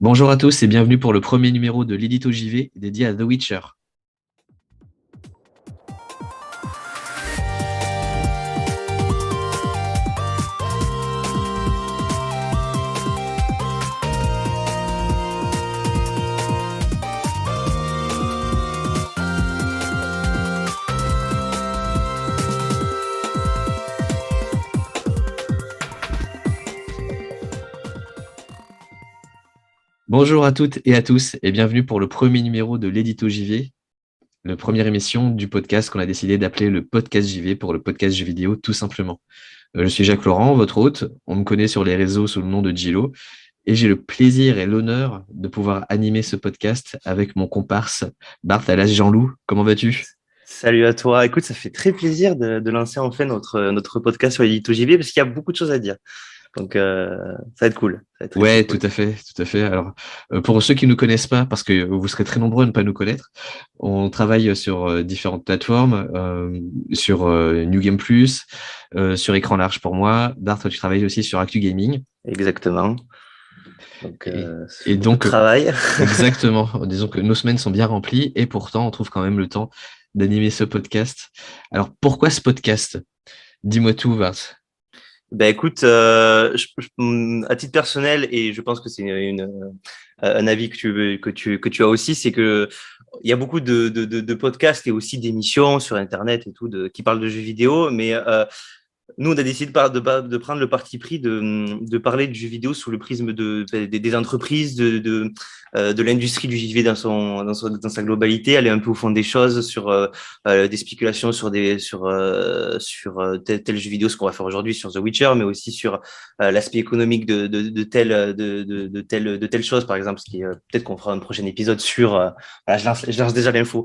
Bonjour à tous et bienvenue pour le premier numéro de l'édito JV dédié à The Witcher. Bonjour à toutes et à tous et bienvenue pour le premier numéro de l'édito JV, la première émission du podcast qu'on a décidé d'appeler le podcast JV pour le podcast jeux vidéo tout simplement. Je suis Jacques Laurent, votre hôte. On me connaît sur les réseaux sous le nom de Gilo et j'ai le plaisir et l'honneur de pouvoir animer ce podcast avec mon comparse Bart alias Jean-Loup. Comment vas-tu? Salut à toi. Écoute, ça fait très plaisir de lancer enfin notre podcast sur l'édito JV parce qu'il y a beaucoup de choses à dire. Donc, ça va être cool. Ça va être très, Ouais, très cool. tout à fait, tout à fait. Alors, pour ceux qui ne nous connaissent pas, parce que vous serez très nombreux à ne pas nous connaître, on travaille sur différentes plateformes, sur New Game Plus, sur Écran Large pour moi. Dart, toi, tu travailles aussi sur Actu Gaming. Exactement. Donc, Et beaucoup de donc, travail. exactement, disons que nos semaines sont bien remplies et pourtant, on trouve quand même le temps d'animer ce podcast. Alors, pourquoi ce podcast? Dis-moi tout, Bart. Ben écoute, à titre personnel, et je pense que c'est un avis que tu as aussi, c'est que il y a beaucoup de podcasts et aussi d'émissions sur Internet et tout qui parlent de jeux vidéo, mais nous, on a décidé de prendre le parti pris de parler du jeu vidéo sous le prisme des entreprises, de l'industrie du JV dans sa globalité, aller un peu au fond des choses sur des spéculations sur tel jeu vidéo, ce qu'on va faire aujourd'hui sur The Witcher, mais aussi sur l'aspect économique de telle chose, par exemple, peut-être qu'on fera un prochain épisode sur, voilà, je lance déjà l'info,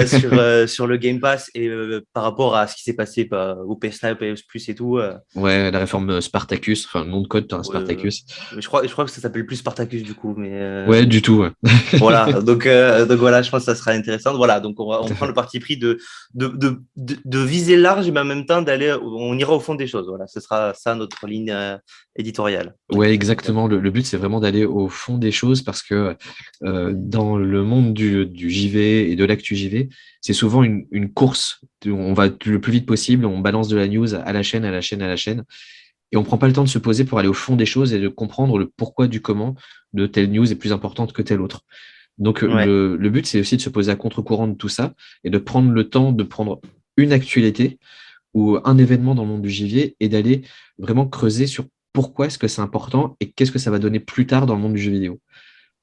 sur le Game Pass et par rapport à ce qui s'est passé au PS Now, PS Plus et tout. Ouais, la réforme Spartacus, enfin, le nom de code, t'as un Spartacus. Je crois que ça s'appelle plus Spartacus du coup, mais Ouais, du tout, ouais. voilà. Donc voilà, je pense que ça sera intéressant. Voilà, donc on Tout à prend le fait. parti pris de viser large, mais en même temps on ira au fond des choses. Voilà, ce sera ça notre ligne éditoriale. Ouais, exactement. Le but, c'est vraiment d'aller au fond des choses parce que dans le monde du JV et de l'actu JV, c'est souvent une course. On va le plus vite possible, on balance de la news à la chaîne, à la chaîne, à la chaîne. Et on prend pas le temps de se poser pour aller au fond des choses et de comprendre le pourquoi du comment de telle news est plus importante que telle autre. Donc Ouais. le but, c'est aussi de se poser à contre-courant de tout ça et de prendre le temps de prendre une actualité ou un événement dans le monde du JV et d'aller vraiment creuser sur pourquoi est-ce que c'est important et qu'est-ce que ça va donner plus tard dans le monde du jeu vidéo.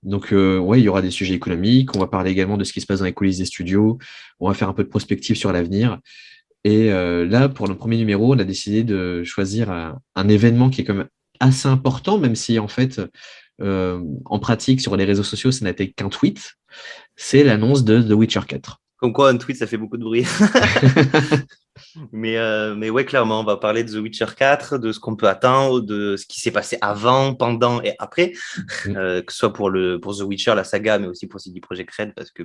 Donc, ouais, il y aura des sujets économiques, on va parler également de ce qui se passe dans les coulisses des studios, on va faire un peu de prospective sur l'avenir. Et là, pour le premier numéro, on a décidé de choisir un événement qui est quand même assez important, même si en fait, en pratique, sur les réseaux sociaux, ça n'était qu'un tweet. C'est l'annonce de The Witcher 4. Comme quoi, un tweet, ça fait beaucoup de bruit. Mais ouais, clairement, on va parler de The Witcher 4, de ce qu'on peut attendre, de ce qui s'est passé avant, pendant et après, que ce soit pour The Witcher, la saga, mais aussi pour CD Projekt Red, parce que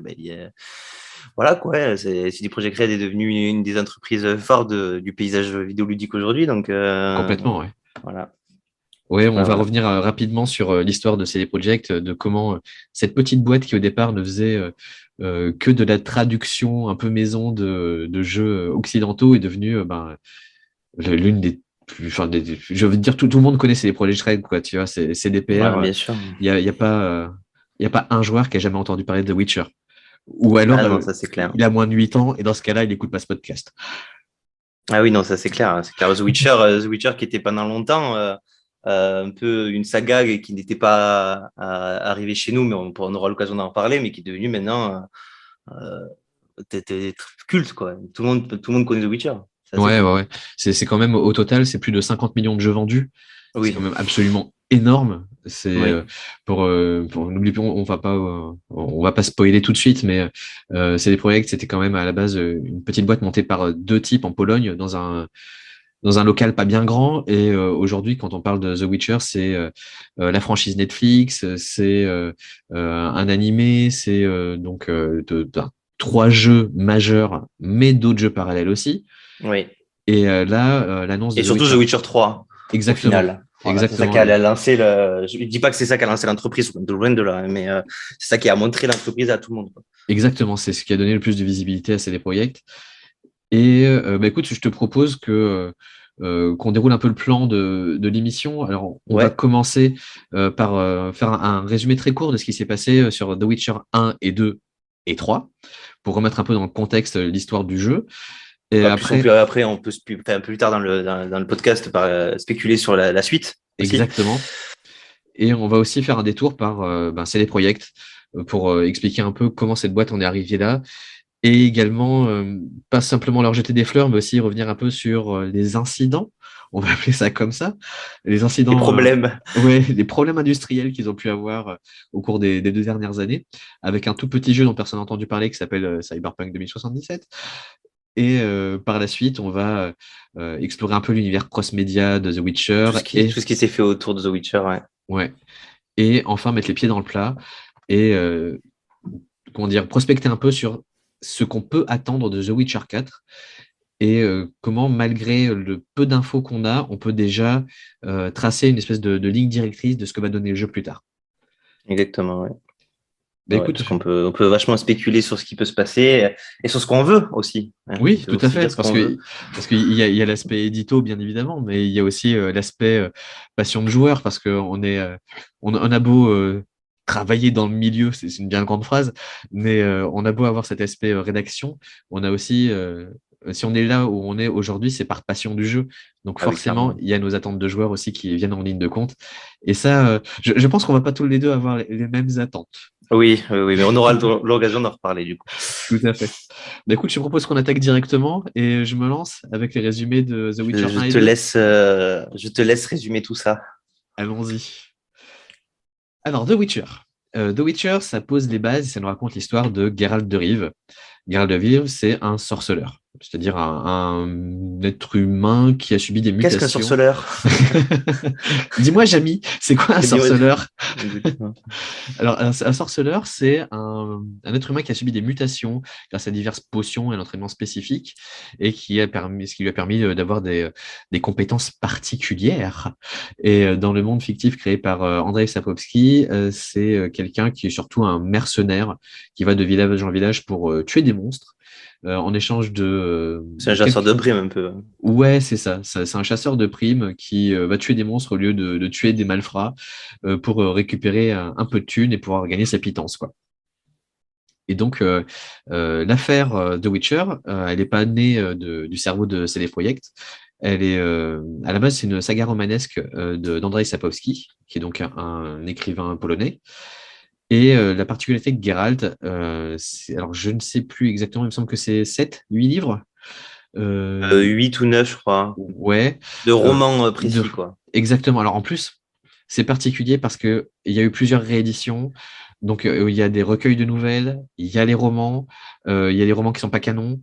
voilà quoi, ouais, CD Projekt Red est devenu une des entreprises fortes du paysage vidéoludique aujourd'hui, donc Complètement, ouais. voilà. Ouais, on va Voilà. revenir rapidement sur l'histoire de CD Projekt, de comment cette petite boîte qui au départ ne faisait que de la traduction un peu maison de jeux occidentaux est devenue l'une des plus, enfin, je veux dire tout le monde connaît CD Projekt Red, quoi, tu vois, c'est CDPR. Ouais, bien sûr. Il y a pas un joueur qui a jamais entendu parler de The Witcher. Ou alors Ah non, ça c'est clair. il a moins de 8 ans et dans ce cas-là, il n'écoute pas ce podcast. Ah oui, non, ça c'est clair. C'est clair. The Witcher qui était pendant longtemps un peu une saga qui n'était pas arrivée chez nous, mais on aura l'occasion d'en reparler, mais qui est devenue maintenant culte, quoi. Tout le monde connaît The Witcher. C'est assez Ouais, fou. ouais, ouais. C'est quand même au total, c'est plus de 50 millions de jeux vendus. C'est Oui, quand même absolument énorme. oui, N'oublie pas, on va pas spoiler tout de suite, mais c'est des projets. C'était quand même à la base une petite boîte montée par deux types en Pologne dans un local pas bien grand. Et aujourd'hui, quand on parle de The Witcher, c'est la franchise Netflix, c'est un animé, c'est trois jeux majeurs, mais d'autres jeux parallèles aussi. oui. Et là, l'annonce de Et The surtout The Witcher, Witcher 3, au exactement. final. Voilà, c'est ça Exactement. qui a lancé je ne dis pas que c'est ça qui a lancé l'entreprise, loin de là, mais c'est ça qui a montré l'entreprise à tout le monde, quoi. Exactement, c'est ce qui a donné le plus de visibilité à CD Projekt. Et écoute, je te propose qu'on déroule un peu le plan de l'émission. Alors, on va Ouais, commencer par faire un résumé très court de ce qui s'est passé sur The Witcher 1 et 2 et 3, pour remettre un peu dans le contexte l'histoire du jeu. Et bah, plus on après, peut, après, on peut un peu plus tard dans le podcast spéculer sur la suite aussi. exactement. Et on va aussi faire un détour par CD Projekt pour expliquer un peu comment cette boîte en est arrivée là. Et également, pas simplement leur jeter des fleurs, mais aussi revenir un peu sur les incidents, on va appeler ça comme ça, les Les incidents, problèmes. ouais, les problèmes industriels qu'ils ont pu avoir au cours des 2 dernières années, avec un tout petit jeu dont personne n'a entendu parler qui s'appelle Cyberpunk 2077. Et par la suite, on va explorer un peu l'univers cross-média de The Witcher Tout ce qui s'est fait autour de The Witcher, ouais. ouais, et enfin mettre les pieds dans le plat et comment dire, prospecter un peu sur ce qu'on peut attendre de The Witcher 4 et comment, malgré le peu d'infos qu'on a, on peut déjà tracer une espèce de ligne directrice de ce que va donner le jeu plus tard. Exactement, ouais. Bah, Ouais, écoute, parce on peut vachement spéculer sur ce qui peut se passer et sur ce qu'on veut aussi, hein. On oui, peut tout à aussi dire fait, ce qu'on veut. parce qu'il y a l'aspect édito, bien évidemment, mais il y a aussi l'aspect passion de joueur, parce on a beau travailler dans le milieu, c'est une bien grande phrase, mais on a beau avoir cet aspect rédaction, on a aussi, si on est là où on est aujourd'hui, c'est par passion du jeu. Donc Ah oui, forcément, clairement. il y a nos attentes de joueurs aussi qui viennent en ligne de compte. Et ça, je pense qu'on va pas tous les deux avoir les mêmes attentes. Oui, oui, oui, mais on aura l'occasion d'en reparler du coup. Tout à fait. Bah, écoute, je propose qu'on attaque directement et je me lance avec les résumés de The Witcher 1 et 2. Je te laisse résumer tout ça. Allons-y. Alors, The Witcher. The Witcher, ça pose les bases, ça nous raconte l'histoire de Geralt de Rive. Geralt de Rive, c'est un sorceleur, c'est-à-dire un être humain qui a subi des Qu'est-ce qu'un mutations. sorceleur? Dis-moi, Jamy, c'est quoi un Dis-moi. sorceleur? Exactement. Alors, un sorceleur, c'est un être humain qui a subi des mutations grâce à diverses potions et un entraînement spécifique et ce qui lui a permis d'avoir des compétences particulières. Et dans le monde fictif créé par Andrei Sapkowski, c'est quelqu'un qui est surtout un mercenaire qui va de village en village pour tuer des monstres en échange C'est un de chasseur de quelques. primes un peu. Ouais, c'est ça. C'est un chasseur de primes qui va tuer des monstres au lieu de tuer des malfrats pour récupérer un peu de thunes et pouvoir gagner sa pitance, quoi. Et donc, l'affaire The Witcher, elle n'est pas née du cerveau de CD Projekt. À la base, c'est une saga romanesque d'Andrzej Sapkowski, qui est donc un écrivain polonais. Et la particularité de Geralt, alors je ne sais plus exactement, il me semble que c'est 7, 8 livres. 8 ou 9, je crois. Ouais, De euh, romans de- précis, quoi. exactement. Alors en plus, c'est particulier parce que il y a eu plusieurs rééditions. Donc il y a des recueils de nouvelles, il y a les romans, il y a les romans qui sont pas canons.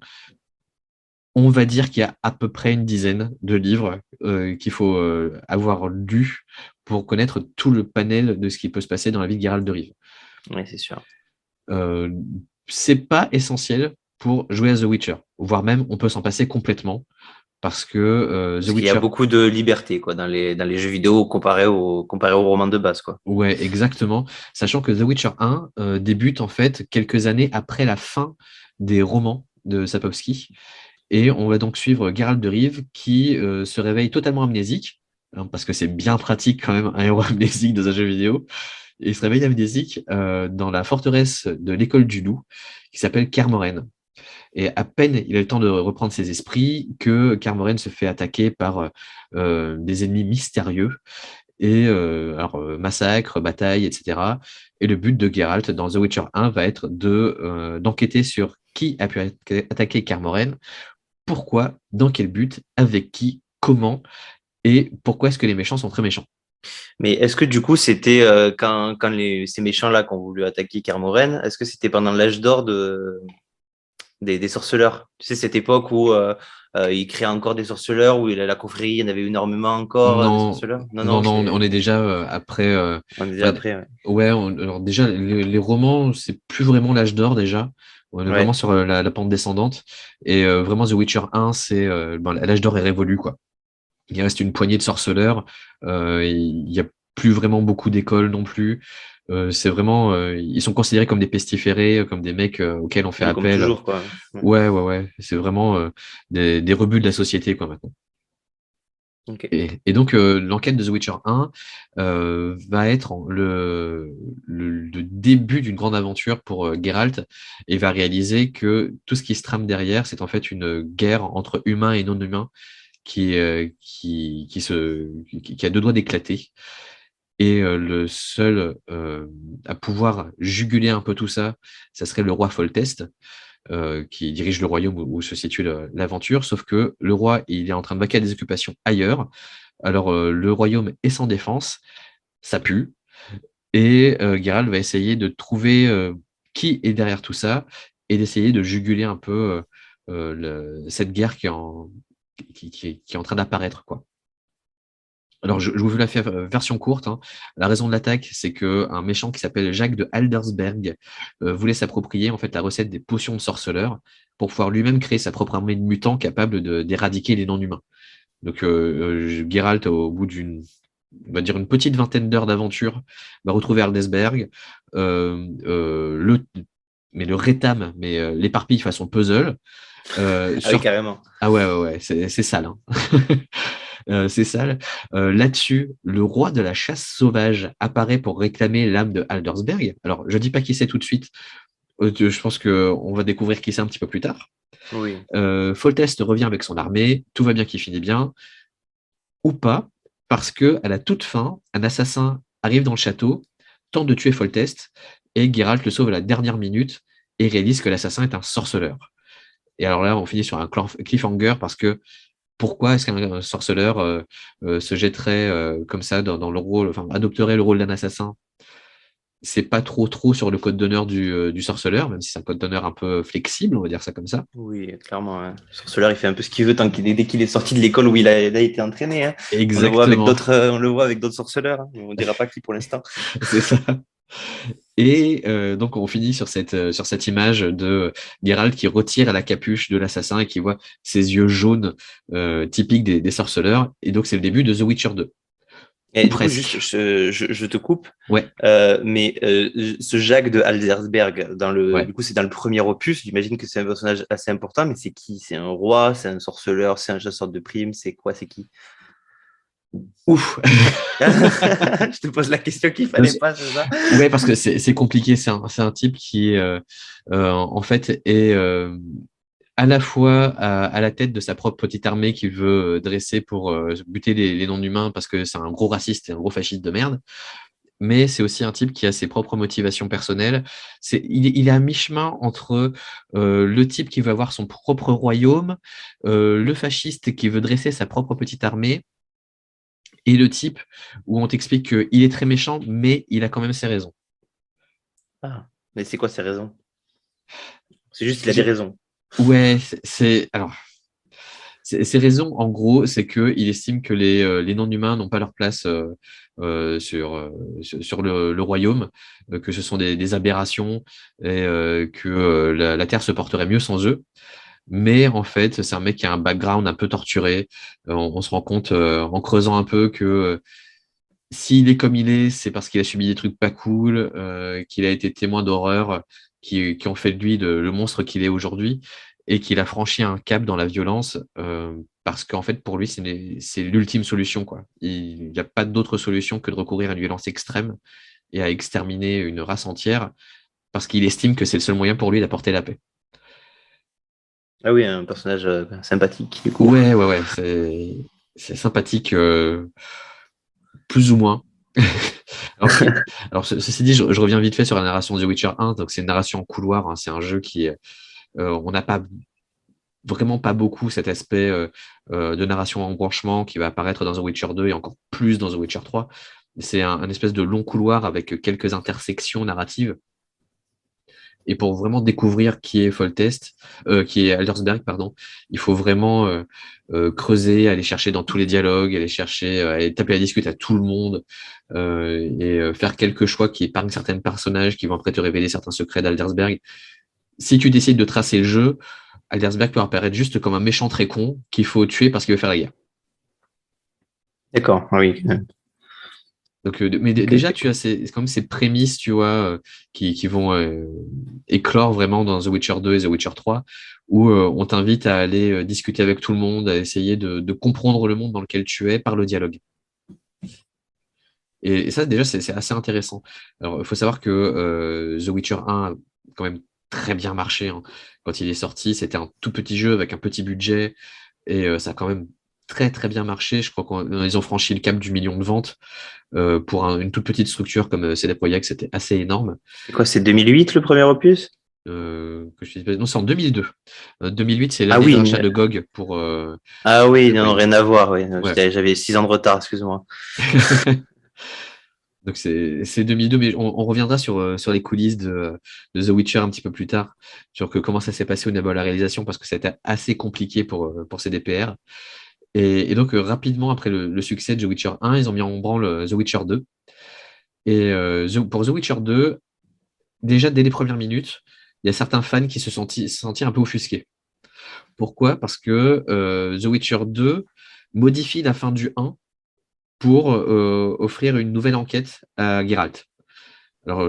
On va dire qu'il y a à peu près une dizaine de livres qu'il faut avoir lus pour connaître tout le panel de ce qui peut se passer dans la vie de Geralt de Rive. Oui, c'est sûr. Euh, c'est pas essentiel pour jouer à The Witcher, voire même on peut s'en passer complètement parce que The Parce qu'il y a Witcher. beaucoup de liberté, quoi, dans les jeux vidéo comparé au roman de base, quoi. Ouais, exactement. Sachant que The Witcher 1 débute en fait quelques années après la fin des romans de Sapkowski. Et on va donc suivre Geralt de Rive qui se réveille totalement amnésique, hein, parce que c'est bien pratique quand même un héros amnésique dans un jeu vidéo. Et il se réveille amnésique dans la forteresse de l'école du loup qui s'appelle Kermoren. Et à peine il a le temps de reprendre ses esprits que Kermoren se fait attaquer par des ennemis mystérieux et massacre, bataille, etc. Et le but de Geralt dans The Witcher 1 va être d'enquêter sur qui a pu attaquer Kermoren, pourquoi, dans quel but, avec qui, comment, et pourquoi est-ce que les méchants sont très méchants. Mais est-ce que du coup, c'était quand ces méchants-là qui ont voulu attaquer Kermoren, est-ce que c'était pendant l'âge d'or des sorceleurs? Tu sais, cette époque où il créait encore des sorceleurs, où la confrérie, il y en avait énormément encore des Non, sorceleurs? Non, non, non, non, on est déjà après. on est déjà Bah, après. Ouais. ouais, alors déjà, les romans, c'est plus vraiment l'âge d'or déjà. On est vraiment Ouais. sur la pente descendante. Et vraiment, The Witcher 1, c'est l'âge d'or est révolu, quoi. Il reste une poignée de sorceleurs. Il n'y a plus vraiment beaucoup d'écoles non plus. C'est vraiment, ils sont considérés comme des pestiférés, comme des mecs auxquels on fait Oui, comme appel. toujours, quoi. Ouais. Ouais, ouais, ouais. C'est vraiment des rebuts de la société, quoi, maintenant. Ok. Et donc, l'enquête de The Witcher 1 va être le début d'une grande aventure pour Geralt et va réaliser que tout ce qui se trame derrière, c'est en fait une guerre entre humains et non-humains qui a deux doigts d'éclater. Et le seul à pouvoir juguler un peu tout ça, ça serait le roi Foltest, qui dirige le royaume où se situe l'aventure. Sauf que le roi, il est en train de vaquer à des occupations ailleurs. Alors, le royaume est sans défense, ça pue. Et Geralt va essayer de trouver qui est derrière tout ça et d'essayer de juguler un peu cette guerre qui est en train d'apparaître, quoi. Alors, je vous la faire version courte, hein. La raison de l'attaque, c'est qu'un méchant qui s'appelle Jacques de Aldersberg voulait s'approprier en fait la recette des potions de sorceleur pour pouvoir lui-même créer sa propre armée de mutants capable d'éradiquer les non-humains. Donc, Geralt, au bout on va dire une petite vingtaine d'heures d'aventure, va retrouver Aldersberg, mais le rétame, mais l'éparpille façon puzzle. Ah oui, Sur... carrément. Ah ouais, ouais, ouais, c'est sale, hein. C'est sale. Là-dessus, le roi de la chasse sauvage apparaît pour réclamer l'âme de Aldersberg. Alors, je dis pas qui c'est tout de suite. Je pense qu'on va découvrir qui c'est un petit peu plus tard. Oui. Foltest revient avec son armée, tout va bien qui finit bien, ou pas, parce que à la toute fin, un assassin arrive dans le château, tente de tuer Foltest, et Geralt le sauve à la dernière minute et réalise que l'assassin est un sorceleur. Et alors là, on finit sur un cliffhanger parce que pourquoi est-ce qu'un sorceleur se jetterait comme ça dans le rôle, enfin adopterait le rôle d'un assassin? C'est pas trop sur le code d'honneur du sorceleur, même si c'est un code d'honneur un peu flexible, on va dire ça comme ça. Oui, clairement. Hein. Le sorceleur, il fait un peu ce qu'il veut dès qu'il est sorti de l'école où il a été entraîné. Hein. Exactement, On le voit avec d'autres sorceleurs. Hein. On ne dira pas qui pour l'instant. c'est ça. Et donc on finit sur cette image de Geralt qui retire la capuche de l'assassin et qui voit ses yeux jaunes typiques des sorceleurs. Et donc c'est le début de The Witcher 2. Et Ou du coup, juste, presque. je te coupe, Ouais, mais ce Jacques de Aldersberg, ouais. du coup, c'est dans le premier opus. J'imagine que c'est un personnage assez important, mais c'est qui? C'est un roi, c'est un sorceleur, c'est un chasseur de primes, c'est quoi, c'est qui? Ouf. Je te pose la question qu'il fallait pas, c'est ça? Ouais, parce que c'est compliqué. C'est un type qui, en fait, est à la fois à la tête de sa propre petite armée qu'il veut dresser pour buter les non-humains parce que c'est un gros raciste et un gros fasciste de merde. Mais c'est aussi un type qui a ses propres motivations personnelles. Il est à mi-chemin entre le type qui veut avoir son propre royaume, le fasciste qui veut dresser sa propre petite armée, et le type où on t'explique qu'il est très méchant, mais il a quand même ses raisons. Ah, mais c'est quoi ces raisons? C'est juste qu'il a des raisons. Ouais, alors ses raisons, en gros, c'est qu'il estime que les non-humains n'ont pas leur place sur le royaume, que ce sont des aberrations et que la Terre se porterait mieux sans eux. Mais en fait, c'est un mec qui a un background un peu torturé. On se rend compte en creusant un peu que s'il est comme il est, c'est parce qu'il a subi des trucs pas cool, qu'il a été témoin d'horreur qui ont fait de lui le monstre qu'il est aujourd'hui et qu'il a franchi un cap dans la violence parce qu'en fait, pour lui, c'est l'ultime solution, quoi. Il n'y a pas d'autre solution que de recourir à une violence extrême et à exterminer une race entière parce qu'il estime que c'est le seul moyen pour lui d'apporter la paix. Ah oui, un personnage sympathique, du coup. Ouais, ouais, ouais, c'est sympathique, plus ou moins. Alors, ceci dit, je reviens vite fait sur la narration de The Witcher 1. Donc, c'est une narration en couloir, hein. C'est un jeu on n'a pas vraiment pas beaucoup cet aspect de narration en branchement qui va apparaître dans The Witcher 2 et encore plus dans The Witcher 3. C'est un espèce de long couloir avec quelques intersections narratives. Et pour vraiment découvrir qui est Foltest, qui est Aldersberg, pardon, il faut vraiment creuser, aller chercher dans tous les dialogues, aller chercher, aller taper la discute à tout le monde et faire quelques choix qui épargnent certains personnages qui vont après te révéler certains secrets d'Aldersberg. Si tu décides de tracer le jeu, Aldersberg peut apparaître juste comme un méchant très con qu'il faut tuer parce qu'il veut faire la guerre. D'accord, oui. Donc, mais Ok, déjà, c'est tu cool. as quand même ces prémices, tu vois, qui vont éclore vraiment dans The Witcher 2 et The Witcher 3, où on t'invite à aller discuter avec tout le monde, à essayer de comprendre le monde dans lequel tu es par le dialogue. Et ça, déjà, c'est assez intéressant. Alors, il faut savoir que The Witcher 1 a quand même très bien marché, hein. Quand il est sorti, c'était un tout petit jeu avec un petit budget et ça a quand même très très bien marché. Je crois qu'ils ont franchi le cap du million de ventes pour une toute petite structure comme CD Projekt, c'était assez énorme. C'est quoi, c'est 2008 le premier opus? Que je dise pas- Non, c'est en 2002. 2008, c'est Ah l'année de oui, rachat de GOG pour ah oui, CD non, Projekt. rien à voir. Oui. Ouais. J'avais 6 ans de retard, excuse-moi. Donc c'est 2002, mais on reviendra sur les coulisses de The Witcher un petit peu plus tard, sur comment ça s'est passé au niveau de la réalisation, parce que c'était assez compliqué pour CDPR. Et donc rapidement après le succès de The Witcher 1, ils ont mis en branle The Witcher 2. Et pour The Witcher 2, déjà dès les premières minutes, il y a certains fans qui se sentis un peu offusqués. Pourquoi? Parce que The Witcher 2 modifie la fin du 1 pour offrir une nouvelle enquête à Geralt. Alors,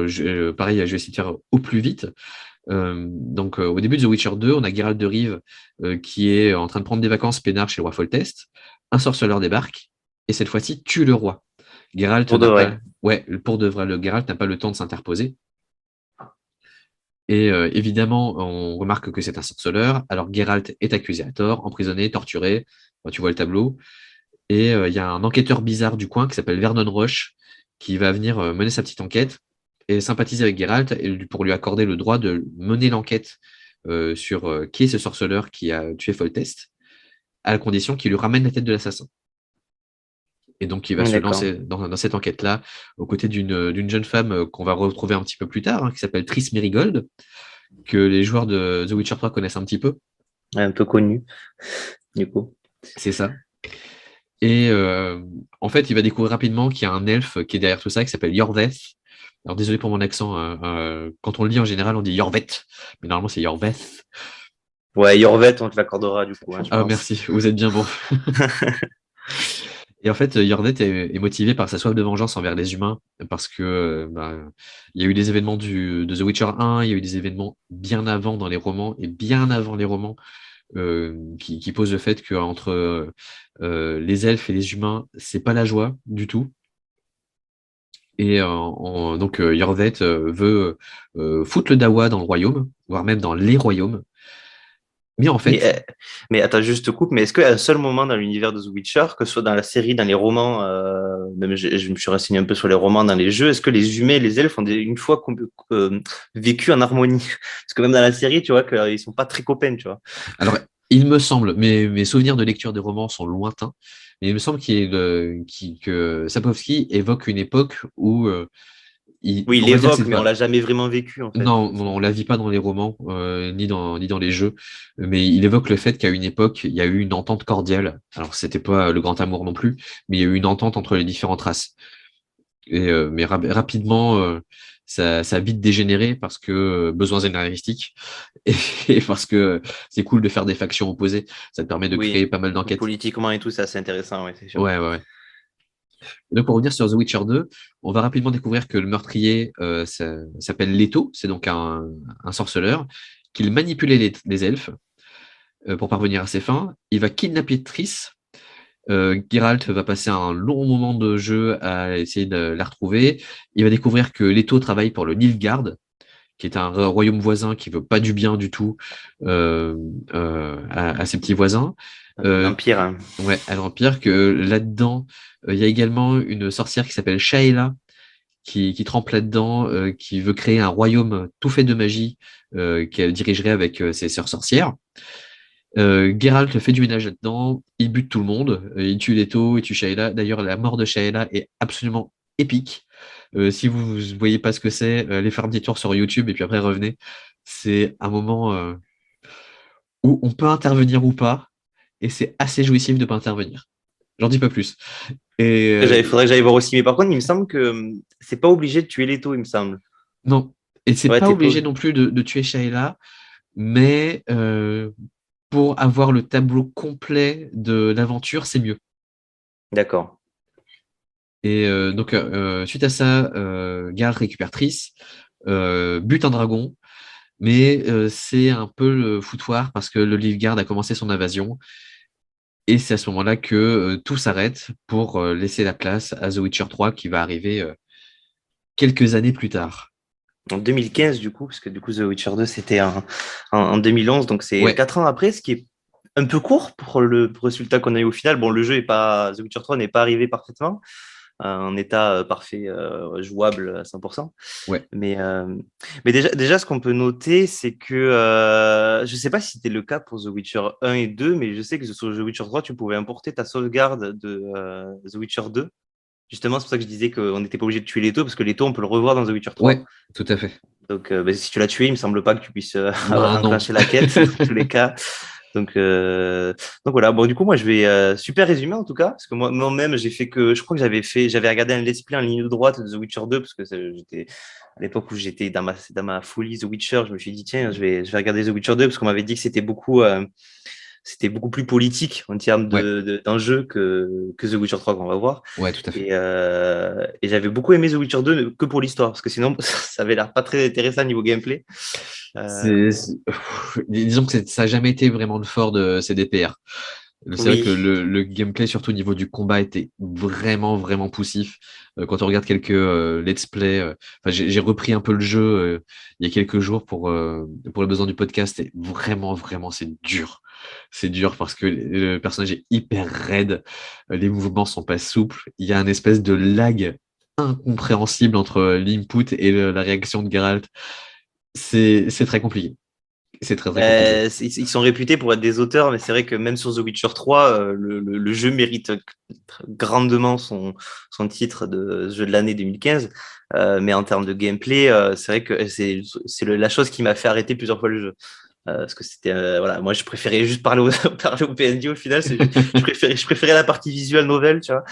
pareil, je vais essayer de faire au plus vite. Donc, au début de The Witcher 2, on a Geralt de Rive qui est en train de prendre des vacances peinard chez le roi Foltest. Un sorceleur débarque et cette fois-ci tue le roi. Geralt Pour de n'a vrai. pas, ouais, pour de vrai, le Geralt n'a pas le temps de s'interposer. Et évidemment, on remarque que c'est un sorceleur. Alors, Geralt est accusé à tort, emprisonné, torturé. Enfin, tu vois le tableau. Et il y a un enquêteur bizarre du coin qui s'appelle Vernon Roche qui va venir mener sa petite enquête et sympathiser avec Geralt pour lui accorder le droit de mener l'enquête sur qui est ce sorceleur qui a tué Foltest, à la condition qu'il lui ramène la tête de l'assassin. Et donc, il va se D'accord. lancer dans cette enquête-là, aux côtés d'une jeune femme qu'on va retrouver un petit peu plus tard, hein, qui s'appelle Triss Merigold, que les joueurs de The Witcher 3 connaissent un petit peu. Un peu connu, du coup. C'est ça. Et en fait, il va découvrir rapidement qu'il y a un elfe qui est derrière tout ça, qui s'appelle Yorveth. Alors désolé pour mon accent, hein, quand on le dit en général, on dit Yorveth, mais normalement c'est Yorveth. Ouais, Yorvet, on te l'accordera, du coup, hein, je Ah pense. merci, vous êtes bien bon. Et en fait, Yorveth est motivé par sa soif de vengeance envers les humains, parce que il y a eu des événements de The Witcher 1, il y a eu des événements bien avant dans les romans, et bien avant les romans, qui posent le fait qu'entre les elfes et les humains, c'est pas la joie du tout. Et donc Yorveth veut foutre le dawa dans le royaume, voire même dans les royaumes. Mais en Mais, fait, mais attends, juste te coupe, mais est-ce qu'à un seul moment dans l'univers de The Witcher, que ce soit dans la série, dans les romans, même je me suis renseigné un peu sur les romans, dans les jeux, est-ce que les humains et les elfes ont une fois vécu en harmonie? Parce que même dans la série, tu vois, qu'ils sont pas très copains, tu vois. alors il me semble, mes souvenirs de lecture des romans sont lointains, mais il me semble que Sapkowski évoque une époque où Oui, il on va dire que l'évoque, c'est mais on pas. l'a jamais vraiment vécu, en fait. Non, on la vit pas dans les romans, ni dans les jeux, mais il évoque le fait qu'à une époque, il y a eu une entente cordiale. Alors, c'était pas le grand amour non plus, mais il y a eu une entente entre les différentes races. Et, mais rapidement, ça a vite dégénéré parce que besoins scénaristiques et, et parce que c'est cool de faire des factions opposées. Ça te permet de créer Oui, pas mal d'enquêtes. politiquement et tout, c'est assez intéressant, ouais, c'est sûr. Ouais, ouais, ouais. Et donc, pour revenir sur The Witcher 2, on va rapidement découvrir que le meurtrier s'appelle Leto, c'est donc un sorceleur, qu'il manipulait les elfes pour parvenir à ses fins. Il va kidnapper Triss. Geralt va passer un long moment de jeu à essayer de la retrouver. Il va découvrir que Leto travaille pour le Nilfgaard, qui est un royaume voisin qui veut pas du bien du tout euh, à ses petits voisins. Euh, L'Empire, hein. ouais, à l'Empire, que là-dedans, il y a également une sorcière qui s'appelle Shaela, qui trempe là-dedans, qui veut créer un royaume tout fait de magie qu'elle dirigerait avec ses sœurs sorcières. Geralt fait du ménage là-dedans, il bute tout le monde, il tue Leto, il tue Shaela. D'ailleurs, la mort de Shaela est absolument épique. Si vous ne voyez pas ce que c'est, allez faire un petit tour sur YouTube et puis après revenez. C'est un moment où on peut intervenir ou pas, et c'est assez jouissif de ne pas intervenir. J'en dis pas plus. Et Faudrait que j'aille voir aussi, mais par contre, il me semble que c'est pas obligé de tuer les taux, il me semble. non, et c'est Ouais, pas t'es pas. obligé non plus de tuer Shaela, mais pour avoir le tableau complet de l'aventure, c'est mieux. D'accord. Et donc, suite à ça, Geralt récupère Triss, bute un dragon, mais c'est un peu le foutoir parce que le Nilfgaard a commencé son invasion. Et c'est à ce moment-là que tout s'arrête pour laisser la place à The Witcher 3 qui va arriver quelques années plus tard. En 2015, du coup, parce que du coup, The Witcher 2, c'était en 2011, donc c'est Ouais, 4 ans après, ce qui est un peu court pour le résultat qu'on a eu au final. Bon, le jeu est pas, The Witcher 3 n'est pas arrivé parfaitement, en état parfait, jouable à 100%. ouais. Mais déjà, ce qu'on peut noter, c'est que je ne sais pas si c'était le cas pour The Witcher 1 et 2, mais je sais que sur The Witcher 3, tu pouvais importer ta sauvegarde de The Witcher 2. Justement, c'est pour ça que je disais qu'on n'était pas obligé de tuer Leto, parce que Leto, on peut le revoir dans The Witcher 3. Ouais, tout à fait. Donc, si tu l'as tué, il me semble pas que tu puisses Ben non. enclencher la quête, dans tous les cas. Donc voilà. Bon, du coup, moi, je vais super résumer en tout cas, parce que moi-même, je crois que j'avais regardé un let's play en ligne droite de The Witcher 2, parce que j'étais à l'époque où j'étais dans ma folie The Witcher, je me suis dit tiens, je vais regarder The Witcher 2 parce qu'on m'avait dit que c'était beaucoup plus politique en termes Ouais, d'enjeux que The Witcher 3 qu'on va voir. ouais, tout à fait. Et j'avais beaucoup aimé The Witcher 2 que pour l'histoire, parce que sinon, ça avait l'air pas très intéressant niveau gameplay. Euh, Disons que ça n'a jamais été vraiment le fort de CDPR. C'est vrai que oui, le gameplay, surtout au niveau du combat, était vraiment, vraiment poussif. Quand on regarde quelques let's play, enfin, j'ai repris un peu le jeu il y a quelques jours pour le besoin du podcast et vraiment, vraiment, c'est dur. C'est dur parce que le personnage est hyper raide, les mouvements sont pas souples, il y a une espèce de lag incompréhensible entre l'input et la réaction de Geralt. C'est très compliqué. C'est très, très compliqué. ils sont réputés pour être des auteurs, mais c'est vrai que même sur The Witcher 3, le jeu mérite grandement son titre de jeu de l'année 2015. Mais en termes de gameplay, c'est vrai que c'est la chose qui m'a fait arrêter plusieurs fois le jeu. Parce que c'était voilà, moi je préférais juste parler parler au PNJ au final. Je préférais la partie visuelle nouvelle, tu vois,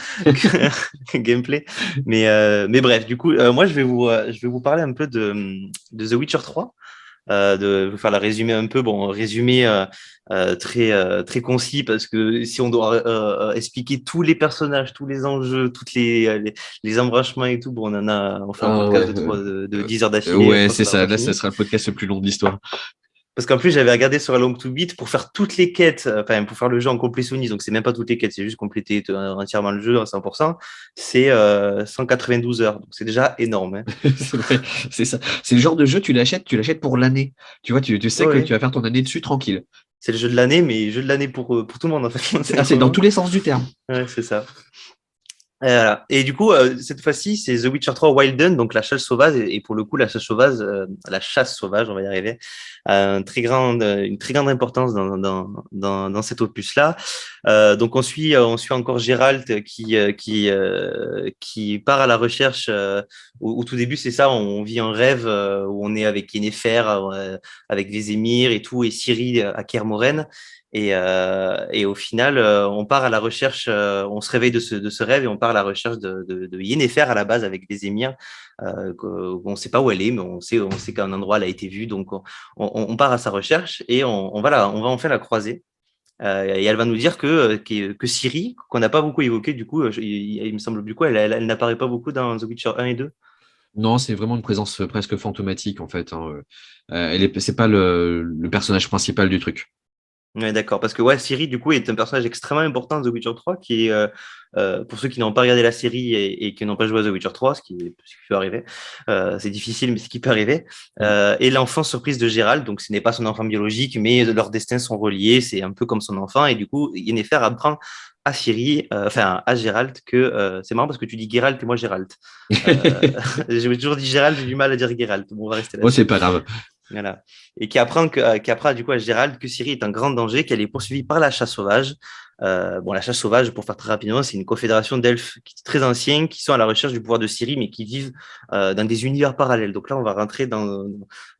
que gameplay. Mais bref, du coup, moi je vais vous parler un peu de The Witcher 3. De vous faire la résumer un peu. Bon, résumé très concis parce que si on doit expliquer tous les personnages, tous les enjeux, toutes les embranchements et tout, bon, on fait un Ah podcast ouais, de 10 heures d'affilée. Je ouais, pense c'est qu'on n'aura ça. pas Là, ça fini. sera le podcast le plus long de l'histoire. Parce qu'en plus, j'avais regardé sur la Long to Beat pour faire toutes les quêtes, enfin, pour faire le jeu en complétionniste. Donc, c'est même pas toutes les quêtes, c'est juste compléter entièrement le jeu à 100%. C'est 192 heures. Donc, c'est déjà énorme, hein. C'est vrai, c'est ça. C'est le genre de jeu, tu l'achètes pour l'année. Tu vois, tu sais Ouais, que tu ouais. vas faire ton année dessus tranquille. C'est le jeu de l'année, mais jeu de l'année pour tout le monde, en fait. C'est dans tous les sens du terme. Ouais, c'est ça. Voilà. Et du coup, cette fois-ci, c'est The Witcher 3 Wild Hunt, donc la chasse sauvage. Et pour le coup, la chasse sauvage, on va y arriver, a une très grande importance dans cet opus-là. Donc on suit encore Gérald qui part à la recherche. Au tout début, c'est ça, on vit un rêve où on est avec Yennefer, avec Vézémir et tout, et Ciri à Kaer Morhen. Et au final, on part à la recherche, on se réveille de ce rêve et on part à la recherche de Yennefer à la base avec des émirs. On ne sait pas où elle est, mais on sait qu'à un endroit elle a été vue. Donc on part à sa recherche et on va enfin la croiser. Et elle va nous dire que Ciri, qu'on n'a pas beaucoup évoqué, du coup, il me semble du coup, elle n'apparaît pas beaucoup dans The Witcher 1 et 2. Non, c'est vraiment une présence presque fantomatique, en fait, hein. C'est pas le personnage principal du truc. Ouais, d'accord. Parce que ouais, Ciri, du coup, est un personnage extrêmement important de The Witcher 3, qui est, pour ceux qui n'ont pas regardé la série et qui n'ont pas joué à The Witcher 3, ce qui peut arriver, c'est difficile, mais ce qui peut arriver, Mm. et l'enfant surprise de Gérald, donc ce n'est pas son enfant biologique, mais leurs destins sont reliés, c'est un peu comme son enfant, et du coup, Yennefer apprend à Ciri, enfin à Gérald, que c'est marrant parce que tu dis Geralt et moi Gérald. Euh, j'ai toujours dit Gérald, j'ai du mal à dire Geralt. Bon, on va rester Oh, c'est là-dessus. pas grave. Voilà. Et qui apprend du coup à Gérald que Ciri est un grand danger, qu'elle est poursuivie par la chasse sauvage. Bon, la chasse sauvage, pour faire très rapidement, c'est une confédération d'elfes très anciens qui sont à la recherche du pouvoir de Ciri, mais qui vivent dans des univers parallèles. Donc là, on va rentrer dans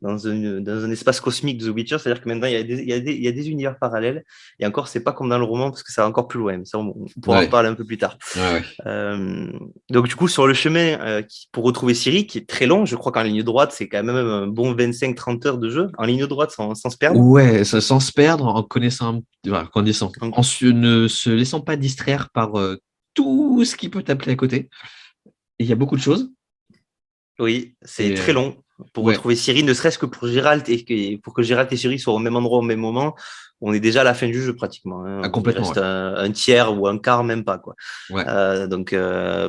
un espace cosmique de The Witcher, c'est-à-dire que maintenant, il y a des univers parallèles. Et encore, c'est pas comme dans le roman, parce que ça va encore plus loin. Mais ça, on pourra en Ouais, reparler un peu plus tard. ouais, ouais. Euh, donc du coup, sur le chemin pour retrouver Ciri, qui est très long, je crois qu'en ligne droite, c'est quand même un bon 25-30 heures de jeu, en ligne droite sans se perdre. Ouais, sans se perdre, en connaissant, voilà, Donc, ne se laissant pas distraire par tout ce qui peut t'appeler à côté. il y a beaucoup de choses. Oui, c'est très Et long pour ouais, retrouver Ciri, ne serait-ce que pour Gérald pour que Gérald et Ciri soient au même endroit au même moment. On est déjà à la fin du jeu pratiquement. ah, Il complètement, reste ouais. un tiers ou un quart, même pas quoi. Ouais. Donc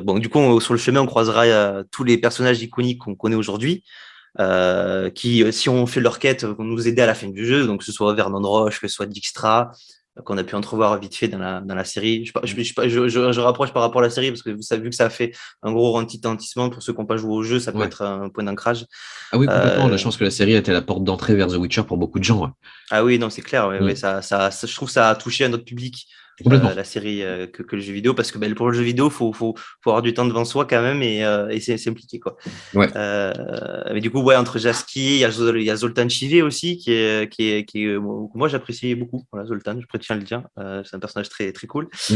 bon, du coup, sur le chemin, on croisera tous les personnages iconiques qu'on connaît aujourd'hui. Qui, si on fait leur quête, vont nous aider à la fin du jeu, donc que ce soit Vernon Roche, que ce soit Dijkstra, qu'on a pu entrevoir vite fait dans la série. Je rapproche par rapport à la série parce que vous savez, vu que ça a fait un gros retentissement pour ceux qui n'ont pas joué au jeu, ça peut Ouais. être un point d'ancrage. Ah oui, complètement. Là, je Euh, pense que la série était la porte d'entrée vers The Witcher pour beaucoup de gens. Ouais. ah oui, non, c'est clair. Ouais, ouais, Mm. je trouve que ça a touché un autre public, Complètement. la série, que le jeu vidéo, parce que ben, pour le jeu vidéo, faut avoir du temps devant soi quand même et c'est impliqué, quoi. Ouais. Mais du coup, ouais, entre Jaski, il y a Zoltan Chivé aussi, que moi j'apprécie beaucoup. Voilà, Zoltan, je préfère le dire. C'est un personnage très, très cool. Mm.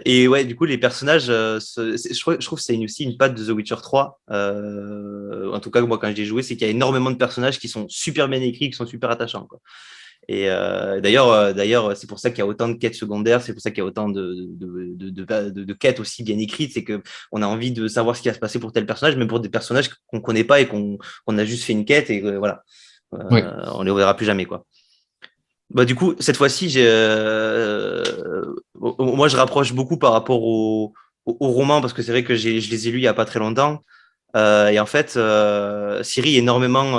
Et ouais, du coup, les personnages, je trouve que c'est aussi une patte de The Witcher 3. En tout cas, moi, quand j'ai joué, c'est qu'il y a énormément de personnages qui sont super bien écrits, qui sont super attachants, quoi. Et d'ailleurs, c'est pour ça qu'il y a autant de quêtes secondaires, c'est pour ça qu'il y a autant de quêtes aussi bien écrites, c'est que on a envie de savoir ce qui va se passer pour tel personnage, même pour des personnages qu'on connaît pas et qu'on a juste fait une quête et voilà, Ouais. on les reverra plus jamais quoi. Bah du coup, cette fois-ci, moi je rapproche beaucoup par rapport au roman parce que c'est vrai que je les ai lus il y a pas très longtemps. Et en fait, Ciri est énormément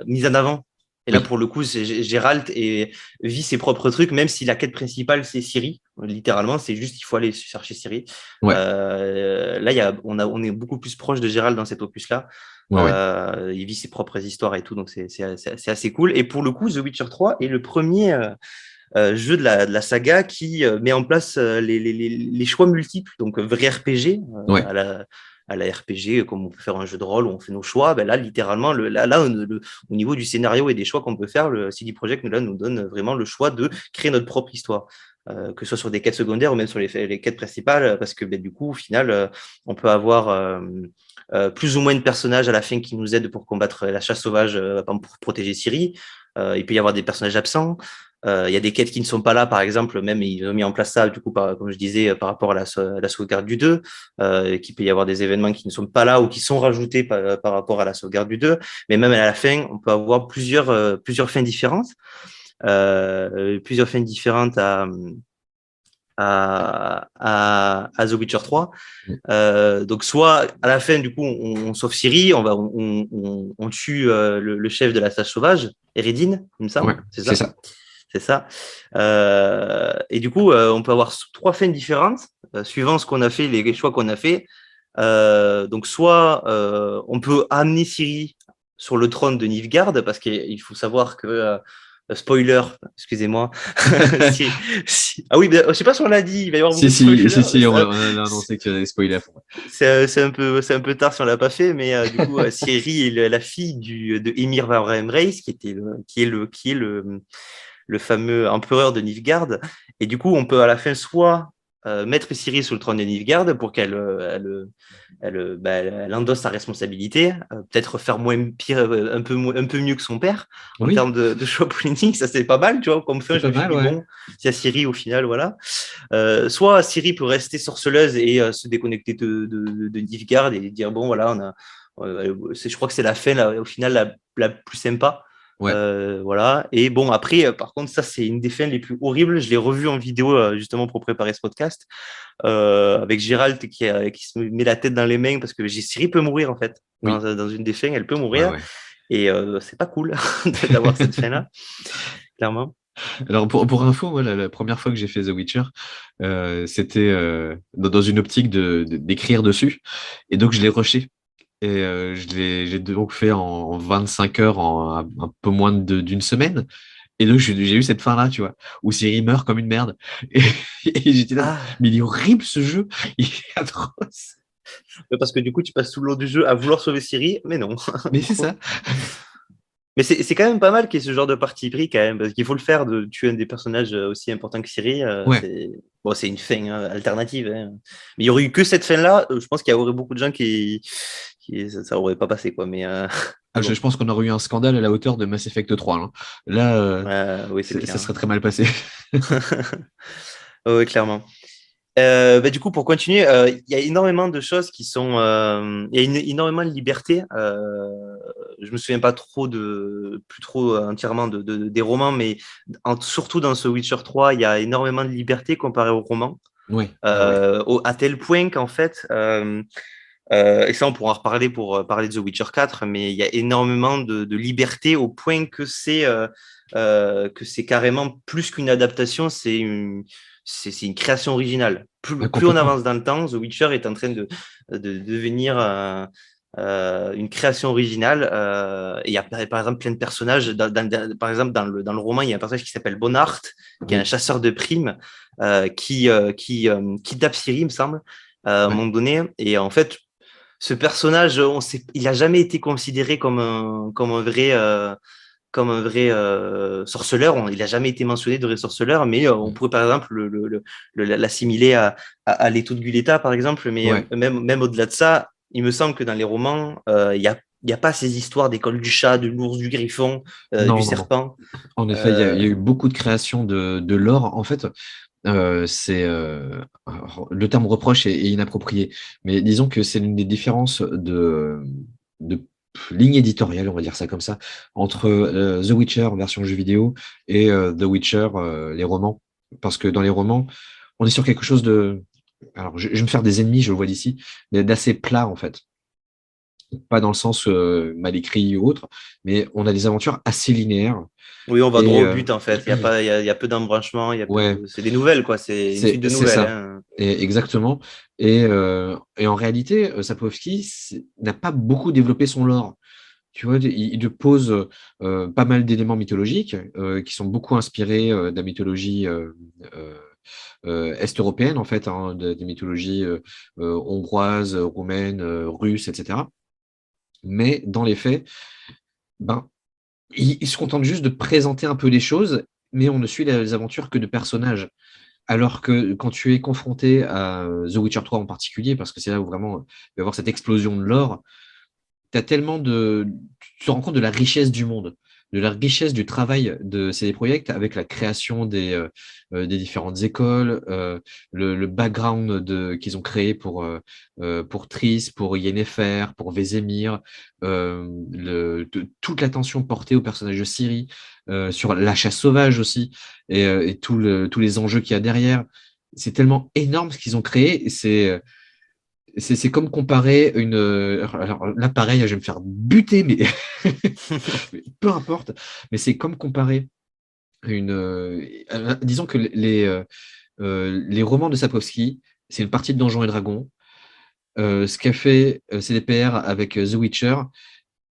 mise en avant. Et là, Oui. pour le coup, Gérald vit ses propres trucs, même si la quête principale, c'est Ciri. Littéralement, c'est juste qu'il faut aller chercher Ciri. Ouais. Là, on est beaucoup plus proche de Gérald dans cet opus-là. Ouais. Ouais. Il vit ses propres histoires et tout, donc c'est assez cool. Et pour le coup, The Witcher 3 est le premier jeu de la saga qui met en place les choix multiples, donc vrai RPG, Ouais. à la RPG, comme on peut faire un jeu de rôle où on fait nos choix. Ben là, littéralement, au niveau du scénario et des choix qu'on peut faire, le CD Projekt nous donne vraiment le choix de créer notre propre histoire. Que ce soit sur des quêtes secondaires ou même sur les quêtes principales, parce que ben, du coup, au final, on peut avoir plus ou moins de personnages à la fin qui nous aident pour combattre la chasse sauvage, pour protéger Ciri. Il peut y avoir des personnages absents. Il y a des quêtes qui ne sont pas là, par exemple, même ils ont mis en place ça, du coup, comme je disais, par rapport à la sauvegarde du 2, qu'il peut y avoir des événements qui ne sont pas là ou qui sont rajoutés par rapport à la sauvegarde du 2. Mais même à la fin, on peut avoir plusieurs fins différentes. Plusieurs fins différentes à The Witcher 3. Donc soit à la fin du coup on sauve Ciri, on tue le chef de la sage sauvage, Eredin, il me semble, Ouais. c'est C'est ça. ça. C'est ça. Et du coup, on peut avoir trois fins différentes suivant ce qu'on a fait, les choix qu'on a fait. Donc soit on peut amener Ciri sur le trône de Nilfgaard parce qu'il faut savoir que spoiler, excusez-moi. Ah oui, je sais pas si on l'a dit, il va y avoir beaucoup Si, de si, si, spoilers, mais si, on a annoncé que tu allais spoiler à fond. c'est un peu tard si on l'a pas fait, mais du coup, Ciri est la fille de Emhyr var Emreis, qui est le fameux empereur de Nilfgaard. Et du coup, on peut à la fin soit mettre Ciri sur le trône de Nilfgaard pour qu'elle endosse sa responsabilité, peut-être faire moins pire, un peu mieux que son père en Oui, termes de choix politiques. Ça, c'est pas mal, tu vois. Comme fin, c'est je pas me suis mal, dit, ouais. bon, c'est à Ciri au final, voilà. Soit Ciri peut rester sorceleuse et se déconnecter de Nilfgaard et dire, bon, voilà, je crois que c'est la fin, là, au final, la plus sympa. Ouais. Voilà. Et bon, après, par contre, ça, c'est une des fins les plus horribles. Je l'ai revu en vidéo justement pour préparer ce podcast avec Gérald qui se met la tête dans les mains parce que Ciri peut mourir en fait. Oui. Dans une des fins, elle peut Ouais, mourir ouais. et c'est pas cool d'avoir cette fin-là, clairement. Alors, pour info, moi, la première fois que j'ai fait The Witcher, c'était dans une optique d'écrire dessus. Et donc, je l'ai rushé. Et j'ai donc fait en 25 heures, en un peu moins d'une semaine. Et donc, j'ai eu cette fin-là, tu vois, où Siri meurt comme une merde. Et, et j'étais là, Ah, mais il est horrible ce jeu, il est atroce. parce que du coup, tu passes tout le long du jeu à vouloir sauver Ciri, mais non. Mais c'est ça. Mais c'est quand même pas mal qu'il y ait ce genre de parti pris quand même, parce qu'il faut le faire de tuer un des personnages aussi importants que Ciri. Ouais. C'est une fin alternative, hein. Mais il y aurait eu que cette fin-là, je pense qu'il y aurait beaucoup de gens ça aurait pas passé quoi. Mais, Ah, mais je bon, pense qu'on aurait eu un scandale à la hauteur de Mass Effect 3, hein. Là, oui, c'est ça clair. serait très mal passé. Oui, clairement. Du coup, pour continuer, il y a énormément de choses qui sont. Il y a énormément de liberté. Je me souviens pas trop plus trop entièrement des romans, mais surtout dans ce Witcher 3, il y a énormément de liberté comparé aux romans. Ouais, ouais. À tel point qu'en fait, et ça on pourra en reparler pour parler de The Witcher 4, mais il y a énormément de liberté au point que c'est carrément plus qu'une adaptation, c'est une création originale. Ah, Plus on complètement. avance dans le temps, The Witcher est en train de devenir une création originale. Et il y a par exemple plein de personnages. Par exemple, dans le roman, il y a un personnage qui s'appelle Bonnard, qui est un Oui, chasseur de primes, qui kidnappe Ciri, il me semble, à un ouais. moment donné. Et en fait, ce personnage, il n'a jamais été considéré comme un vrai sorceleur. Il n'a jamais été mentionné de vrai sorceleur, mais on Mm. pourrait par exemple l'assimiler à Leto de Guleta, par exemple. Mais Ouais. même au-delà de ça, il me semble que dans les romans, il y a pas ces histoires d'école du chat, de l'ours, du griffon, du Non, non, non. serpent. En effet, il y a Euh, eu beaucoup de création de lore. En fait, alors, le terme reproche est inapproprié, mais disons que c'est l'une des différences de ligne éditoriale, on va dire ça comme ça, entre The Witcher en version jeu vidéo et The Witcher, les romans. Parce que dans les romans, on est sur quelque chose de. Alors, je vais me faire des ennemis, je le vois d'ici, mais d'assez plat en fait. Pas dans le sens mal écrit ou autre, mais on a des aventures assez linéaires. oui, on va Et droit au but en fait. Il y a pas, il y a peu d'embranchements, ouais, c'est des nouvelles quoi. C'est une suite de c'est nouvelles, ça. hein. Exactement. Et en réalité, Sapkowski n'a pas beaucoup développé son lore. Tu vois, il te pose pas mal d'éléments mythologiques qui sont beaucoup inspirés de la mythologie euh, est-européenne, en fait, hein, des mythologies hongroises, roumaines, russes, etc. Mais dans les faits, ben, il se contente juste de présenter un peu les choses, mais on ne suit les aventures que de personnages. Alors que quand tu es confronté à The Witcher 3 en particulier, parce que c'est là où vraiment il va y avoir cette explosion de l'or, tu as tellement de. Tu te rends compte de la richesse du monde, de la richesse du travail de CD Projekt avec la création des différentes écoles, le background qu'ils ont créé pour Triss, pour Yennefer, pour Vézémir, toute l'attention portée au personnage de Ciri, sur la chasse sauvage aussi, et tous les enjeux qu'il y a derrière. C'est tellement énorme ce qu'ils ont créé. C'est comme comparer une. Alors là, pareil, je vais me faire buter, mais mais peu importe. Mais c'est comme comparer une. Disons que les romans de Sapkowski, c'est une partie de Donjons et Dragons. Ce qu'a fait CDPR avec The Witcher,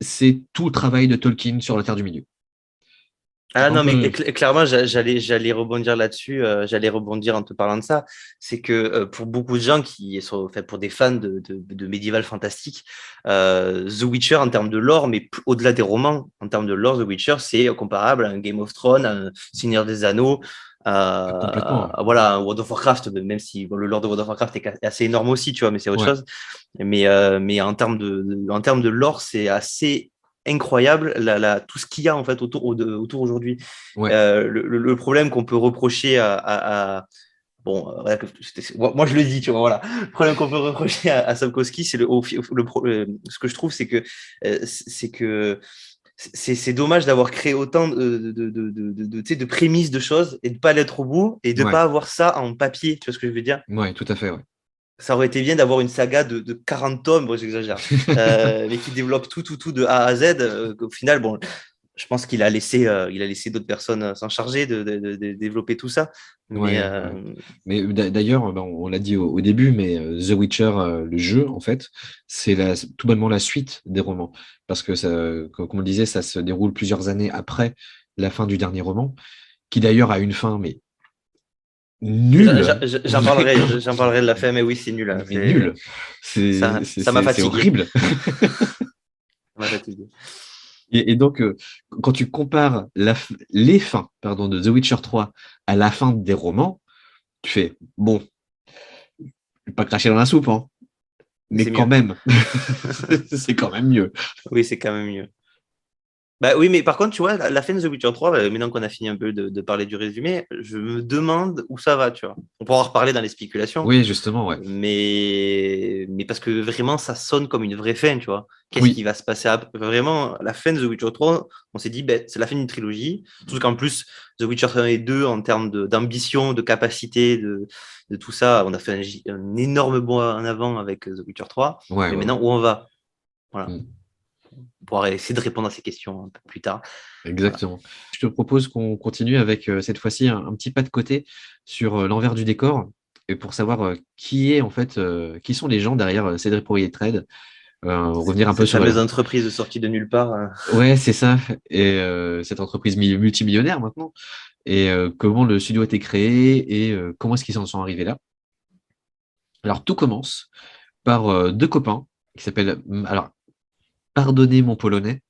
c'est tout le travail de Tolkien sur la Terre du Milieu. Ah Un non, mais peu. clairement, j'allais rebondir là-dessus, j'allais rebondir en te parlant de ça. C'est que pour beaucoup de gens qui sont, enfin, pour des fans de médiéval fantastique, The Witcher en termes de lore, mais au-delà des romans, en termes de lore, The Witcher, c'est comparable à un Game of Thrones, à un Seigneur des Anneaux, Complètement. voilà, un World of Warcraft, même si bon, le lore de World of Warcraft est assez énorme aussi, tu vois, mais c'est autre Ouais. chose. Mais en termes de lore, c'est assez incroyable tout ce qu'il y a en fait autour aujourd'hui. Ouais. Le problème qu'on peut reprocher bon, voilà, moi je le dis, tu vois, voilà. Le problème qu'on peut reprocher à Sapkowski, c'est ce que je trouve, c'est que c'est dommage d'avoir créé autant tu sais, de prémices de choses et de pas l'être au bout et de Ouais. pas avoir ça en papier, tu vois ce que je veux dire? Ouais, tout à fait. Ouais. Ça aurait été bien d'avoir une saga de 40 tomes, bon, j'exagère, mais qui développe tout de A à Z. Au final, bon, je pense il a laissé d'autres personnes s'en charger de développer tout ça. Mais Ouais, ouais. Mais d'ailleurs, ben, on l'a dit au début, mais The Witcher, le jeu, en fait, c'est tout bonnement la suite des romans. Parce que, comme on le disait, ça se déroule plusieurs années après la fin du dernier roman, qui d'ailleurs a une fin, mais nulle. j'en parlerai de la fin, mais oui, c'est nul, hein. Mais nulle. Ça m'a C'est fatigué. horrible. Ça m'a fatigué. Et donc, quand tu compares les fins, pardon, de The Witcher 3 à la fin des romans, tu fais, bon, je vais pas cracher dans la soupe, hein, Mais mais c'est quand mieux. même, c'est quand même mieux. Oui, c'est quand même mieux. Bah oui, mais par contre, tu vois, la fin de The Witcher 3, maintenant qu'on a fini un peu de parler du résumé, je me demande où ça va, tu vois. On pourra en reparler dans les spéculations, Oui, justement, ouais. mais parce que vraiment, ça sonne comme une vraie fin, tu vois. Qu'est-ce qui Oui, va se passer après? Vraiment, la fin de The Witcher 3, on s'est dit, ben, c'est la fin d'une trilogie. Surtout qu'en plus, The Witcher 1 et 2, en termes d'ambition, de capacité, de tout ça, on a fait un énorme bond en avant avec The Witcher 3. ouais, Mais ouais, ouais. maintenant, où on va? Voilà. Mm. On pourra essayer de répondre à ces questions un peu plus tard. Voilà. Exactement. Je te propose qu'on continue avec cette fois-ci un petit pas de côté sur l'envers du décor et pour savoir qui est en fait, qui sont les gens derrière CD Projekt Red. Revenir un peu Cette sur fameuse la. entreprise sortie de nulle part. Ouais, c'est ça. Et cette entreprise multimillionnaire maintenant. Et comment le studio a été créé et comment est-ce qu'ils en sont arrivés là. Alors tout commence par deux copains qui s'appellent. Alors, pardonnez mon polonais,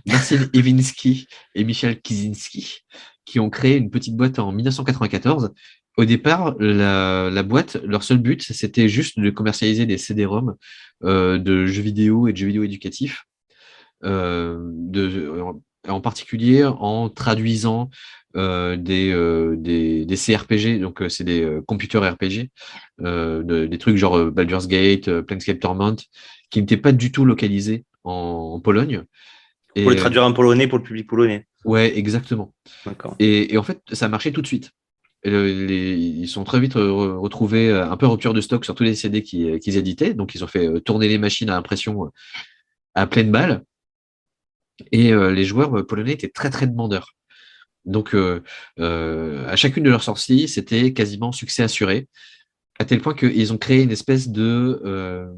Marcin Iwinski et Michel Kizinski, qui ont créé une petite boîte en 1994. Au départ, la boîte, leur seul but, c'était juste de commercialiser des CD-ROM de jeux vidéo et de jeux vidéo éducatifs, en particulier en traduisant des CRPG, donc c'est des computer RPG, des trucs genre Baldur's Gate, Planescape Torment, qui n'étaient pas du tout localisés en Pologne. Pour le Et traduire en polonais pour le public polonais. ouais, exactement. D'accord. Et en fait, ça a marché tout de suite. Ils sont très vite retrouvés un peu en rupture de stock sur tous les CD qu'ils éditaient. Donc, ils ont fait tourner les machines à impression à pleine balle. Et les joueurs polonais étaient très, très demandeurs. Donc, à chacune de leurs sorties, c'était quasiment succès assuré, à tel point qu'ils ont créé une espèce de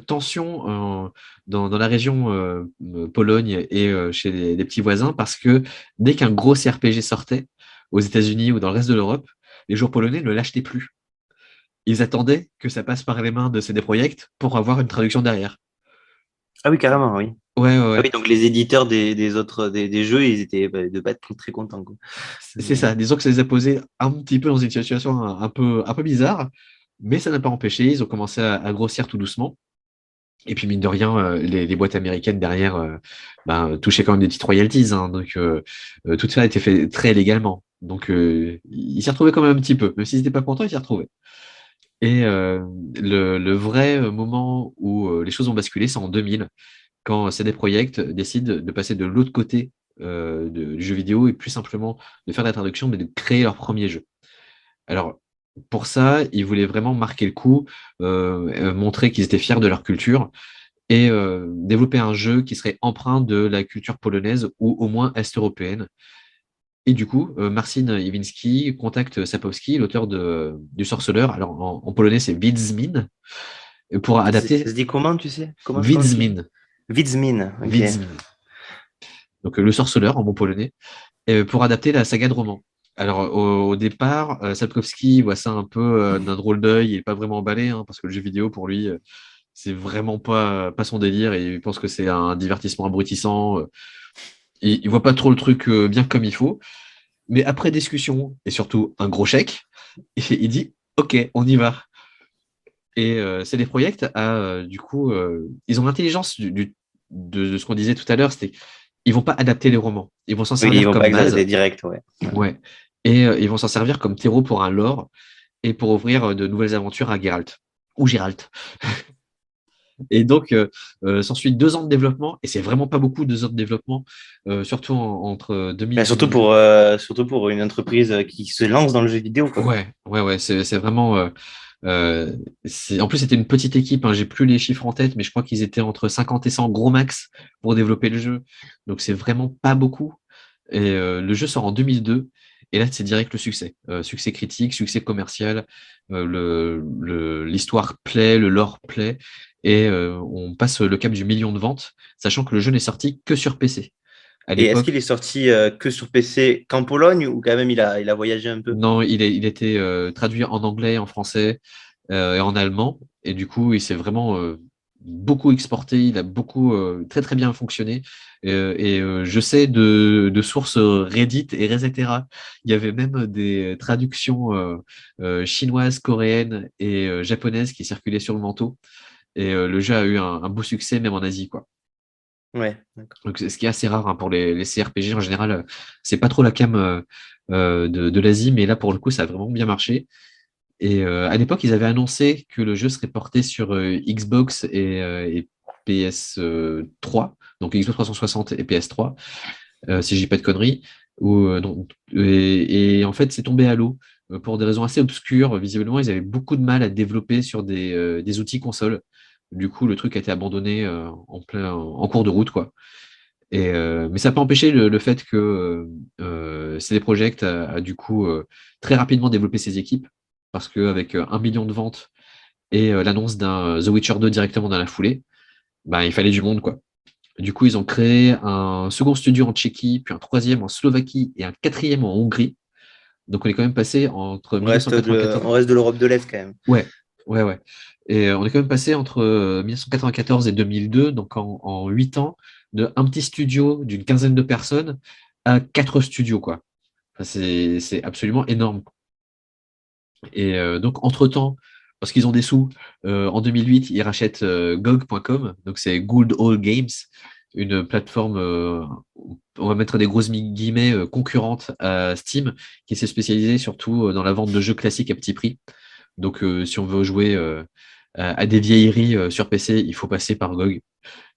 tension dans la région Pologne et chez les petits voisins, parce que dès qu'un gros CRPG sortait aux États-Unis ou dans le reste de l'Europe, les joueurs polonais ne l'achetaient plus. Ils attendaient que ça passe par les mains de CD Projekt pour avoir une traduction derrière. Ah oui, carrément, oui. Ouais, ouais, Ah ouais. oui, donc les éditeurs des autres des jeux, ils étaient de pas être très contents, quoi. C'est ça. Disons que ça les a posés un petit peu dans une situation un peu bizarre, mais ça n'a pas empêché. Ils ont commencé à grossir tout doucement. Et puis, mine de rien, les boîtes américaines derrière ben, touchaient quand même des petites royalties, hein. Donc, tout ça a été fait très légalement. Donc, ils s'y retrouvaient quand même un petit peu. Même s'ils n'étaient pas contents, ils s'y retrouvaient. Et le vrai moment où les choses ont basculé, c'est en 2000, quand CD Projekt décide de passer de l'autre côté du jeu vidéo et plus simplement de faire de la traduction, mais de créer leur premier jeu. Alors, pour ça, ils voulaient vraiment marquer le coup, montrer qu'ils étaient fiers de leur culture et développer un jeu qui serait empreint de la culture polonaise ou au moins est-européenne. Et du coup, Marcin Iwinski contacte Sapkowski, l'auteur du Sorceleur. Alors en polonais, c'est Wiedźmin, pour Ça adapter se dit comment, tu sais? Comment tu dis? Wiedźmin. Wiedźmin, ok. Wiedźmin. Donc le Sorceleur en bon polonais, pour adapter la saga de roman. Alors au départ, Sapkowski voit ça un peu d'un drôle d'œil, il n'est pas vraiment emballé, hein, parce que le jeu vidéo pour lui, c'est vraiment pas son délire et il pense que c'est un divertissement abrutissant. Il voit pas trop le truc bien comme il faut. Mais après discussion et surtout un gros chèque, il dit OK, on y va. Et CD Projekt du coup, ils ont l'intelligence de ce qu'on disait tout à l'heure, c'était ils vont pas adapter les romans, ils vont s'en Oui, ils servir vont pas comme base, exagérer direct, ouais. ouais, et ils vont s'en servir comme terreau pour un lore et pour ouvrir de nouvelles aventures à Geralt ou Géralt. Et donc, s'ensuit 2 ans de développement, et c'est vraiment pas beaucoup 2 ans de développement, surtout entre 2000 Mais et 2002. surtout pour une entreprise qui se lance dans le jeu vidéo, quoi. Ouais, ouais, ouais, c'est vraiment. En plus, c'était une petite équipe, hein, j'ai plus les chiffres en tête, mais je crois qu'ils étaient entre 50 et 100 gros max pour développer le jeu. Donc, c'est vraiment pas beaucoup. Et le jeu sort en 2002. Et là, c'est direct le succès. Succès critique, succès commercial. L'histoire plaît, le lore plaît. Et on passe le cap du million de ventes, sachant que le jeu n'est sorti que sur PC. À Et est-ce l'époque, qu'il est sorti que sur PC qu'en Pologne ou quand même il a voyagé un peu? non, il était traduit en anglais, en français et en allemand. Et du coup, il s'est vraiment beaucoup exporté. Il a beaucoup, très très bien fonctionné. Je sais de sources Reddit et etc. Il y avait même des traductions chinoises, coréennes et japonaises qui circulaient sur le manteau. Et le jeu a eu un beau succès, même en Asie, quoi. Ouais, d'accord. Donc, ce qui est assez rare pour les CRPG en général. C'est pas trop la came de l'Asie, mais là, pour le coup, ça a vraiment bien marché. Et à l'époque, ils avaient annoncé que le jeu serait porté sur Xbox et PS3, donc Xbox 360 et PS3, si je dis pas de conneries. Et en fait, c'est tombé à l'eau pour des raisons assez obscures. Visiblement, ils avaient beaucoup de mal à développer sur des outils consoles. Du coup, le truc a été abandonné en cours de route, quoi. Mais ça n'a pas empêché le fait que CD Projekt a du coup très rapidement développé ses équipes, parce qu'avec 1 million de ventes et l'annonce d'un The Witcher 2 directement dans la foulée, bah, il fallait du monde, quoi. Du coup, ils ont créé un second studio en Tchéquie, puis un troisième en Slovaquie et un quatrième en Hongrie. Donc on est quand même passé entre 1994. On reste de l'Europe de l'Est quand même. Ouais, ouais, ouais. Et on est quand même passé entre 1994 et 2002, donc en 8 ans, de un petit studio d'une quinzaine de personnes à 4 studios, quoi. Enfin, c'est absolument énorme. Et donc, entre-temps, parce qu'ils ont des sous, en 2008, ils rachètent GOG.com, donc c'est Good Old Games, une plateforme, on va mettre des grosses guillemets, concurrente à Steam, qui s'est spécialisée surtout dans la vente de jeux classiques à petit prix. Donc, si on veut jouer à des vieilleries sur PC, il faut passer par GOG.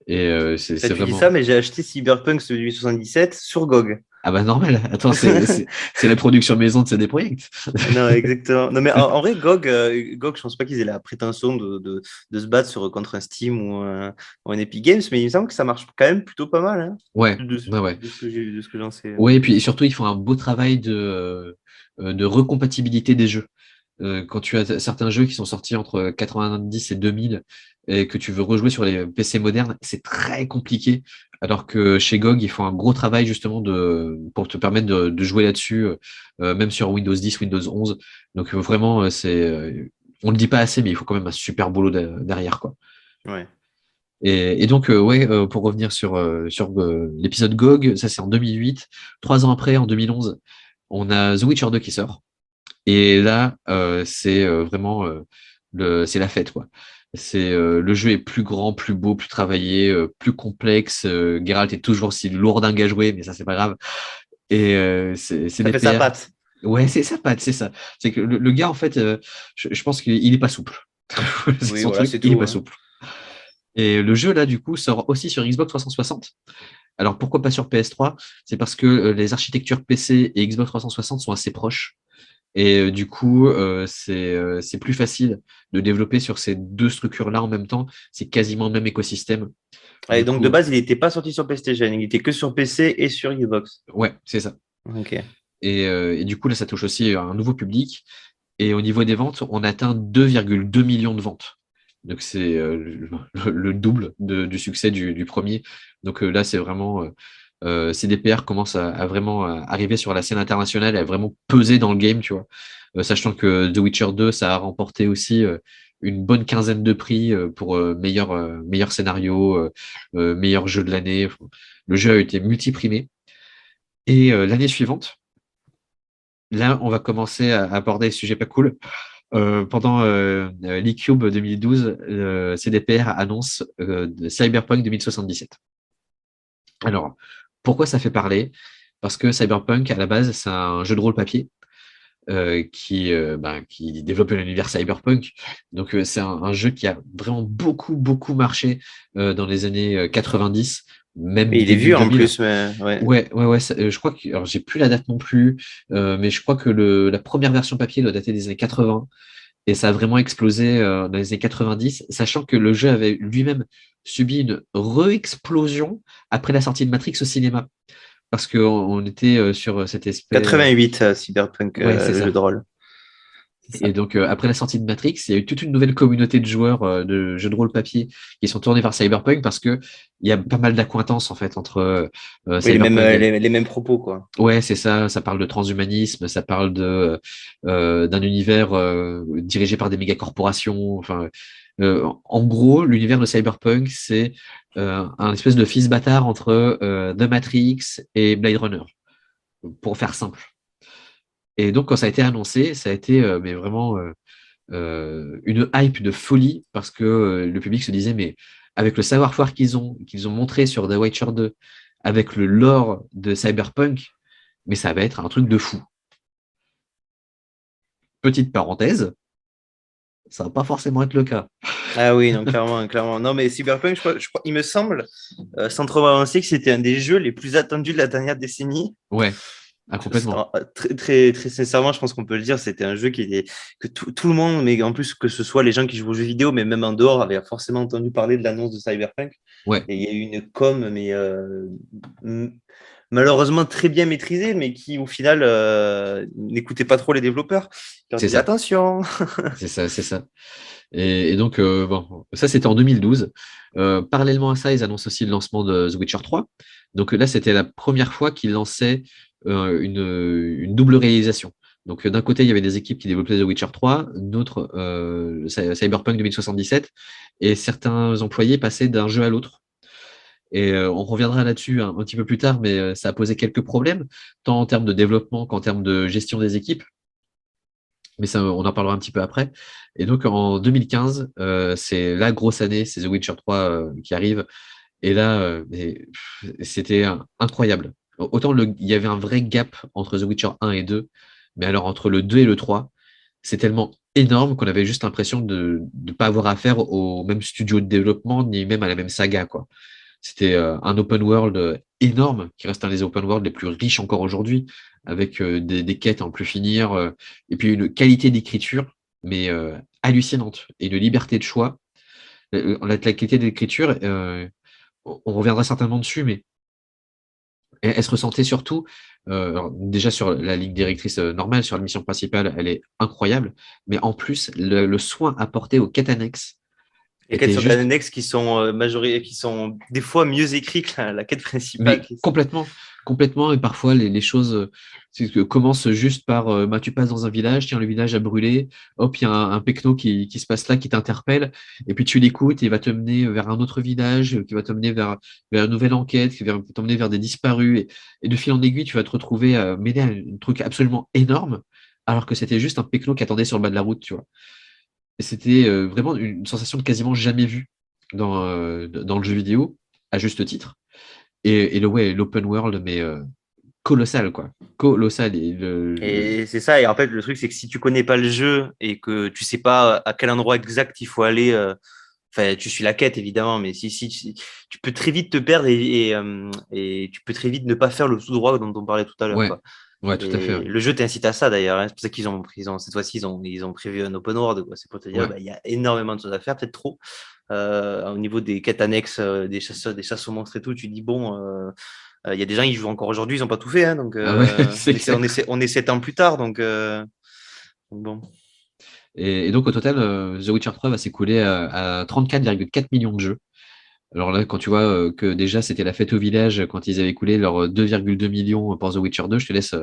Et c'est Tu dis ça, vraiment. mais j'ai acheté Cyberpunk celui 77 sur GOG. Ah bah normal, attends, c'est la production maison de CD Projekt. Non, exactement. Non, mais en vrai, GOG, je pense pas qu'ils aient la prétention de se battre contre un Steam ou un Epic Games, mais il me semble que ça marche quand même plutôt pas mal, hein, Ouais, ouais, ouais. de ce que de ce que j'en sais. Ouais, et puis surtout, ils font un beau travail de recompatibilité des jeux. Quand tu as certains jeux qui sont sortis entre 90 et 2000 et que tu veux rejouer sur les PC modernes, c'est très compliqué. Alors que chez GOG, ils font un gros travail justement pour te permettre de jouer là-dessus, même sur Windows 10, Windows 11. Donc vraiment, on le dit pas assez, mais il faut quand même un super boulot derrière, quoi. Ouais. Et donc, ouais, pour revenir sur l'épisode GOG, ça c'est en 2008. 3 ans après, en 2011, on a The Witcher 2 qui sort. Et là, c'est vraiment c'est la fête, quoi. Le jeu est plus grand, plus beau, plus travaillé, plus complexe. Geralt est toujours aussi lourdingue à jouer, mais ça c'est pas grave. Et c'est Ça des fait sa PR. patte. Ouais, c'est sa patte, c'est ça. C'est que le gars, en fait, je pense qu'il est pas souple. C'est Oui, son voilà, truc, c'est il est tout, pas hein. souple. Et le jeu, là, du coup, sort aussi sur Xbox 360. Alors, pourquoi pas sur PS3? C'est parce que les architectures PC et Xbox 360 sont assez proches. Et du coup, c'est plus facile de développer sur ces deux structures-là en même temps. C'est quasiment le même écosystème. Et Du donc, de coup, base, il n'était pas sorti sur PlayStation, il était que sur PC et sur Xbox. ouais, c'est ça. Ok. Et du coup, là, ça touche aussi à un nouveau public. Et au niveau des ventes, on atteint 2,2 millions de ventes. Donc, c'est le double du succès du premier. Donc là, c'est vraiment. CDPR commence à vraiment arriver sur la scène internationale, à vraiment peser dans le game, tu vois. Sachant que The Witcher 2, ça a remporté aussi une bonne quinzaine de prix pour meilleur scénario, meilleur jeu de l'année. Enfin, le jeu a été multiprimé. Et l'année suivante, là, on va commencer à aborder des sujets pas cool. Pendant l'eCube 2012, CDPR annonce Cyberpunk 2077. Alors, pourquoi ça fait parler? Parce que Cyberpunk, à la base, c'est un jeu de rôle papier qui développe l'univers cyberpunk. Donc, c'est un jeu qui a vraiment beaucoup, beaucoup marché dans les années 90, Et même il est début vieux en 2000. plus, mais ouais. Ouais, ouais, ouais. Je crois que, alors, j'ai plus la date non plus, mais je crois que la première version papier doit dater des années 80 et ça a vraiment explosé dans les années 90, sachant que le jeu avait lui-même subi une re-explosion après la sortie de Matrix au cinéma, parce qu'on était sur cet aspect. 88, Cyberpunk, Ouais, c'est le jeu ça. de rôle. C'est Et ça. donc, après la sortie de Matrix, il y a eu toute une nouvelle communauté de joueurs de jeux de rôle papier qui sont tournés vers Cyberpunk parce que il y a pas mal d'accointances en fait entre Oui, Cyberpunk. les mêmes propos, quoi. Ouais, c'est ça. Ça parle de transhumanisme, ça parle d'un univers dirigé par des mégacorporations. Enfin, en gros, l'univers de Cyberpunk, c'est un espèce de fils bâtard entre The Matrix et Blade Runner, pour faire simple. Et donc, quand ça a été annoncé, ça a été mais vraiment une hype de folie parce que le public se disait, mais avec le savoir-faire qu'ils ont montré sur The Witcher 2, avec le lore de Cyberpunk, mais ça va être un truc de fou. Petite parenthèse, ça va pas forcément être le cas. Ah oui, non, clairement, clairement. Non, mais Cyberpunk, il me semble, sans trop avancer, que c'était un des jeux les plus attendus de la dernière décennie. Ouais, complètement. Très, très, très sincèrement, je pense qu'on peut le dire, c'était un jeu que tout le monde, mais en plus que ce soit les gens qui jouent aux jeux vidéo, mais même en dehors, avaient forcément entendu parler de l'annonce de Cyberpunk. Ouais, Et il y a eu une com, mais malheureusement très bien maîtrisée, mais qui au final n'écoutait pas trop les développeurs. Qui leur c'est disaient ça. attention. C'est ça, c'est ça. Et donc, bon, ça, c'était en 2012. Parallèlement à ça, ils annoncent aussi le lancement de The Witcher 3. Donc là, c'était la première fois qu'ils lançaient une double réalisation. Donc, d'un côté, il y avait des équipes qui développaient The Witcher 3, d'autres Cyberpunk 2077, et certains employés passaient d'un jeu à l'autre. Et on reviendra là-dessus un petit peu plus tard, mais ça a posé quelques problèmes, tant en termes de développement qu'en termes de gestion des équipes. Mais ça, on en parlera un petit peu après. Et donc en 2015, c'est la grosse année, c'est The Witcher 3 qui arrive. Et là, c'était incroyable. Autant il y avait un vrai gap entre The Witcher 1 et 2, mais alors entre le 2 et le 3, c'est tellement énorme qu'on avait juste l'impression de ne pas avoir affaire au même studio de développement, ni même à la même saga, quoi. C'était un open world énorme, qui reste un des open world les plus riches encore aujourd'hui, avec des quêtes en plus finir, et puis une qualité d'écriture, mais hallucinante, et une liberté de choix. La qualité d'écriture, on reviendra certainement dessus, mais elle se ressentait surtout, alors déjà sur la ligne directrice normale, sur la mission principale, elle est incroyable, mais en plus, le soin apporté aux quêtes annexes Les quêtes était sur juste. annexes qui sont qui sont des fois mieux écrites que la quête principale. Mais complètement, complètement, et parfois les choses commencent juste par bah, tu passes dans un village, tiens, le village a brûlé, hop, il y a un pecno qui se passe là, qui t'interpelle, et puis tu l'écoutes, et il va te mener vers un autre village, qui va te mener vers une nouvelle enquête, qui va t'emmener vers des disparus, et de fil en aiguille, tu vas te retrouver mêlé à un truc absolument énorme, alors que c'était juste un pecno qui attendait sur le bas de la route, tu vois. Et c'était vraiment une sensation de quasiment jamais vue dans le jeu vidéo, à juste titre. Et ouais, l'open world, mais colossal, quoi. Colossal. Et c'est ça. Et en fait, le truc, c'est que si tu connais pas le jeu et que tu sais pas à quel endroit exact il faut aller, enfin, tu suis la quête évidemment, mais si tu peux très vite te perdre et tu peux très vite ne pas faire le tout droit dont on parlait tout à l'heure, Ouais, quoi. ouais, tout à fait. Et Ouais. le jeu t'incite à ça d'ailleurs, hein. C'est pour ça cette fois-ci, ils ont prévu un open world, quoi. C'est pour te dire, Ouais. bah, il y a énormément de choses à faire, peut-être trop. Au niveau des quêtes annexes, des chasses aux monstres et tout, tu dis bon, il y a des gens qui jouent encore aujourd'hui, ils n'ont pas tout fait, hein, donc Ah ouais, c'est clair. on est 7 ans plus tard, donc bon. Et donc, au total, The Witcher 3 va s'écouler à 34,4 millions de jeux. Alors là, quand tu vois que déjà, c'était la fête au village quand ils avaient écoulé leurs 2,2 millions pour The Witcher 2, je te laisse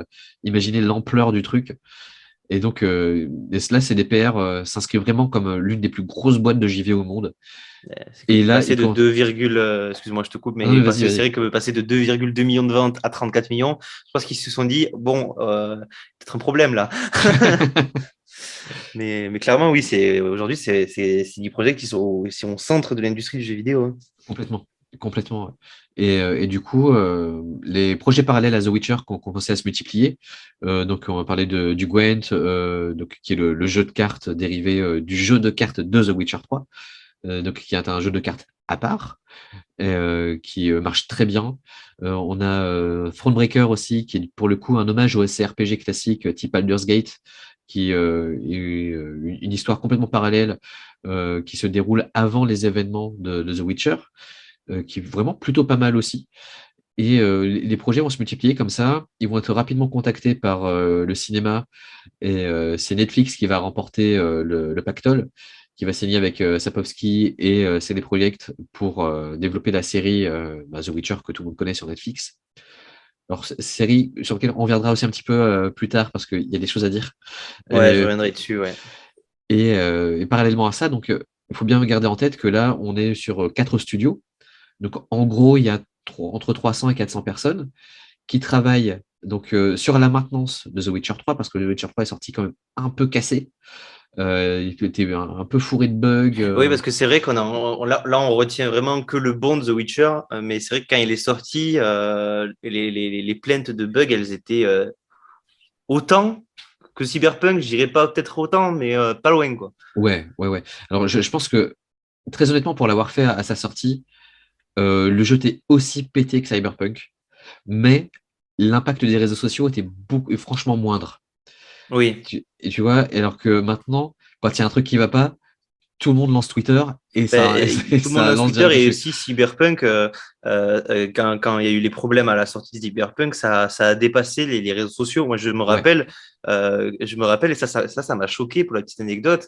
imaginer l'ampleur du truc. Et donc, là, CDPR s'inscrit vraiment comme l'une des plus grosses boîtes de JV au monde. C'est que Et là, passer de 2, excuse-moi, je te coupe, ah non, mais mais vas-y, c'est vas-y. vrai que passer de 2,2 millions de ventes à 34 millions, je pense qu'ils se sont dit, bon, peut-être un problème là. Mais clairement, oui, aujourd'hui, c'est des projets qui sont au centre de l'industrie du jeu vidéo, hein. Complètement, complètement. Ouais. Et du coup, les projets parallèles à The Witcher ont commencé à se multiplier. Donc, on va parler du Gwent, donc, qui est le jeu de cartes dérivé du jeu de cartes de The Witcher 3, donc, qui est un jeu de cartes à part, qui marche très bien. On a Thronebreaker aussi, qui est pour le coup un hommage au SCRPG classique type Baldur's Gate, qui est une histoire complètement parallèle qui se déroule avant les événements de The Witcher, qui est vraiment plutôt pas mal aussi. Et les projets vont se multiplier comme ça. Ils vont être rapidement contactés par le cinéma. Et c'est Netflix qui va remporter le pactole, qui va signer avec Sapkowski et CD Projekt pour développer la série The Witcher que tout le monde connaît sur Netflix. Alors, série sur laquelle on reviendra aussi un petit peu plus tard parce qu'il y a des choses à dire. Ouais, je Euh, reviendrai dessus, ouais. et parallèlement à ça, donc, il faut bien garder en tête que là, on est sur 4 studios. Donc, en gros, il y a entre 300 et 400 personnes qui travaillent donc, sur la maintenance de The Witcher 3, parce que The Witcher 3 est sorti quand même un peu cassé. Il était un peu fourré de bugs. Oui, parce que c'est vrai là, on retient vraiment que le bon de The Witcher, mais c'est vrai que quand il est sorti, les plaintes de bugs, elles étaient autant que Cyberpunk, je dirais pas peut-être autant, mais pas loin, quoi. Ouais, ouais, ouais. Alors, je pense que, très honnêtement, pour l'avoir fait à sa sortie, le jeu était aussi pété que Cyberpunk, mais l'impact des réseaux sociaux était franchement moindre. Oui. Et tu vois, alors que maintenant, quand il y a un truc qui va pas, tout le monde lance Twitter et Ben, ça, et tout le monde ça a lance Twitter direct et dessus. aussi Cyberpunk, quand il y a eu les problèmes à la sortie de Cyberpunk, ça a dépassé les réseaux sociaux. Moi, Ouais. je me rappelle, et ça m'a choqué pour la petite anecdote.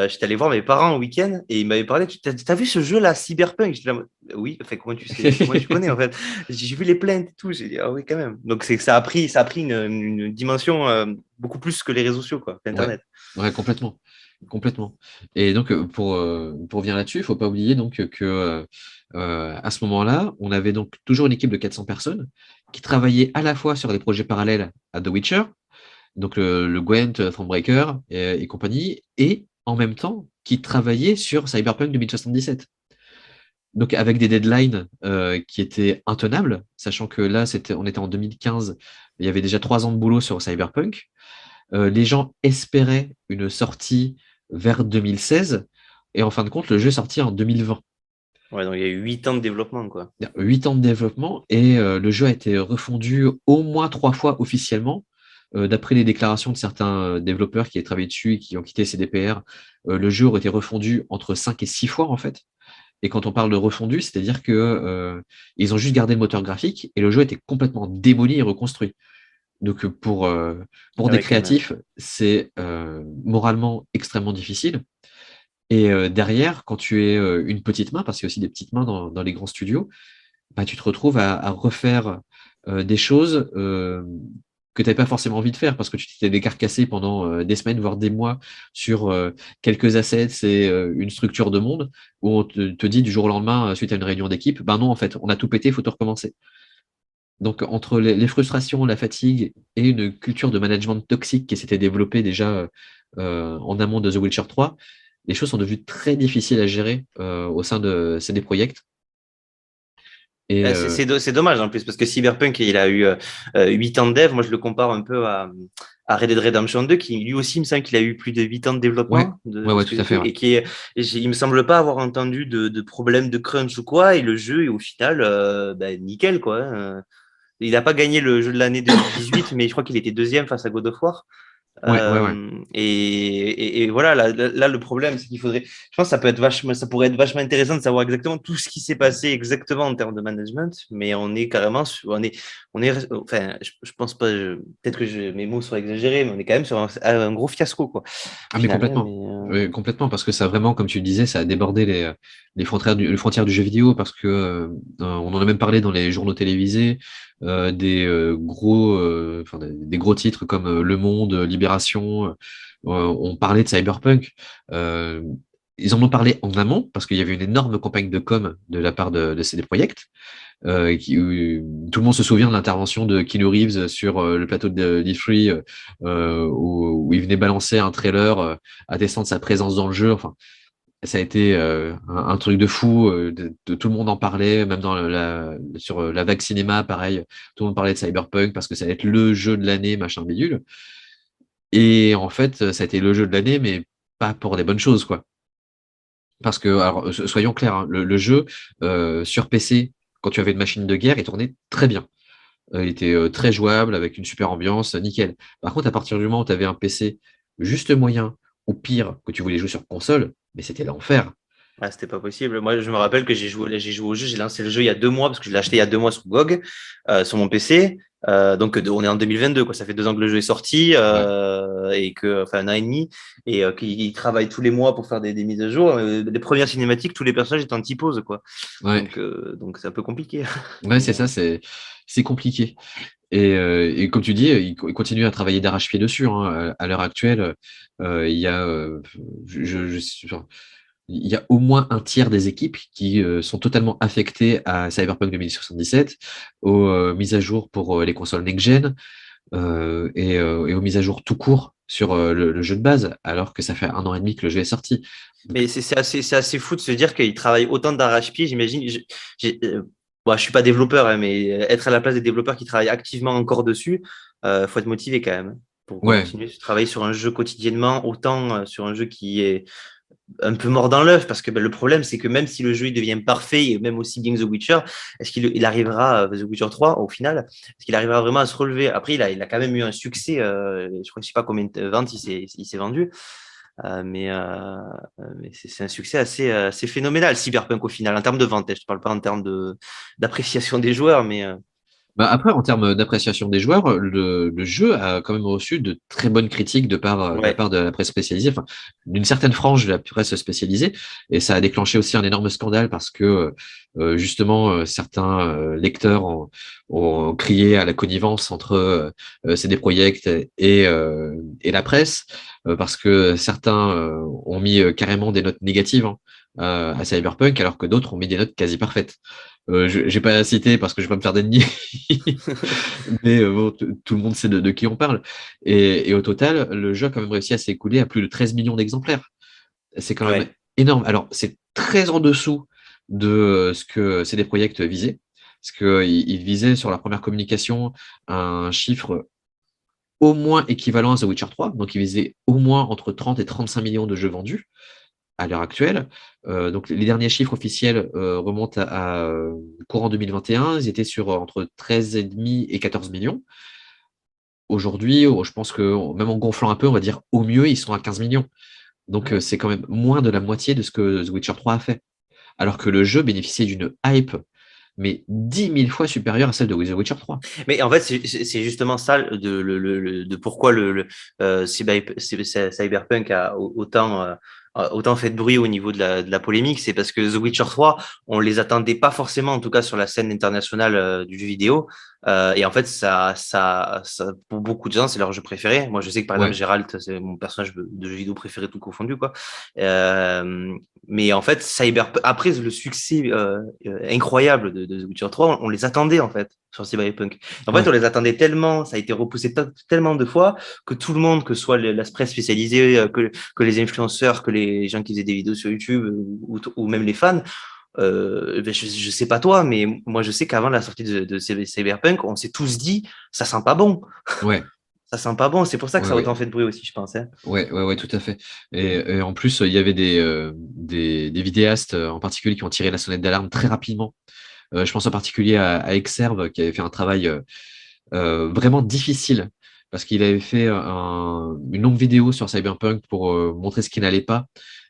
J'étais allé voir mes parents au week-end et ils m'avaient parlé. T'as vu ce jeu-là, Cyberpunk? J'étais là, oui, enfin, comment tu connais en fait? J'ai vu les plaintes et tout. J'ai dit, ah oui, quand même. Donc, c'est que ça a pris une dimension beaucoup plus que les réseaux sociaux, quoi, Ouais, Internet. ouais, complètement. Complètement. Et donc, pour revenir là-dessus, il ne faut pas oublier donc, que à ce moment-là, on avait donc toujours une équipe de 400 personnes qui travaillaient à la fois sur des projets parallèles à The Witcher, donc le Gwent, Thronebreaker et compagnie, et en même temps qui travaillaient sur Cyberpunk 2077. Donc avec des deadlines qui étaient intenables, sachant que là, on était en 2015, il y avait déjà 3 ans de boulot sur Cyberpunk. Les gens espéraient une sortie vers 2016, et en fin de compte, le jeu est sorti en 2020. Ouais, donc il y a eu 8 ans de développement, quoi. Il y a 8 ans de développement, et le jeu a été refondu au moins 3 fois officiellement. D'après les déclarations de certains développeurs qui ont travaillé dessus et qui ont quitté CDPR, le jeu aurait été refondu entre 5 et 6 fois en fait. Et quand on parle de refondu, c'est-à-dire que ils ont juste gardé le moteur graphique et le jeu a été complètement démoli et reconstruit. Donc pour Ah des ouais, quand même. créatifs, c'est moralement extrêmement difficile. Et derrière, quand tu es une petite main, parce qu'il y a aussi des petites mains dans les grands studios, bah, tu te retrouves à refaire des choses que tu n'avais pas forcément envie de faire parce que tu t'es décarcassé pendant des semaines, voire des mois sur quelques assets et une structure de monde où on te dit du jour au lendemain, suite à une réunion d'équipe, ben non, en fait, on a tout pété, il faut tout recommencer. Donc, entre les frustrations, la fatigue et une culture de management toxique qui s'était développée déjà en amont de The Witcher 3, les choses sont devenues très difficiles à gérer au sein de CD Projekt. Et C'est dommage en plus parce que Cyberpunk il a eu 8 ans de dev. Moi je le compare un peu à Red Dead Redemption 2 qui lui aussi il me semble qu'il a eu plus de 8 ans de ouais, développement ouais, de ouais, ce que tout j'ai à fait. cru Ouais. et il me semble pas avoir entendu de problème de crunch ou quoi et le jeu est au final nickel quoi. Il n'a pas gagné le jeu de l'année 2018 mais je crois qu'il était deuxième face à God of War. Ouais, ouais, ouais. Et voilà, là, le problème, c'est qu'il faudrait. Je pense que ça pourrait être vachement intéressant de savoir exactement tout ce qui s'est passé exactement en termes de management, mais on est carrément enfin, je pense pas, peut-être que mes mots sont exagérés, mais on est quand même sur un gros fiasco, quoi, Ah, au mais final. Hein, complètement. Oui, complètement, parce que ça a vraiment, comme tu le disais, ça a débordé les frontières du jeu vidéo, parce que on en a même parlé dans les journaux télévisés, enfin, des gros titres comme Le Monde, Libération, ont parlé de Cyberpunk. Euh, Ils en ont parlé en amont, parce qu'il y avait une énorme campagne de com de la part de CD Projekt. Tout le monde se souvient de l'intervention de Keanu Reeves sur le plateau de d'E3 où il venait balancer un trailer attestant de sa présence dans le jeu. Enfin, ça a été un truc de fou. Tout le monde en parlait, même sur la vague cinéma, pareil. Tout le monde parlait de Cyberpunk parce que ça allait être le jeu de l'année, machin bidule. Et en fait, ça a été le jeu de l'année, mais pas pour des bonnes choses, quoi. Parce que, alors, soyons clairs, hein, le jeu sur PC, quand tu avais une machine de guerre, il tournait très bien. Il était très jouable, avec une super ambiance, nickel. Par contre, à partir du moment où tu avais un PC juste moyen, ou pire, que tu voulais jouer sur console, mais c'était l'enfer. Ah, c'était pas possible. Moi, je me rappelle que j'ai joué au jeu, j'ai lancé le jeu il y a 2 mois parce que je l'ai acheté il y a 2 mois sur GOG, sur mon PC. Donc, on est en 2022, quoi. Ça fait 2 ans que le jeu est sorti Ouais, et enfin 1 an et demi, et qu'il travaille tous les mois pour faire des mises à jour. Les premières cinématiques, tous les personnages étaient en typose, quoi. ouais, Donc c'est un peu compliqué. ouais, c'est Mais, ça, c'est compliqué. Et comme tu dis, il continue à travailler d'arrache-pied dessus, hein. À l'heure actuelle, il y a, enfin, il y a au moins un tiers des équipes qui sont totalement affectées à Cyberpunk 2077, aux mises à jour pour les consoles next-gen et aux mises à jour tout court sur le jeu de base, alors que ça fait 1 an et demi que le jeu est sorti. Mais c'est assez fou de se dire qu'ils travaillent autant d'arrache-pied, j'imagine. Bon, je suis pas développeur, hein, mais être à la place des développeurs qui travaillent activement encore dessus, faut être motivé quand même, hein, pour Ouais, continuer de travailler sur un jeu quotidiennement, autant sur un jeu qui est un peu mort dans l'œuf, parce que le problème, c'est que même si le jeu il devient parfait, et même aussi bien que The Witcher, est-ce qu'il arrivera, The Witcher 3, au final, est-ce qu'il arrivera vraiment à se relever? Après, il a quand même eu un succès, je crois que je sais pas combien de ventes il s'est vendu, mais c'est un succès assez phénoménal, Cyberpunk, au final, en termes de vente. Je ne parle pas en termes d'appréciation des joueurs, mais bah après, en termes d'appréciation des joueurs, le jeu a quand même reçu de très bonnes critiques de la ouais. part de la presse spécialisée, enfin, d'une certaine frange de la presse spécialisée, et ça a déclenché aussi un énorme scandale parce que justement certains lecteurs ont crié à la connivence entre CD Projekt et la presse, parce que certains ont mis carrément des notes négatives, hein, à Cyberpunk, alors que d'autres ont mis des notes quasi parfaites. Je n'ai pas cité parce que je vais pas me faire d'ennemis, mais bon, tout le monde sait de qui on parle. Et au total, le jeu a quand même réussi à s'écouler à plus de 13 millions d'exemplaires. C'est quand même Ouais. énorme. Alors, c'est très en dessous de ce que CD Projekt visait, parce qu'ils visaient sur leur première communication un chiffre au moins équivalent à The Witcher 3, donc ils visaient au moins entre 30 et 35 millions de jeux vendus à l'heure actuelle. Donc, les derniers chiffres officiels remontent à courant 2021. Ils étaient sur entre 13,5 et 14 millions. Aujourd'hui, je pense que même en gonflant un peu, on va dire au mieux, ils sont à 15 millions. Donc, Ouais. c'est quand même moins de la moitié de ce que The Witcher 3 a fait. Alors que le jeu bénéficiait d'une hype, mais 10 000 fois supérieure à celle de The Witcher 3. Mais en fait, c'est justement ça de pourquoi Cyberpunk a autant fait de bruit au niveau de la polémique. C'est parce que The Witcher 3, on les attendait pas forcément, en tout cas sur la scène internationale du jeu vidéo. Et en fait, pour beaucoup de gens, c'est leur jeu préféré. Moi, je sais que par exemple, Ouais, Geralt, c'est mon personnage de jeu vidéo préféré, tout confondu, quoi. Euh, mais en fait, après le succès incroyable de The Witcher 3, on les attendait en fait sur Cyberpunk. En fait, ouais. on les attendait tellement, ça a été repoussé tellement de fois que tout le monde, que ce soit la presse spécialisée, que les influenceurs, que les gens qui faisaient des vidéos sur YouTube ou même les fans, ben, je sais pas toi, mais moi je sais qu'avant la sortie de Cyberpunk, on s'est tous dit, ça sent pas bon, Ouais, ça sent pas bon. C'est pour ça que ouais, ça a ouais. autant fait de bruit aussi, je pense, hein. Ouais, ouais, ouais, tout à fait. Et en plus, il y avait des vidéastes en particulier qui ont tiré la sonnette d'alarme très rapidement. Je pense en particulier à Exerve qui avait fait un travail vraiment difficile parce qu'il avait fait une longue vidéo sur Cyberpunk pour montrer ce qui n'allait pas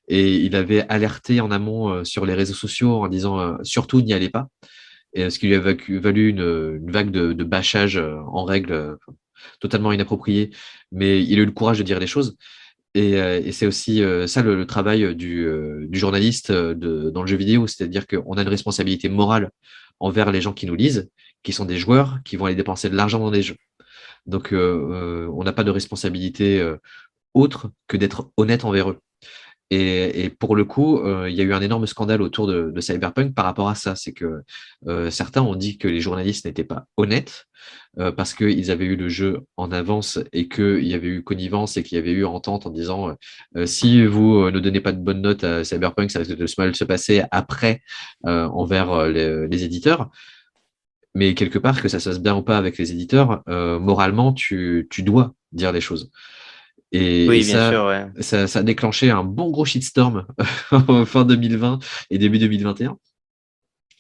et il avait alerté en amont sur les réseaux sociaux en disant surtout n'y allez pas et ce qui lui a valu une vague de bâchage en règle totalement inappropriée, mais il a eu le courage de dire les choses. Et c'est aussi ça le travail du journaliste dans le jeu vidéo, c'est-à-dire qu'on a une responsabilité morale envers les gens qui nous lisent, qui sont des joueurs, qui vont aller dépenser de l'argent dans des jeux. Donc on n'a pas de responsabilité autre que d'être honnête envers eux. Et pour le coup, il y a eu un énorme scandale autour de Cyberpunk par rapport à ça. C'est que certains ont dit que les journalistes n'étaient pas honnêtes parce qu'ils avaient eu le jeu en avance et qu'il y avait eu connivence et qu'il y avait eu entente en disant si vous ne donnez pas de bonnes notes à Cyberpunk, ça risque de mal se passer après envers les éditeurs. Mais quelque part, que ça se passe bien ou pas avec les éditeurs, moralement, tu dois dire les choses. Et Oui, bien ça, sûr, ouais. ça a déclenché un bon gros shitstorm fin 2020 et début 2021.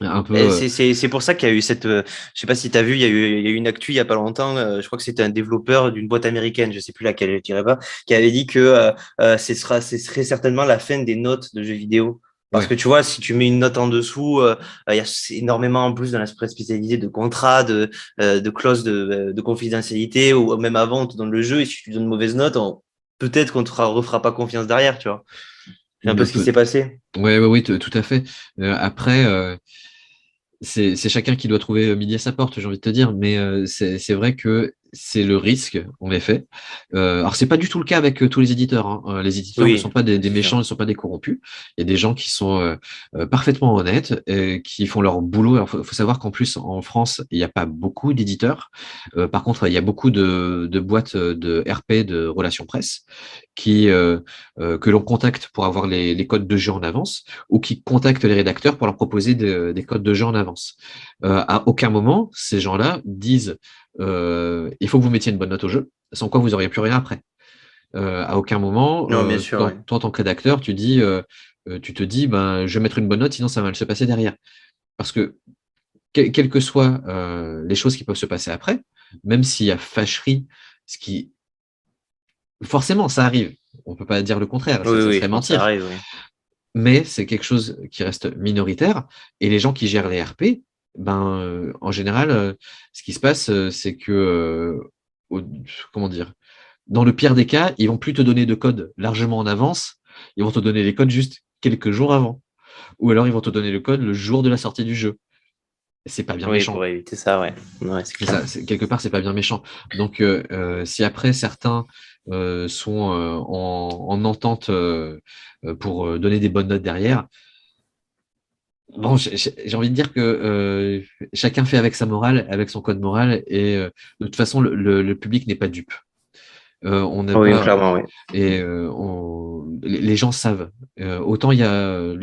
Un peu, Et c'est pour ça qu'il y a eu je sais pas si tu as vu, il y a eu une actu il y a pas longtemps, je crois que c'était un développeur d'une boîte américaine, je sais plus laquelle, je dirais pas, qui avait dit que ce serait certainement la fin des notes de jeux vidéo. Parce ouais. que tu vois, si tu mets une note en dessous, il y a énormément en plus dans la presse spécialisée de contrats, de clauses de confidentialité, ou même avant, on te donne le jeu, et si tu donnes une mauvaise note, peut-être qu'on te refera pas confiance derrière, tu vois. C'est un peu Ne ce qui peut- s'est passé. Ouais, ouais, oui, tout à fait. Après, c'est chacun qui doit trouver midi à sa porte, j'ai envie de te dire. Mais c'est vrai que c'est le risque, en effet. Alors, c'est pas du tout le cas avec tous les éditeurs, hein. Les éditeurs ne sont Oui, pas des c'est méchants, sûr. ne sont pas des corrompus. Il y a des gens qui sont parfaitement honnêtes, et qui font leur boulot. Alors, faut savoir qu'en plus, en France, il n'y a pas beaucoup d'éditeurs. Par contre, il y a beaucoup de boîtes de RP, de relations presse, que l'on contacte pour avoir les codes de jeu en avance, ou qui contactent les rédacteurs pour leur proposer des codes de jeu en avance. À aucun moment, ces gens-là disent il faut que vous mettiez une bonne note au jeu, sans quoi vous n'auriez plus rien après. À aucun moment, Non, bien sûr, oui. toi, en tant que rédacteur, tu te dis, ben, je vais mettre une bonne note, sinon ça va mal se passer derrière. Parce que, quelles que soient les choses qui peuvent se passer après, même s'il y a fâcherie, ce qui, forcément, ça arrive. On ne peut pas dire le contraire, Oui, ça oui, serait je pense que ça mentir. arrive, oui. Mais c'est quelque chose qui reste minoritaire. Et les gens qui gèrent les RP, ben, en général, ce qui se passe, c'est que, au- comment dire, dans le pire des cas, ils vont plus te donner de code largement en avance, ils vont te donner les codes juste quelques jours avant. Ou alors ils vont te donner le code le jour de la sortie du jeu. C'est pas bien Oui, pour méchant. éviter ça, ouais. Ouais, c'est C'est clair. ça, quelque part, c'est pas bien méchant. Donc, si après certains sont en entente pour donner des bonnes notes derrière, bon, j'ai envie de dire que chacun fait avec sa morale, avec son code moral, et de toute façon, le public n'est pas dupe. On n'a Oui, pas, clairement, oui. et les gens savent. Autant il y a,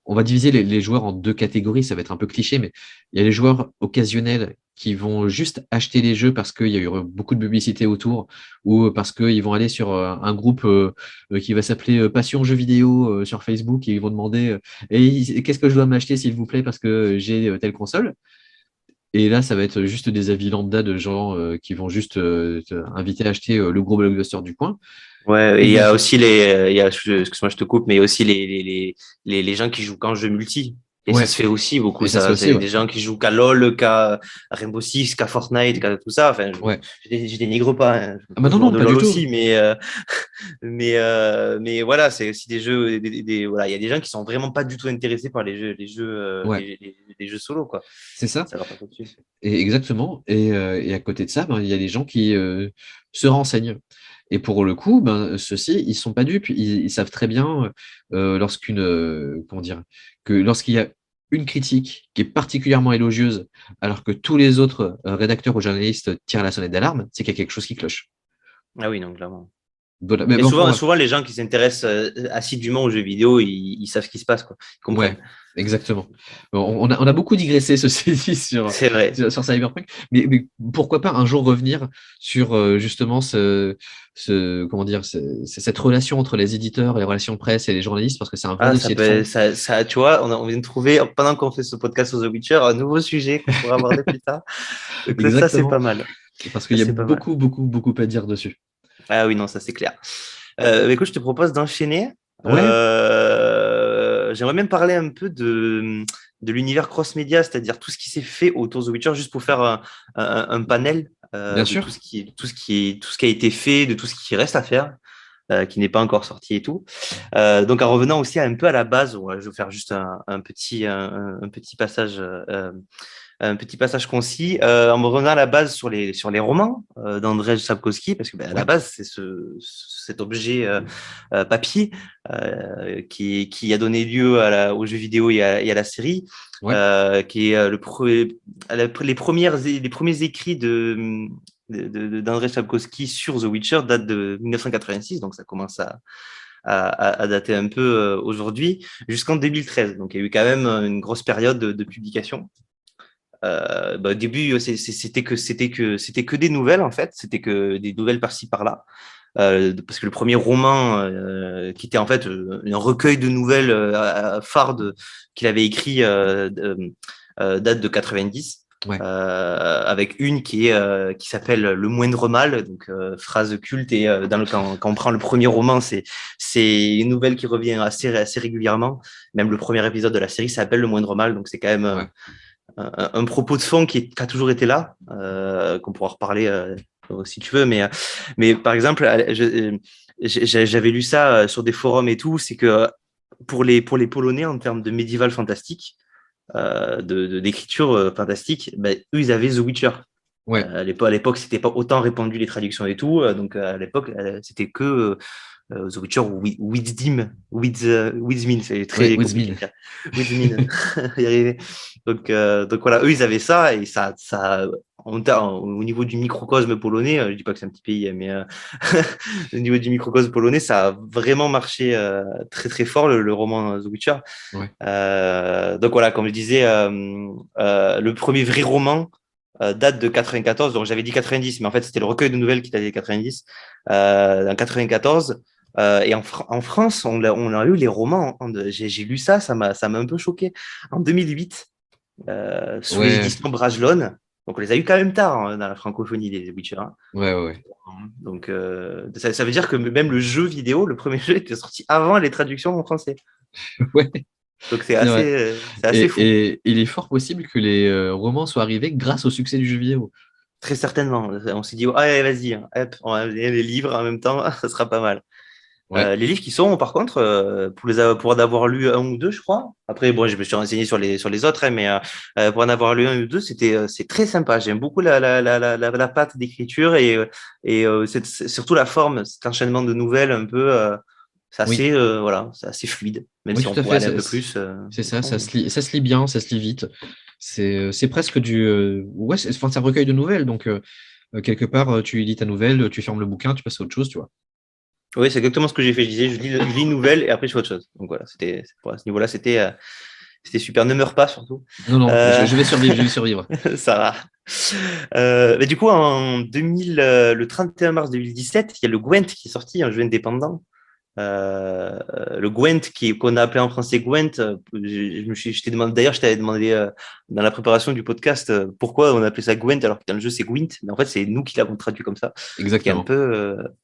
on va diviser les joueurs en deux catégories, ça va être un peu cliché, mais il y a les joueurs occasionnels qui vont juste acheter les jeux parce qu'il y a eu beaucoup de publicité autour, ou parce qu'ils vont aller sur un groupe qui va s'appeler Passion Jeux vidéo sur Facebook, et ils vont demander qu'est-ce que je dois m'acheter s'il vous plaît parce que j'ai telle console. Et là, ça va être juste des avis lambda de gens qui vont juste inviter à acheter le gros blockbuster du coin. Ouais, et Et il y des a gens. aussi les, il y a, excuse-moi, je te coupe, mais il y a aussi les gens qui jouent qu'en jeu multi. Et ça Ouais, se fait aussi beaucoup, et ça se fait ça. aussi, C'est ouais. des gens qui jouent qu'à LoL, qu'à Rainbow Six, qu'à Fortnite, qu'à tout ça. Enfin, Ouais. je dénigre pas, hein. Je suis Ah bah non, joueur non, de pas du LoL tout. aussi, mais voilà, c'est aussi des jeux, voilà, il y a des gens qui sont vraiment pas du tout intéressés par Ouais, les jeux solo, quoi. c'est ça. Ça leur passe au-dessus. Et exactement. Et à côté de ça, ben, il y a des gens qui se renseignent. Et pour le coup, ben, ceux-ci, ils sont pas dupes. Ils savent très bien comment dire, que lorsqu'il y a une critique qui est particulièrement élogieuse, alors que tous les autres rédacteurs ou journalistes tirent la sonnette d'alarme, c'est qu'il y a quelque chose qui cloche. Ah oui, non, clairement. Voilà. Mais Et bon, enfin, souvent, bref. souvent, les gens qui s'intéressent assidûment aux jeux vidéo, ils savent ce qui se passe, quoi. Ils Ouais, comprennent. exactement. Bon, on a beaucoup digressé, ceci dit, C'est vrai. sur Cyberpunk, mais pourquoi pas un jour revenir sur justement comment dire, cette relation entre les éditeurs, les relations presse et les journalistes, parce que c'est un vrai Ah, dossier de fond. tu vois, on vient de trouver, pendant qu'on fait ce podcast sur The Witcher, un nouveau sujet qu'on pourra aborder plus tard. Donc ça, c'est Exactement, pas mal. parce qu'il Ça, y a c'est pas mal. beaucoup, beaucoup, beaucoup à dire dessus. Ah oui, non, ça, c'est clair. Écoute, je te propose d'enchaîner. Ouais, J'aimerais même parler un peu de l'univers cross-média, c'est-à-dire tout ce qui s'est fait autour de The Witcher, juste pour faire un panel bien de sûr. tout ce qui a été fait, de tout ce qui reste à faire, qui n'est pas encore sorti et tout. Donc, en revenant aussi un peu à la base, ouais, je vais faire juste un petit passage un petit passage concis en me revenant à la base sur les romans d'Andrzej Sapkowski, parce que à la Ouais, base, c'est cet objet papier qui a donné lieu aux jeux vidéo et à la série, ouais, qui est les premiers écrits d'Andrzej Sapkowski sur The Witcher datent de 1986, donc ça commence à dater un peu aujourd'hui, jusqu'en 2013. Donc il y a eu quand même une grosse période de publication. Au début, c'était que des nouvelles en fait, c'était que des nouvelles par-ci par-là, parce que le premier roman, qui était en fait un recueil de nouvelles phares qu'il avait écrit, date de 90. ouais. Avec une qui s'appelle Le Moindre Mal, donc phrase culte, et quand on prend le premier roman, c'est une nouvelle qui revient assez régulièrement. Même le premier épisode de la série s'appelle Le Moindre Mal, donc c'est quand même Ouais. un propos de fond qui a toujours été là, qu'on pourra reparler si tu veux. Mais par exemple, j'avais lu ça sur des forums et tout, c'est que pour les Polonais, en termes de médiéval fantastique, d'écriture fantastique, ben, eux, ils avaient The Witcher. Ouais, À l'époque, c'était pas autant répandu les traductions et tout. Donc à l'époque, c'était que The Witcher ou Withmin, c'est ouais, très compliqué Wizmin. à dire. Withmin, y arriver. Donc voilà, eux, ils avaient ça et au niveau du microcosme polonais, je dis pas que c'est un petit pays, mais au niveau du microcosme polonais, ça a vraiment marché très très fort le roman The Witcher. Ouais, Donc voilà, comme je disais, le premier vrai roman date de 94, donc j'avais dit 90, mais en fait c'était le recueil de nouvelles qui datait de 90, en 94. Et en France, on a eu les romans. J'ai lu ça, ça m'a un peu choqué. En 2008, sous ouais, l'édition Brajlon. Donc on les a eu quand même tard dans la francophonie, les Witcher, hein. ouais, ouais. Donc ça veut dire que même le jeu vidéo, le premier jeu, était sorti avant les traductions en français. Ouais, Donc c'est vrai. c'est assez fou. Et il est fort possible que les romans soient arrivés grâce au succès du jeu vidéo. Très certainement. On s'est dit, oh, allez, vas-y, hein, hop, on va donner les livres en même temps, ça sera pas mal. Ouais, Les livres qui sont, par contre, pour en avoir lu un ou deux, je crois. Après, bon, je me suis renseigné sur les autres, hein, mais pour en avoir lu un ou deux, c'est très sympa. J'aime beaucoup la patte d'écriture et surtout la forme, cet enchaînement de nouvelles un peu, oui, voilà, c'est assez fluide, même oui, si on tout à pourrait fait. aller un peu plus. C'est Des ça, fois, ça se lit bien, ça se lit vite. C'est presque du. Ouais, enfin, c'est un recueil de nouvelles. Donc, quelque part, tu lis ta nouvelle, tu fermes le bouquin, tu passes à autre chose, tu vois. Oui, c'est exactement ce que j'ai fait. Je disais, je lis une nouvelle et après je fais autre chose. Donc voilà, à ce niveau-là, c'était super. Ne meurs pas surtout. Non, non, Euh, je vais survivre, je vais survivre. Ça va. Mais du coup, le 31 mars 2017, il y a le Gwent qui est sorti, un jeu indépendant. Euh, le Gwent, qu'on a appelé en français Gwent, je t'ai demandé, d'ailleurs, je t'avais demandé dans la préparation du podcast pourquoi on appelait ça Gwent alors que dans le jeu c'est Gwent. Mais en fait, c'est nous qui l'avons traduit comme ça, ce qui est Exactement.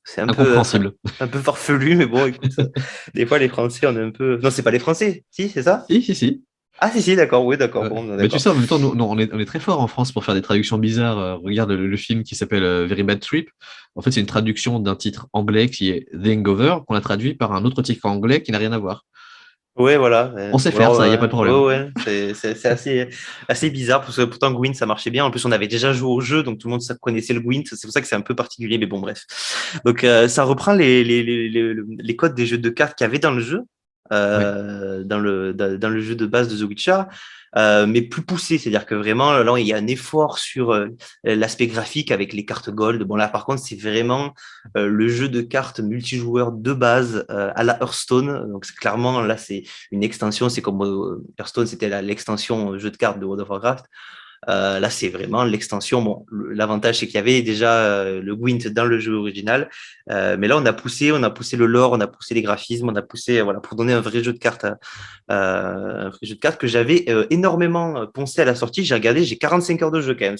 c'est un peu, Incompréhensible. un peu farfelu, mais bon, écoute, des fois les Français, on est un peu. Non, c'est pas les Français, si, c'est ça? Si, si, si. Ah, si, si, d'accord, oui, d'accord, bon, Mais tu d'accord. sais, en même temps, nous, on est très fort en France pour faire des traductions bizarres. Regarde le film qui s'appelle Very Bad Trip. En fait, c'est une traduction d'un titre anglais qui est The Hangover, qu'on a traduit par un autre titre anglais qui n'a rien à voir. Ouais, voilà. On sait Ou faire alors, ça, il n'y a pas de problème. ouais, ouais, c'est assez bizarre parce que pourtant Gwent ça marchait bien. En plus, on avait déjà joué au jeu, donc tout le monde connaissait le Gwent. C'est pour ça que c'est un peu particulier, mais bon, bref. Donc, ça reprend les codes des jeux de cartes qu'il y avait dans le jeu, Ouais. dans le jeu de base de The Witcher, mais plus poussé. C'est-à-dire que vraiment, là, il y a un effort sur l'aspect graphique avec les cartes gold. Bon, là, par contre, c'est vraiment le jeu de cartes multijoueur de base à la Hearthstone. Donc, clairement, là, c'est une extension. C'est comme Hearthstone, c'était l'extension jeu de cartes de World of Warcraft. Là, c'est vraiment l'extension. Bon, l'avantage, c'est qu'il y avait déjà le Gwent dans le jeu original, mais là, on a poussé le lore, on a poussé les graphismes, on a poussé, voilà, pour donner un vrai jeu de cartes, un vrai jeu de cartes que j'avais énormément poncé à la sortie. J'ai regardé, j'ai 45 heures de jeu quand même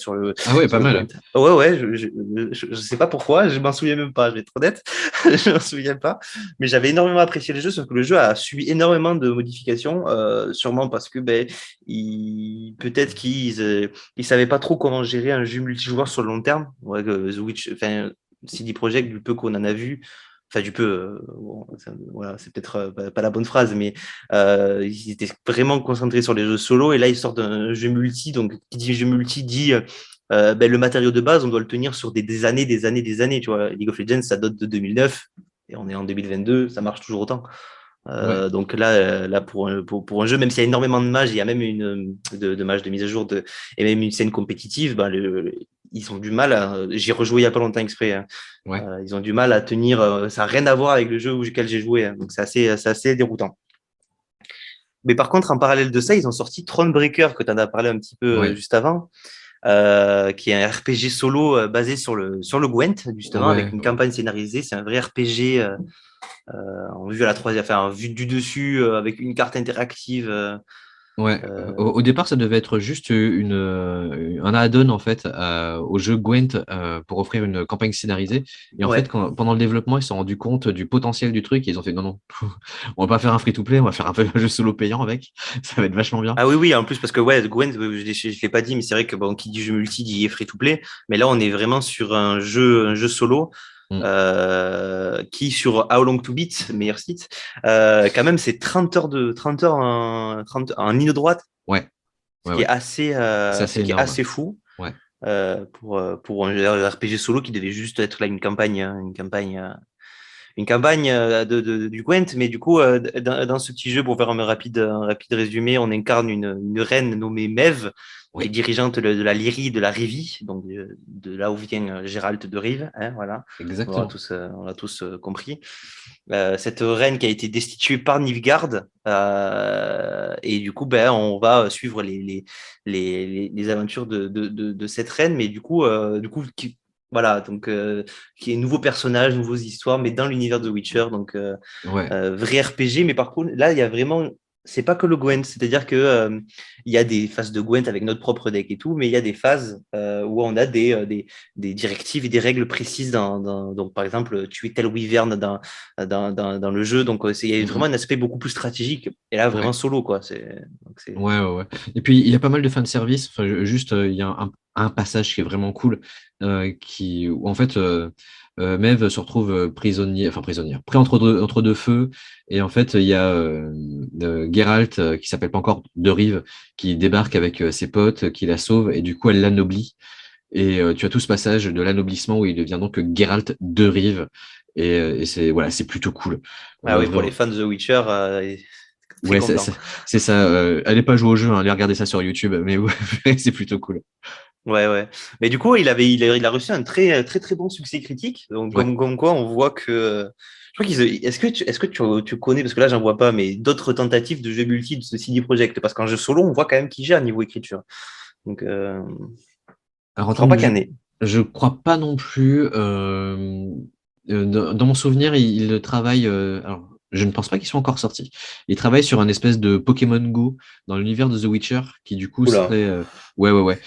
Ah ouais, sur pas le mal. Gwent. Ouais, ouais, je sais pas pourquoi, je m'en souviens même pas, je vais être honnête, je m'en souviens pas, mais j'avais énormément apprécié le jeu, sauf que le jeu a subi énormément de modifications, sûrement parce que ben, peut-être ils savaient pas trop comment gérer un jeu multijoueur sur le long terme. Ouais, que The Witch, enfin, CD Projekt, du peu qu'on en a vu, enfin du peu, bon, voilà, c'est peut-être pas la bonne phrase, mais ils étaient vraiment concentrés sur les jeux solo et là ils sortent un jeu multi. Donc qui dit jeu multi dit ben, le matériau de base, on doit le tenir sur des années, des années, des années. Tu vois, League of Legends, ça date de 2009 et on est en 2022, ça marche toujours autant. Ouais. Donc là, pour un jeu, même s'il y a énormément de mages, il y a même de mages de mise à jour et même une scène compétitive, ben, ils ont du mal j'y ai rejoué il n'y a pas longtemps exprès, hein. Ouais. Ils ont du mal à tenir, ça n'a rien à voir avec le jeu auquel j'ai joué, hein. Donc c'est assez déroutant. Mais par contre, en parallèle de ça, ils ont sorti Thronebreaker, que tu en as parlé un petit peu Ouais. juste avant, qui est un RPG solo basé sur le Gwent, justement, avec Ouais. une campagne scénarisée. C'est un vrai RPG en vue à la troisième, enfin, en vue du dessus, avec une carte interactive. Ouais, Euh, au départ, ça devait être juste un add-on en fait au jeu Gwent pour offrir une campagne scénarisée. Et en fait, ouais. pendant le développement, ils se sont rendus compte du potentiel du truc et ils ont fait non, non, on va pas faire un free-to-play, on va faire un peu un jeu solo payant avec. Ça va être vachement bien. Ah oui, oui, en plus, parce que ouais, Gwent, je ne l'ai pas dit, mais c'est vrai que bon, qui dit jeu multi dit free to play. Mais là, on est vraiment sur un jeu solo Mm. qui, sur How Long to Beat, meilleur site, quand même, c'est 30 heures en ligne droite, Ouais, ouais, ouais. ce C'est assez qui est énorme. assez fou. Ouais. pour un RPG solo qui devait juste être là une campagne du Gwent, mais du coup, dans ce petit jeu, pour faire un rapide résumé, on incarne une reine nommée Mev, qui est Oui, dirigeante de la Lyrie de la Rivie, donc de là où vient Gérald de Rive, hein, voilà. exactement. On l'a tous compris. Cette reine qui a été destituée par Nilfgaard, et du coup, ben, on va suivre les aventures de cette reine, mais voilà, donc qui est nouveau personnage, nouveaux histoires, mais dans l'univers de Witcher, donc Ouais, vrai RPG. Mais par contre, là, il y a vraiment, c'est pas que le Gwent, c'est-à-dire que il y a des phases de Gwent avec notre propre deck et tout, mais il y a des phases où on a des directives et des règles précises donc par exemple, tuer tel wyvern dans le jeu, donc il y a vraiment Mhm. un aspect beaucoup plus stratégique. Et là, vraiment Ouais. solo, quoi. Ouais, ouais, ouais. Et puis, il y a pas mal de fanservice. Enfin, juste, il y a un passage qui est vraiment cool, où en fait, Maeve se retrouve prisonnière, pris entre deux feux. Et en fait, il y a Geralt, qui s'appelle pas encore de Rive, qui débarque avec ses potes, qui la sauve, et du coup, elle l'anoblit. Et tu as tout ce passage de l'anoblissement où il devient donc Geralt de Rive. Et c'est voilà, c'est plutôt cool. Ah oui, pour les Vraiment. fans de The Witcher, très Ouais, content. c'est ça. Allez pas jouer au jeu, hein, allez regarder ça sur YouTube, mais ouais, c'est plutôt cool. Ouais, ouais. Mais du coup, il a reçu un très, très bon succès critique. Donc, Ouais. comme quoi, on voit que. Je crois est-ce que tu connais, parce que là, j'en vois pas, mais d'autres tentatives de jeux multi de ce CD Projekt? Parce qu'en jeu solo, on voit quand même qu'il gère niveau écriture. Donc, Alors en je crois termes pas de qu'il y jeu, en ait. je crois pas non plus. Dans mon souvenir, il travaille. Alors, je ne pense pas qu'ils soient encore sortis. Il travaille sur un espèce de Pokémon Go dans l'univers de The Witcher, qui du coup Oula, serait, ouais, ouais, ouais,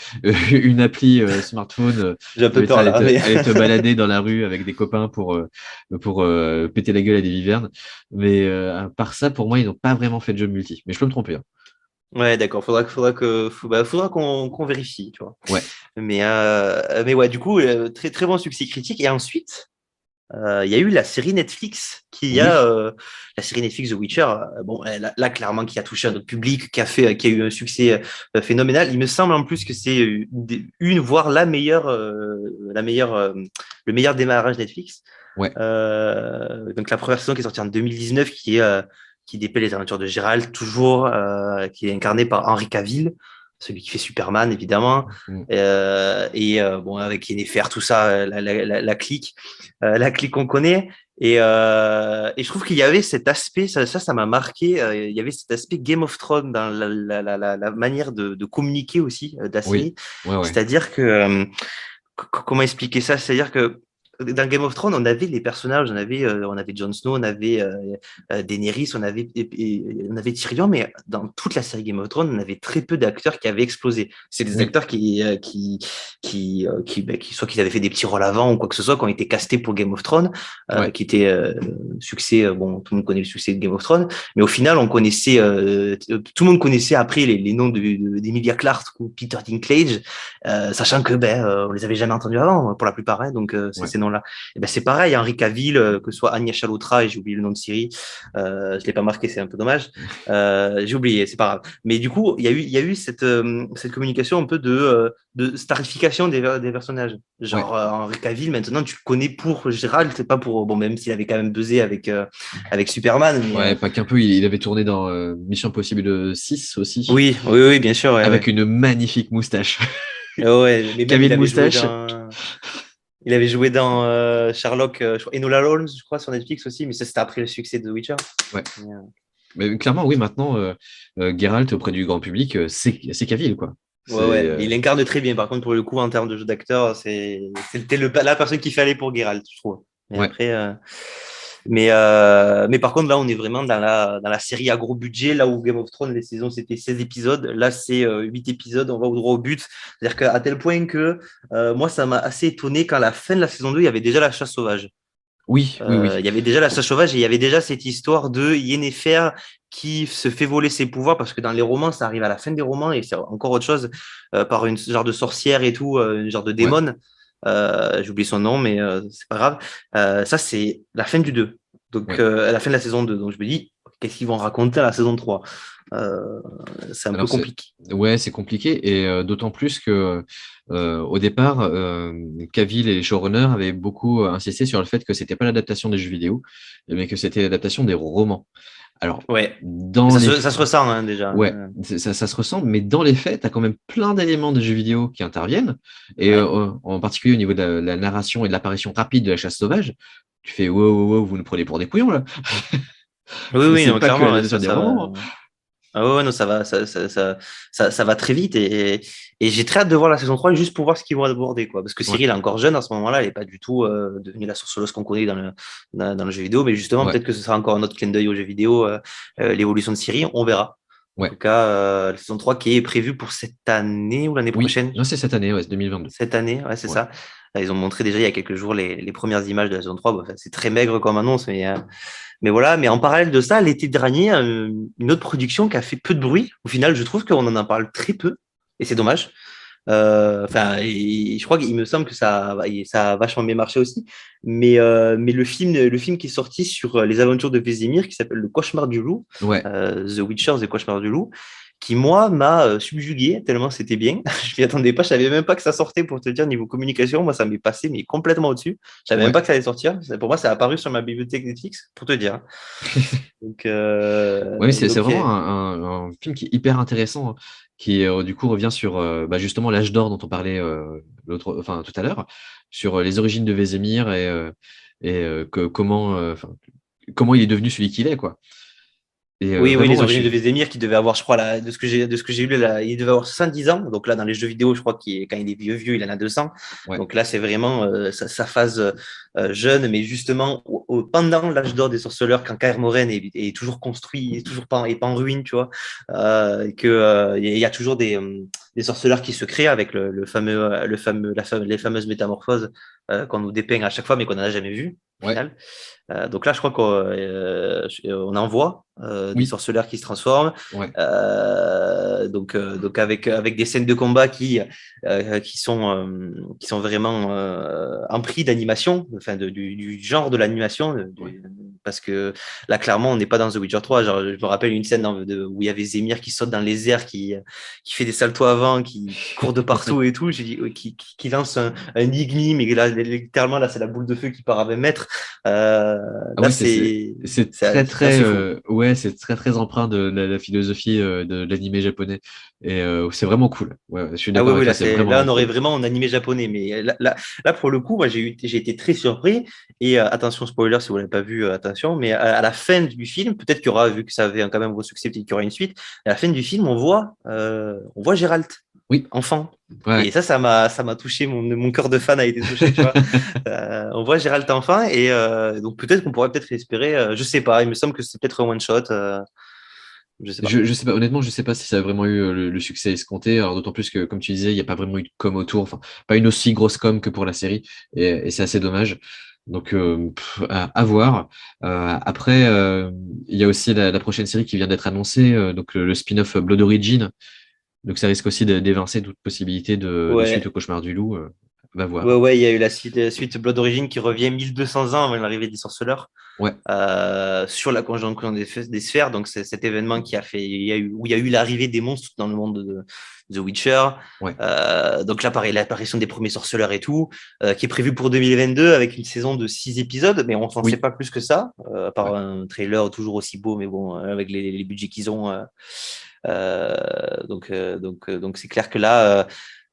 une appli smartphone j'ai un qui peu mettrait peur là, mais. à aller te balader dans la rue avec des copains pour péter la gueule à des vivernes. Mais à part ça, pour moi, ils n'ont pas vraiment fait de jeu multi. Mais je peux me tromper, hein. Ouais, d'accord. Faudra qu'on vérifie, tu vois. Ouais, Mais ouais, du coup, très, très bon succès critique. Et ensuite. Il y a eu la série Netflix oui, la série Netflix The Witcher. Bon, là, clairement, qui a touché un autre public, qui a eu un succès phénoménal. Il me semble en plus que c'est voire la meilleure, le meilleur démarrage Netflix. ouais, Donc la première saison qui est sortie en 2019, qui dépeint les aventures de Gérald, toujours, qui est incarné par Henry Cavill, celui qui fait Superman, évidemment. mm, Bon, avec Yennefer, tout ça, la clique qu'on connaît. Et je trouve qu'il y avait cet aspect, ça m'a marqué, il y avait cet aspect Game of Thrones dans la manière de communiquer aussi de la oui, série. ouais, ouais, C'est-à-dire que, comment expliquer ça? C'est-à-dire que dans Game of Thrones, on avait les personnages, on avait Jon Snow, on avait Daenerys, on avait Tyrion, mais dans toute la série Game of Thrones, on avait très peu d'acteurs qui avaient explosé. C'est des oui, acteurs soit qu'ils avaient fait des petits rôles avant ou quoi que ce soit, qui ont été castés pour Game of Thrones, ouais. qui était succès. Bon, tout le monde connaît le succès de Game of Thrones, mais au final, tout le monde connaissait après les noms d'Emilia Clarke ou Peter Dinklage, sachant que on les avait jamais entendus avant pour la plupart, hein, donc Ouais. ces noms-là. Et ben c'est pareil, Henri Cavill, que ce soit Anya Chalotra, et j'ai oublié le nom de Siri, je l'ai pas marqué, c'est un peu dommage. J'ai oublié, c'est pas grave. Mais du coup, il y a eu cette communication un peu de starification des personnages. Ouais, Genre Henri Cavill, maintenant tu le connais pour Gérald, c'est pas pour bon, même s'il avait quand même buzzé avec Superman, mais ouais, pas qu'un peu, il avait tourné dans Mission Impossible 6 aussi, oui, bien sûr, ouais, avec ouais. une magnifique moustache. Ouais, mais même Kevin Moustache. il avait joué dans Sherlock, Enola Holmes, je crois, sur Netflix aussi, mais ça c'était après le succès de The Witcher. Ouais. Mais, Mais clairement, oui, maintenant, Geralt auprès du grand public, c'est Cavill, quoi. C'est, ouais, ouais, mais il incarne très bien. Par contre, pour le coup, en termes de jeu d'acteur, c'était la personne qu'il fallait pour Geralt, je trouve. Mais ouais, après, mais par contre, là, on est vraiment dans la série à gros budget, là où Game of Thrones, les saisons, c'était 16 épisodes. Là, c'est 8 épisodes, on va au droit au but. C'est-à-dire qu'à tel point que moi, ça m'a assez étonné qu'à la fin de la saison 2, il y avait déjà la chasse sauvage. oui, oui, oui. Il y avait déjà la chasse sauvage et il y avait déjà cette histoire de Yennefer qui se fait voler ses pouvoirs parce que dans les romans, ça arrive à la fin des romans et c'est encore autre chose par une genre de sorcière et tout, une genre de Ouais, démon. J'oublie son nom, mais c'est pas grave. Ça, c'est la fin du 2. Donc, ouais. à la fin de la saison 2. Donc, je me dis, qu'est-ce qu'ils vont raconter à la saison 3. Euh, c'est un peu Alors, compliqué. ouais, c'est compliqué, et d'autant plus que au départ, Cavill et les showrunners avaient beaucoup insisté sur le fait que c'était pas l'adaptation des jeux vidéo, mais que c'était l'adaptation des romans. Alors, Ouais, dans les ça se ressent hein, déjà. ouais, ça se ressent, mais dans les faits, tu as quand même plein d'éléments de jeux vidéo qui interviennent, et Ouais. en particulier au niveau de la narration et de l'apparition rapide de la chasse sauvage. Tu fais wow, wow, wow, vous nous prenez pour des couillons là. Oui, oui, C'est non, pas que clairement, ouais, l'adaptation des ça va. romans, hein. Ah ouais, non, ça va très vite et j'ai très hâte de voir la saison 3 juste pour voir ce qu'ils vont aborder, quoi. Parce que Ouais, Cyril est encore jeune à ce moment-là, elle n'est pas du tout devenue la sorcelleuse qu'on connaît dans le jeu vidéo, mais justement, ouais, peut-être que ce sera encore un autre clin d'œil au jeu vidéo, l'évolution de Cyril, on verra. En ouais. tout cas, la saison 3 qui est prévue pour cette année ou l'année Oui, prochaine. non, c'est cette année, ouais, c'est 2022. Cette année, ouais, c'est Ouais. ça. Ils ont montré déjà il y a quelques jours les premières images de la saison 3. Bon, enfin, c'est très maigre comme annonce, mais voilà. Mais en parallèle de ça, l'été dernier, une autre production qui a fait peu de bruit. Au final, je trouve qu'on en parle très peu, et c'est dommage. Enfin, je crois qu'il me semble que ça a vachement bien marché aussi. Mais le film qui est sorti sur les aventures de Vézimir, qui s'appelle Le Cauchemar du Loup, Ouais. The Witcher, The Cauchemar du Loup, qui moi m'a subjugué tellement c'était bien. Je m'y attendais pas, je savais même pas que ça sortait pour te dire niveau communication. Moi, ça m'est passé mais complètement au-dessus. Je savais même Ouais. pas que ça allait sortir. Pour moi, ça a apparu sur ma bibliothèque Netflix pour te dire. Donc, Oui, c'est donc vraiment un film qui est hyper intéressant, hein, qui du coup revient sur bah, justement l'âge d'or dont on parlait enfin, tout à l'heure, sur les origines de Vézémir, comment il est devenu celui qu'il est, quoi. Et oui, oui, vraiment, les moi, je origines de suis. Vézémir qui devait avoir, je crois, de ce que j'ai lu, là, il devait avoir 110 ans. Donc là, dans les jeux vidéo, je crois quand il est vieux, il en a 200. Ouais, Donc là, c'est vraiment sa phase jeune, mais justement, pendant l'âge d'or des sorceleurs, quand Kaer Morhen est toujours construit, est pas en ruine, tu vois, il y a toujours des sorceleurs qui se créent avec les fameuses métamorphoses qu'on nous dépeint à chaque fois, mais qu'on n'a jamais vues, au ouais, final. Donc là, je crois qu'on en voit des oui, sorceleurs qui se transforment. ouais, Donc avec des scènes de combat qui sont vraiment en prix d'animation, enfin du genre de l'animation, ouais. parce que là, clairement, on n'est pas dans The Witcher 3. Genre, je me rappelle une scène où il y avait Zemir qui saute dans les airs, qui fait des saltos avant, qui court de partout et tout. J'ai dit, qui lance un igni, mais là, littéralement, là, c'est la boule de feu qui part à 20 mètres. Ah Là, ouais, c'est très c'est très assez fou. ouais, c'est très très empreint de la philosophie de l'animé japonais, et c'est vraiment cool. Ouais, ouais, je suis Ah d'accord oui, avec oui, toi, c'est là, vraiment on aurait cool. vraiment un animé japonais. Mais là, pour le coup, moi, j'ai été très surpris. Et attention, spoiler, si vous l'avez pas vu, attention. Mais à la fin du film, peut-être qu'il y aura, vu que ça avait quand même gros succès, peut-être qu'il y aura une suite. À la fin du film, on voit Gérald, Oui, enfant. Et ouais. ça m'a touché. Mon cœur de fan a été touché, tu vois. On voit Gérald enfant. Et donc, peut-être qu'on pourrait peut-être espérer, je sais pas, il me semble que c'est peut-être un one-shot. Je sais pas. Je sais pas, honnêtement, je sais pas si ça a vraiment eu le succès escompté. Alors, d'autant plus que, comme tu disais, il n'y a pas vraiment eu de com autour, enfin, pas une aussi grosse com que pour la série, et c'est assez dommage. Donc, à voir. Après, il y a aussi la prochaine série qui vient d'être annoncée, donc le spin-off Blood Origin. Donc, ça risque aussi d'évincer toute possibilité de suite au Ouais. Cauchemar du Loup. Va Ouais, voir. ouais, il y a eu la suite Blood Origin qui revient 1200 ans avant l'arrivée des sorceleurs Ouais, sur la conjonction des sphères. Donc, c'est cet événement où il y a eu l'arrivée des monstres dans le monde de The Witcher. ouais, Donc là, pareil, l'apparition des premiers sorceleurs et tout, qui est prévu pour 2022 avec une saison de 6 épisodes, mais on s'en sait oui, pas plus que ça, à part ouais. un trailer toujours aussi beau, mais bon, avec les budgets qu'ils ont. Donc c'est clair que là,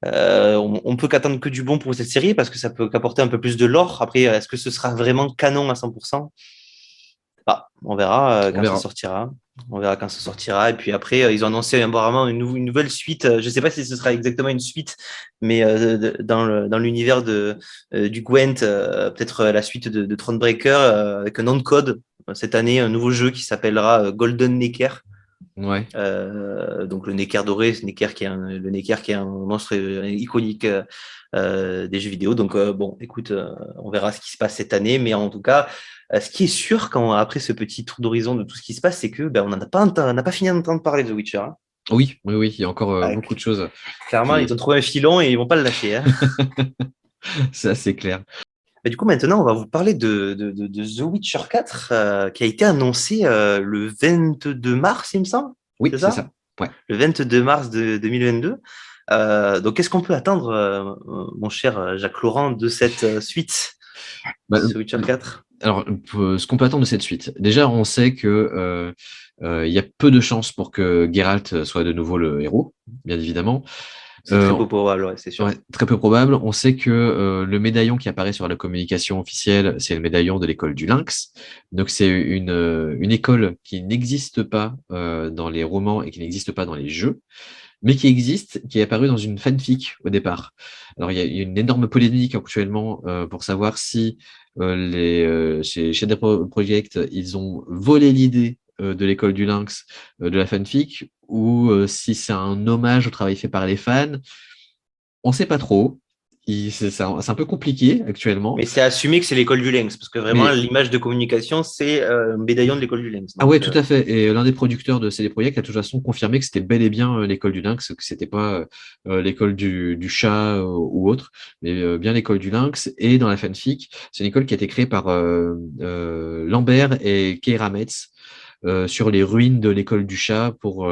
on peut qu'attendre que du bon pour cette série parce que ça peut qu'apporter un peu plus de lore. Après, est-ce que ce sera vraiment canon à 100%? Bah, on verra On quand ça verra. sortira. On verra quand ça sortira. Et puis après, ils ont annoncé apparemment une nouvelle suite. Je ne sais pas si ce sera exactement une suite, mais dans l'univers du Gwent, peut-être la suite de Thronebreaker avec un nom de code cette année, un nouveau jeu qui s'appellera Golden Necker. Ouais. Donc le Necker doré, le Necker qui est un monstre iconique des jeux vidéo. Donc bon, écoute, on verra ce qui se passe cette année, mais en tout cas, ce qui est sûr après ce petit tour d'horizon de tout ce qui se passe, c'est que ben, on n'a pas fini d'entendre parler de The Witcher. Hein. Oui, oui, oui, il y a encore Ah, beaucoup de choses clairement, ils ont qui. trouvé un filon et ils vont pas le lâcher. Hein. C'est assez clair. Du coup, maintenant, on va vous parler de The Witcher 4 qui a été annoncé le 22 mars, il me semble. Oui, C'est c'est ça? ça. Ouais. Le 22 mars de 2022. Donc, qu'est-ce qu'on peut attendre, mon cher Jacques Laurent, de cette suite, Bah, The Witcher 4? alors, ce qu'on peut attendre de cette suite, déjà, on sait que il y a peu de chances pour que Geralt soit de nouveau le héros, bien évidemment. C'est très peu probable, ouais, c'est sûr. Ouais, très peu probable. On sait que le médaillon qui apparaît sur la communication officielle, c'est le médaillon de l'école du Lynx. Donc, c'est une école qui n'existe pas dans les romans et qui n'existe pas dans les jeux, mais qui existe, qui est apparue dans une fanfic au départ. Alors, il y a une énorme polémique actuellement pour savoir si chez Shadow Project, ils ont volé l'idée de l'école du Lynx de la fanfic, ou si c'est un hommage au travail fait par les fans. On sait pas trop. C'est un peu compliqué actuellement. Mais c'est assumé que c'est l'école du Lynx, parce que vraiment, Mais l'image de communication, c'est un médaillon de l'école du Lynx. ah Donc, ouais, tout à fait. Et l'un des producteurs de CD Projekt a de toute façon confirmé que c'était bel et bien l'école du Lynx, que c'était pas l'école du chat ou autre, mais bien l'école du Lynx. Et dans la fanfic, c'est une école qui a été créée par Lambert et Keira Metz sur les ruines de l'école du chat pour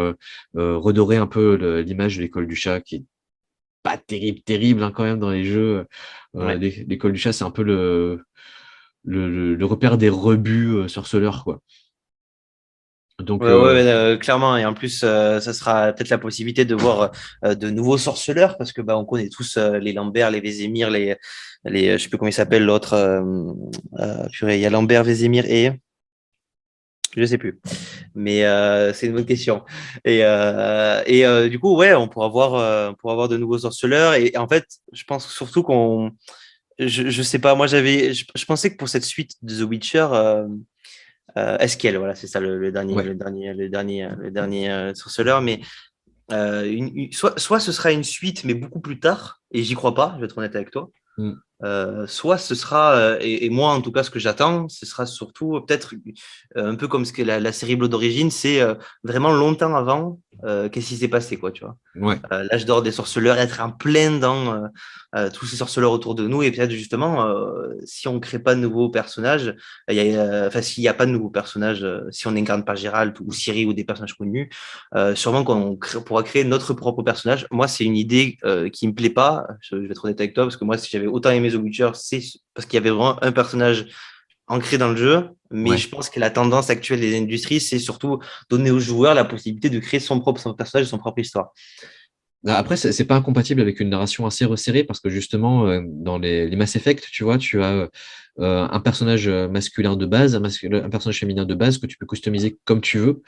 redorer un peu l'image de l'école du chat qui est pas terrible hein, quand même dans les jeux. ouais. L'école du chat, c'est un peu le repère des rebuts sorceleurs, quoi. Donc, Ouais, ouais, ouais, clairement. Et en plus, ça sera peut-être la possibilité de voir de nouveaux sorceleurs, parce que bah, on connaît tous les Lambert, les Vézémir, je sais plus comment il s'appelle l'autre. Purée, il y a Lambert, Vézémir et je sais plus. Mais c'est une bonne question. Et du coup, ouais, on pourra voir de nouveaux sorceleurs. Et en fait, je pense surtout je sais pas, moi je pensais que pour cette suite de The Witcher. Esquel, voilà, c'est ça ouais. le dernier sorceleur. Mais soit ce sera une suite, mais beaucoup plus tard, et j'y crois pas, je vais être honnête avec toi. Mm. Soit ce sera, et moi en tout cas ce que j'attends, ce sera surtout peut-être un peu comme ce que la série Blood d'origine, c'est vraiment longtemps avant, qu'est-ce qui s'est passé, quoi, tu vois. Ouais. L'âge d'or des sorceleurs, être en plein dans tous ces sorceleurs autour de nous, et peut-être justement, si on ne crée pas de nouveaux personnages, enfin s'il n'y a pas de nouveaux personnages, si on n'incarne pas Gérald ou Ciri ou des personnages connus, sûrement pourra créer notre propre personnage. Moi, c'est une idée qui me plaît pas, je vais être honnête avec toi, parce que moi, si j'avais autant aimé The Witcher, c'est parce qu'il y avait vraiment un personnage ancré dans le jeu, mais Ouais. je pense que la tendance actuelle des industries, c'est surtout donner aux joueurs la possibilité de créer son personnage et son propre histoire. Après, c'est pas incompatible avec une narration assez resserrée parce que justement, dans les Mass Effect, tu vois, tu as un personnage masculin de base, un personnage féminin de base que tu peux customiser comme tu veux,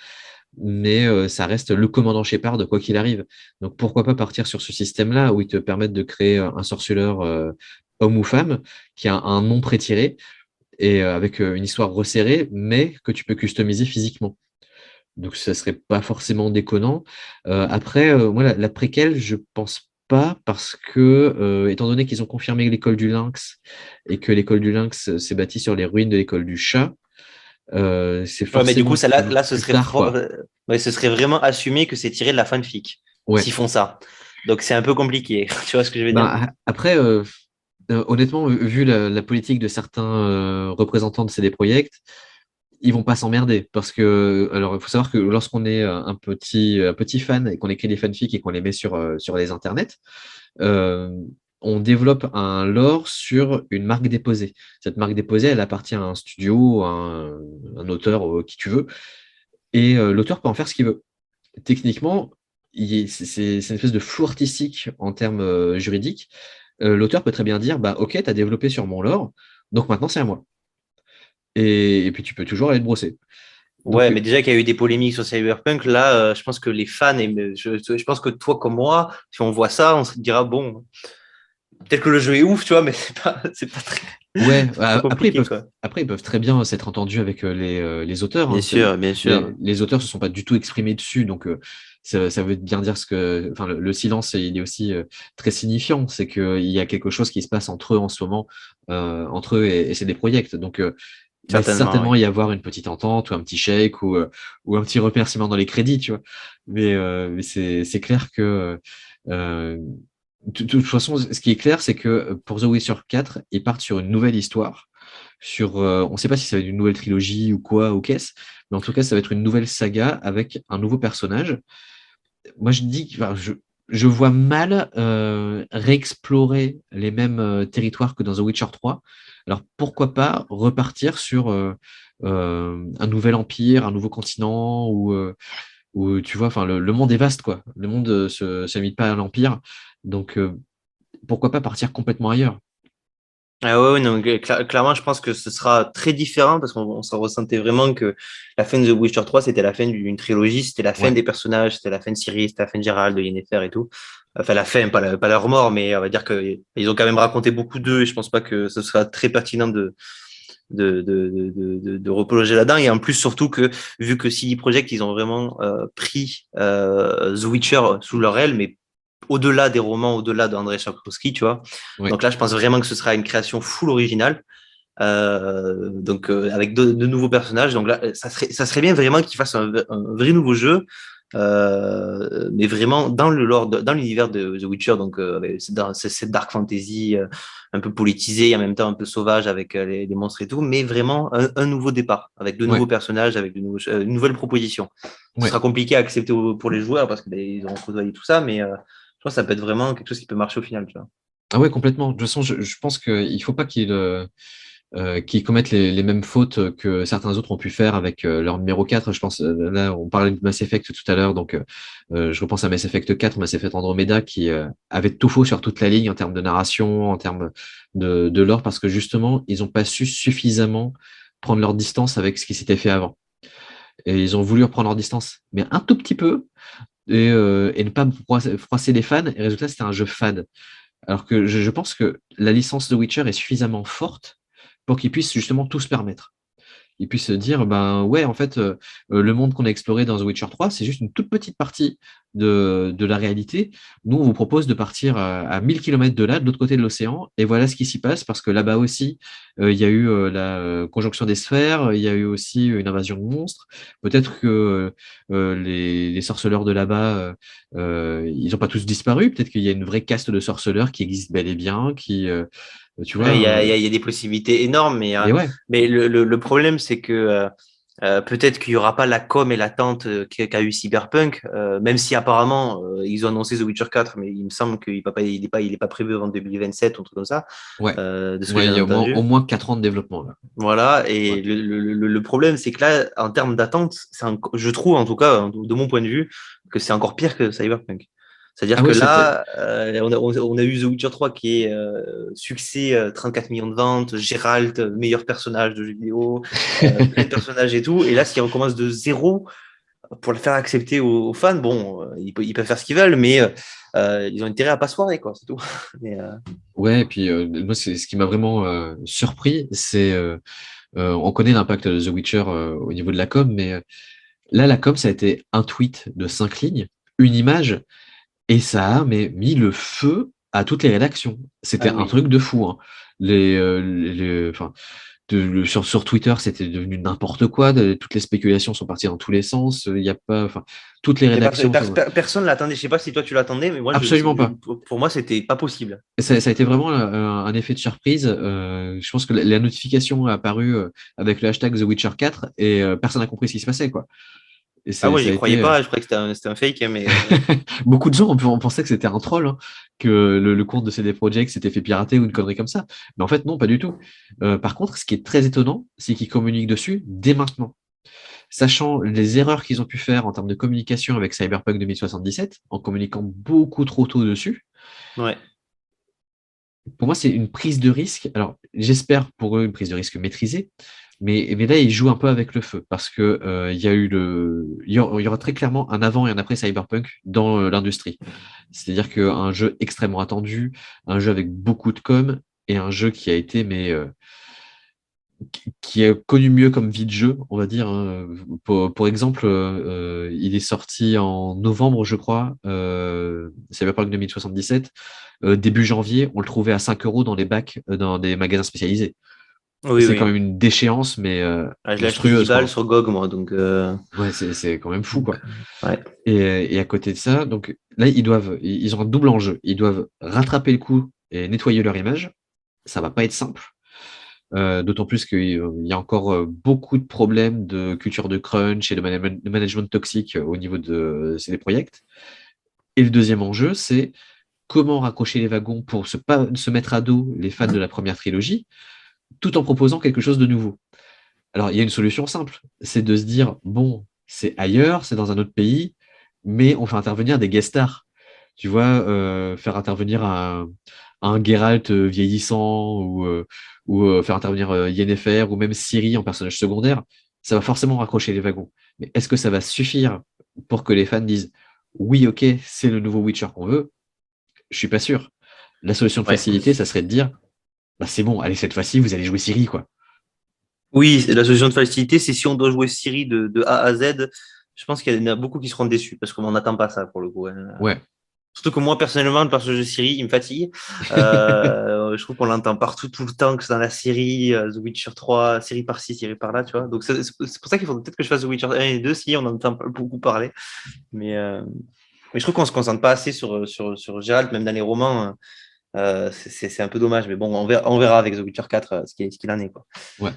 mais ça reste le commandant Shepard quoi qu'il arrive. Donc pourquoi pas partir sur ce système-là où ils te permettent de créer un sorceleur homme ou femme qui a un nom prétiré et avec une histoire resserrée, mais que tu peux customiser physiquement. Donc ça serait pas forcément déconnant. Après, moi, la préquelle, je pense pas parce que, étant donné qu'ils ont confirmé l'école du Lynx et que l'école du Lynx s'est bâtie sur les ruines de l'école du chat, c'est Ouais, mais du coup, forcément ça, là, ce plus serait, tard, quoi. ouais, ce serait vraiment assumé que c'est tiré de la fanfic, Ouais. s'ils font ça. Donc, c'est un peu compliqué. Tu vois ce que je veux dire? Après, honnêtement, vu la politique de certains représentants de CD Projekt, ils vont pas s'emmerder parce que alors il faut savoir que lorsqu'on est un petit fan et qu'on écrit des fanfics et qu'on les met sur les internets, euh, on développe un lore sur une marque déposée. Cette marque déposée, elle appartient à un studio, à un auteur, qui tu veux, et l'auteur peut en faire ce qu'il veut. Techniquement, c'est une espèce de flou artistique en termes juridiques. L'auteur peut très bien dire, bah ok, tu as développé sur mon lore, donc maintenant c'est à moi. Et puis tu peux toujours aller te brosser. Ouais, Donc, mais déjà qu'il y a eu des polémiques sur Cyberpunk, là, je pense que les fans, et je pense que toi comme moi, si on voit ça, on se dira, bon, peut-être que le jeu est ouf, tu vois, mais c'est pas très ouais, compliqué, quoi. après, ils peuvent très bien s'être entendus avec les auteurs. Hein. Bien sûr, bien sûr. Les auteurs se sont pas du tout exprimés dessus, donc ça veut bien dire ce que. Enfin, le silence, il est aussi très signifiant. C'est qu'il y a quelque chose qui se passe entre eux en ce moment, entre eux et c'est des projets. Donc, il va Certainement, certainement oui. y avoir une petite entente ou un petit chèque ou un petit remerciement dans les crédits, tu vois. Mais c'est clair que euh, De toute façon, ce qui est clair, c'est que pour The Witcher 4, ils partent sur une nouvelle histoire. On ne sait pas si ça va être une nouvelle trilogie ou quoi, ou qu'est-ce, mais en tout cas, ça va être une nouvelle saga avec un nouveau personnage. Moi, je dis que enfin, je vois mal réexplorer les mêmes territoires que dans The Witcher 3. Alors, pourquoi pas repartir sur un nouvel empire, un nouveau continent, ou tu vois, enfin, le monde est vaste, quoi. Le monde se limite pas à l'empire. Donc, pourquoi pas partir complètement ailleurs? Ah ouais, ouais, non, clairement, je pense que ce sera très différent parce qu'on s'en ressentait vraiment que la fin de The Witcher 3, c'était la fin d'une trilogie, c'était la fin Ouais, des personnages, c'était la fin de Ciri, c'était la fin de Geralt, de Yennefer et tout. Enfin, la fin, pas leur mort, mais on va dire qu'ils ont quand même raconté beaucoup d'eux et je pense pas que ce sera très pertinent de replonger là-dedans. Et en plus, surtout que, vu que CD Projekt, ils ont vraiment pris The Witcher sous leur aile, mais au-delà des romans, au-delà d'Andrzej Sapkowski, tu vois. ouais, Donc là, je pense vraiment que ce sera une création full originale. Avec de nouveaux personnages. Donc là, ça serait bien vraiment qu'ils fassent un vrai nouveau jeu, mais vraiment dans le lore, dans l'univers de The Witcher. Donc avec cette dark fantasy un peu politisée et en même temps un peu sauvage avec les monstres et tout, mais vraiment un nouveau départ avec de nouveaux ouais, personnages, avec une nouvelle proposition. Ce ouais. sera compliqué à accepter pour les joueurs parce qu'ils ont côtoyé tout ça, mais je pense que ça peut être vraiment quelque chose qui peut marcher au final, tu vois. Ah ouais, complètement. De toute façon, je pense qu'il ne faut pas qu'ils commettent les mêmes fautes que certains autres ont pu faire avec leur numéro 4. Je pense, là, on parlait de Mass Effect tout à l'heure, donc je repense à Mass Effect 4, Mass Effect Andromeda, qui avait tout faux sur toute la ligne en termes de narration, en termes de lore, parce que justement, ils n'ont pas su suffisamment prendre leur distance avec ce qui s'était fait avant. Et ils ont voulu reprendre leur distance, mais un tout petit peu, et ne pas froisser les fans. Et résultat, c'était un jeu fade. Alors que je pense que la licence de Witcher est suffisamment forte pour qu'ils puissent justement tout se permettre. Ils puissent se dire, ben ouais, en fait, le monde qu'on a exploré dans The Witcher 3, c'est juste une toute petite partie de la réalité. Nous, on vous propose de partir à 1000 kilomètres de là, de l'autre côté de l'océan, et voilà ce qui s'y passe, parce que là-bas aussi, il y a eu la conjonction des sphères, il y a eu aussi une invasion de monstres. Peut-être que les sorceleurs de là-bas, ils n'ont pas tous disparu. Peut-être qu'il y a une vraie caste de sorceleurs qui existe bel et bien, tu vois, Ouais, il y a des possibilités énormes, et ouais. mais le problème, c'est que peut-être qu'il n'y aura pas la com et l'attente qu'a eu Cyberpunk, même si apparemment ils ont annoncé The Witcher 4, mais il me semble il est pas prévu avant 2027 ou un truc comme ça, Ouais. de ce que Ouais, j'ai il y a au entendu. moins 4 ans de développement là. Voilà, Ouais. et le problème, c'est que là, en termes d'attente, je trouve en tout cas, hein, de mon point de vue, que c'est encore pire que Cyberpunk. C'est-à-dire Ah que ouais, c'était. là, on a eu The Witcher 3 qui est succès, 34 millions de ventes, Geralt, meilleur personnage de jeu vidéo, plein de personnages et tout. Et là, s'ils recommencent de zéro pour le faire accepter aux fans, bon, ils peuvent faire ce qu'ils veulent, mais ils ont intérêt à pas se foirer, quoi, c'est tout. Mais, Ouais, et puis moi, c'est ce qui m'a vraiment surpris, c'est on connaît l'impact de The Witcher au niveau de la com, mais là, la com, ça a été un tweet de 5 lignes, une image, et ça a mis le feu à toutes les rédactions. C'était ah un oui. truc de fou, hein. Enfin, sur Twitter, c'était devenu n'importe quoi. Toutes les spéculations sont parties dans tous les sens. Il y a pas, enfin, toutes les Mais rédactions sont personne l'attendait. Je sais pas si toi tu l'attendais, mais moi, absolument pas. pour moi, c'était pas possible. Ça a été vraiment un effet de surprise. Je pense que la notification a apparu avec le hashtag The Witcher 4 et personne n'a compris ce qui se passait, quoi. Et Ah ouais, ça j'y a croyais été. pas. Je croyais que c'était un fake, hein, mais Beaucoup de gens on pensait que c'était un troll, hein, que le compte de CD Projekt s'était fait pirater ou une connerie comme ça. Mais en fait, non, pas du tout. Par contre, ce qui est très étonnant, c'est qu'ils communiquent dessus dès maintenant. Sachant les erreurs qu'ils ont pu faire en termes de communication avec Cyberpunk 2077, en communiquant beaucoup trop tôt dessus, ouais. pour moi, c'est une prise de risque. Alors, j'espère pour eux une prise de risque maîtrisée, mais là, ils jouent un peu avec le feu parce que il y a eu il y aura très clairement un avant et un après Cyberpunk dans l'industrie. C'est-à-dire qu'un jeu extrêmement attendu, un jeu avec beaucoup de com et un jeu qui a été qui est connu mieux comme vie de jeu, on va dire, hein. Pour exemple, il est sorti en novembre, je crois, Cyberpunk 2077. Début janvier, on le trouvait à 5 euros dans les bacs, dans des magasins spécialisés. Oui, C'est quand oui. même une déchéance, mais Ah, je l'ai acheté 10 monstrueuse, balles quoi. sur GOG, moi, donc, Ouais, c'est quand même fou, quoi. ouais. Et à côté de ça, donc là, ils ont un double enjeu. Ils doivent rattraper le coup et nettoyer leur image. Ça va pas être simple. D'autant plus qu'il y a encore beaucoup de problèmes de culture de crunch et de management toxique au niveau de CD Projekt. Et le deuxième enjeu, c'est comment raccrocher les wagons pour pas se mettre à dos les fans de la première trilogie, tout en proposant quelque chose de nouveau. Alors, il y a une solution simple, c'est de se dire, bon, c'est ailleurs, c'est dans un autre pays, mais on fait intervenir des guest stars. Tu vois, faire intervenir un Geralt vieillissant ou faire intervenir Yennefer ou même Ciri en personnage secondaire, ça va forcément raccrocher les wagons. Mais est-ce que ça va suffire pour que les fans disent oui, ok, c'est le nouveau Witcher qu'on veut? Je suis pas sûr. La solution de Ouais. facilité, ça serait de dire bah c'est bon, allez, cette fois-ci, vous allez jouer Ciri, quoi. Oui, la solution de facilité, c'est si on doit jouer Siri de A à Z, je pense qu'il y en a beaucoup qui seront déçus parce qu'on n'en attend pas ça pour le coup, hein. Ouais. Surtout que moi, personnellement, le personnage de Siri, il me fatigue. Je trouve qu'on l'entend partout, tout le temps, que c'est dans la série, The Witcher 3, série par-ci, série par-là, tu vois. Donc, c'est pour ça qu'il faut peut-être que je fasse The Witcher 1 et 2, si on en entend pas beaucoup parler. Mais, euh, mais je trouve qu'on se concentre pas assez sur Geralt, même dans les romans. C'est un peu dommage. Mais bon, on verra avec The Witcher 4 ce qu'il en est, quoi. Ouais.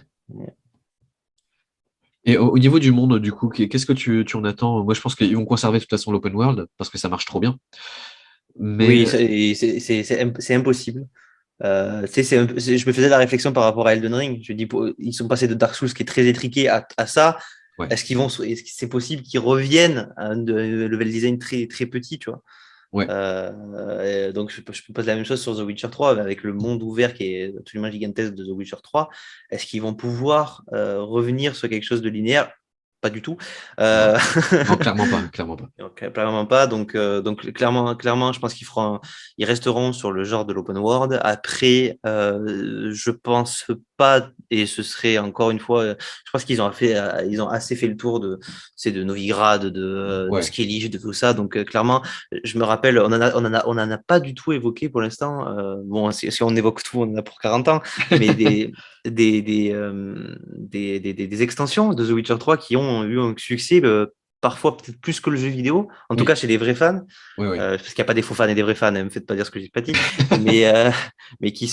Et au niveau du monde, du coup, qu'est-ce que tu en attends? Moi, je pense qu'ils vont conserver de toute façon l'open world parce que ça marche trop bien. Oui, Mais c'est impossible. Je me faisais la réflexion par rapport à Elden Ring. Je dis, ils sont passés de Dark Souls qui est très étriqué à ça. ouais, Est-ce que c'est possible qu'ils reviennent à un level design très, très petit, tu vois? ouais, Donc, je me pose la même chose sur The Witcher 3 avec le monde ouvert qui est absolument gigantesque de The Witcher 3. Est-ce qu'ils vont pouvoir revenir sur quelque chose de linéaire? Pas du tout. non, Euh, non, clairement pas, clairement pas. Donc, clairement pas. Donc clairement, je pense ils resteront sur le genre de l'open world. Après, je pense pas, et ce serait encore une fois, je pense ils ont assez fait le tour de Novigrad, de Ouais, Skellige, de tout ça. Donc, clairement, je me rappelle, on en a pas du tout évoqué pour l'instant. Bon, si on évoque tout, on en a pour 40 ans, mais des extensions de The Witcher 3 qui ont eu un succès, parfois peut-être plus que le jeu vidéo, en tout cas oui, chez les vrais fans, oui, oui. parce qu'il n'y a pas des faux fans et des vrais fans, hein, ne me faites pas dire ce que j'ai pas dit, mais, mais qui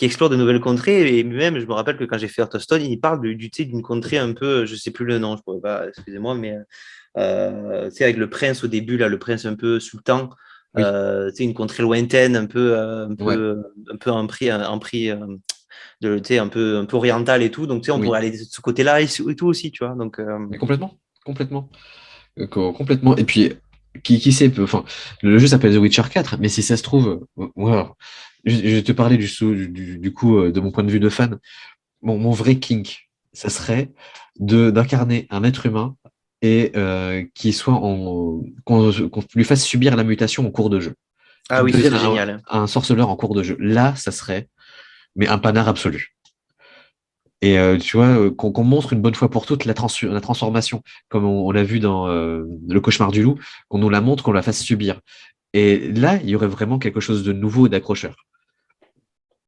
explorent de nouvelles contrées. Et même, je me rappelle que quand j'ai fait Hearthstone, il parle d'une contrée un peu, je sais plus le nom, je pourrais pas, excusez-moi, mais avec le prince au début, là, le prince un peu sultan, Oui, une contrée lointaine, ouais, un peu un prix un peu oriental et tout. Donc, on pourrait oui. aller de ce côté-là et tout aussi, tu vois. Donc, Mais complètement, complètement. Complètement. Et puis, qui sait, enfin, le jeu s'appelle The Witcher 4, mais si ça se trouve, wow. Je vais te parler du coup, de mon point de vue de fan. Mon vrai kink, ça serait d'incarner un être humain et qui soit qu'on lui fasse subir la mutation en cours de jeu, ah qu'il oui, ce devienne serait génial, hein. un sorceleur en cours de jeu. Là, ça serait, mais un panard absolu. Et tu vois, qu'on montre une bonne fois pour toutes la transformation, comme on l'a vu dans Le Cauchemar du Loup, qu'on nous la montre, qu'on la fasse subir. Et là, il y aurait vraiment quelque chose de nouveau et d'accrocheur.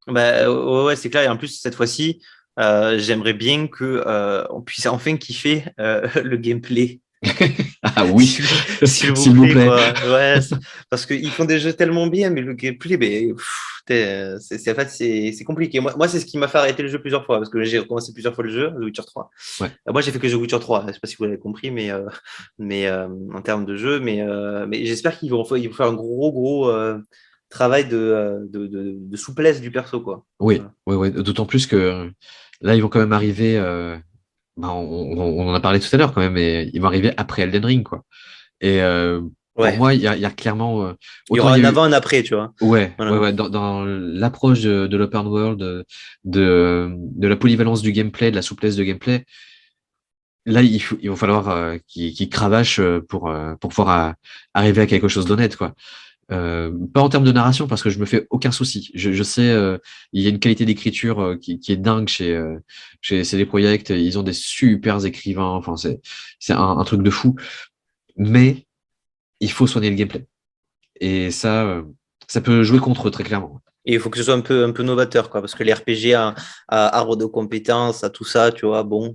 Bah, ouais, c'est clair. Et en plus, cette fois-ci, j'aimerais bien que on puisse enfin kiffer le gameplay. Ah oui, S'il vous s'il vous plaît, plaît. quoi. Ouais, parce qu'ils font des jeux tellement bien, mais le gameplay, ben, en fait, c'est compliqué. Moi c'est ce qui m'a fait arrêter le jeu plusieurs fois, parce que j'ai recommencé plusieurs fois le jeu, The Witcher 3. Ouais, Moi, j'ai fait que The Witcher 3, je sais pas si vous l'avez compris, mais en termes de jeu, mais j'espère ils vont faire un gros travail de souplesse du perso, quoi. oui, Voilà. oui, oui. D'autant plus que là, ils vont quand même arriver. Ben, on en a parlé tout à l'heure quand même, mais ils vont arriver après Elden Ring, quoi. Et pour Ouais, moi, il y a clairement. il y Autant aura il y a un eu. avant, un après, tu vois. Ouais, ouais, Voilà. ouais. Dans l'approche de l'open world, de la polyvalence du gameplay, de la souplesse de gameplay, là, il va falloir qu'ils cravachent pour pouvoir arriver à quelque chose d'honnête, quoi. Pas en termes de narration, parce que je me fais aucun souci. Je sais, il y a une qualité d'écriture qui est dingue chez CD Projekt. Ils ont des super écrivains. Enfin, c'est un truc de fou. Mais il faut soigner le gameplay. Et ça peut jouer contre eux, très clairement. Et il faut que ce soit un peu novateur, quoi, parce que les RPG à arbre de compétences, à tout ça, tu vois, bon,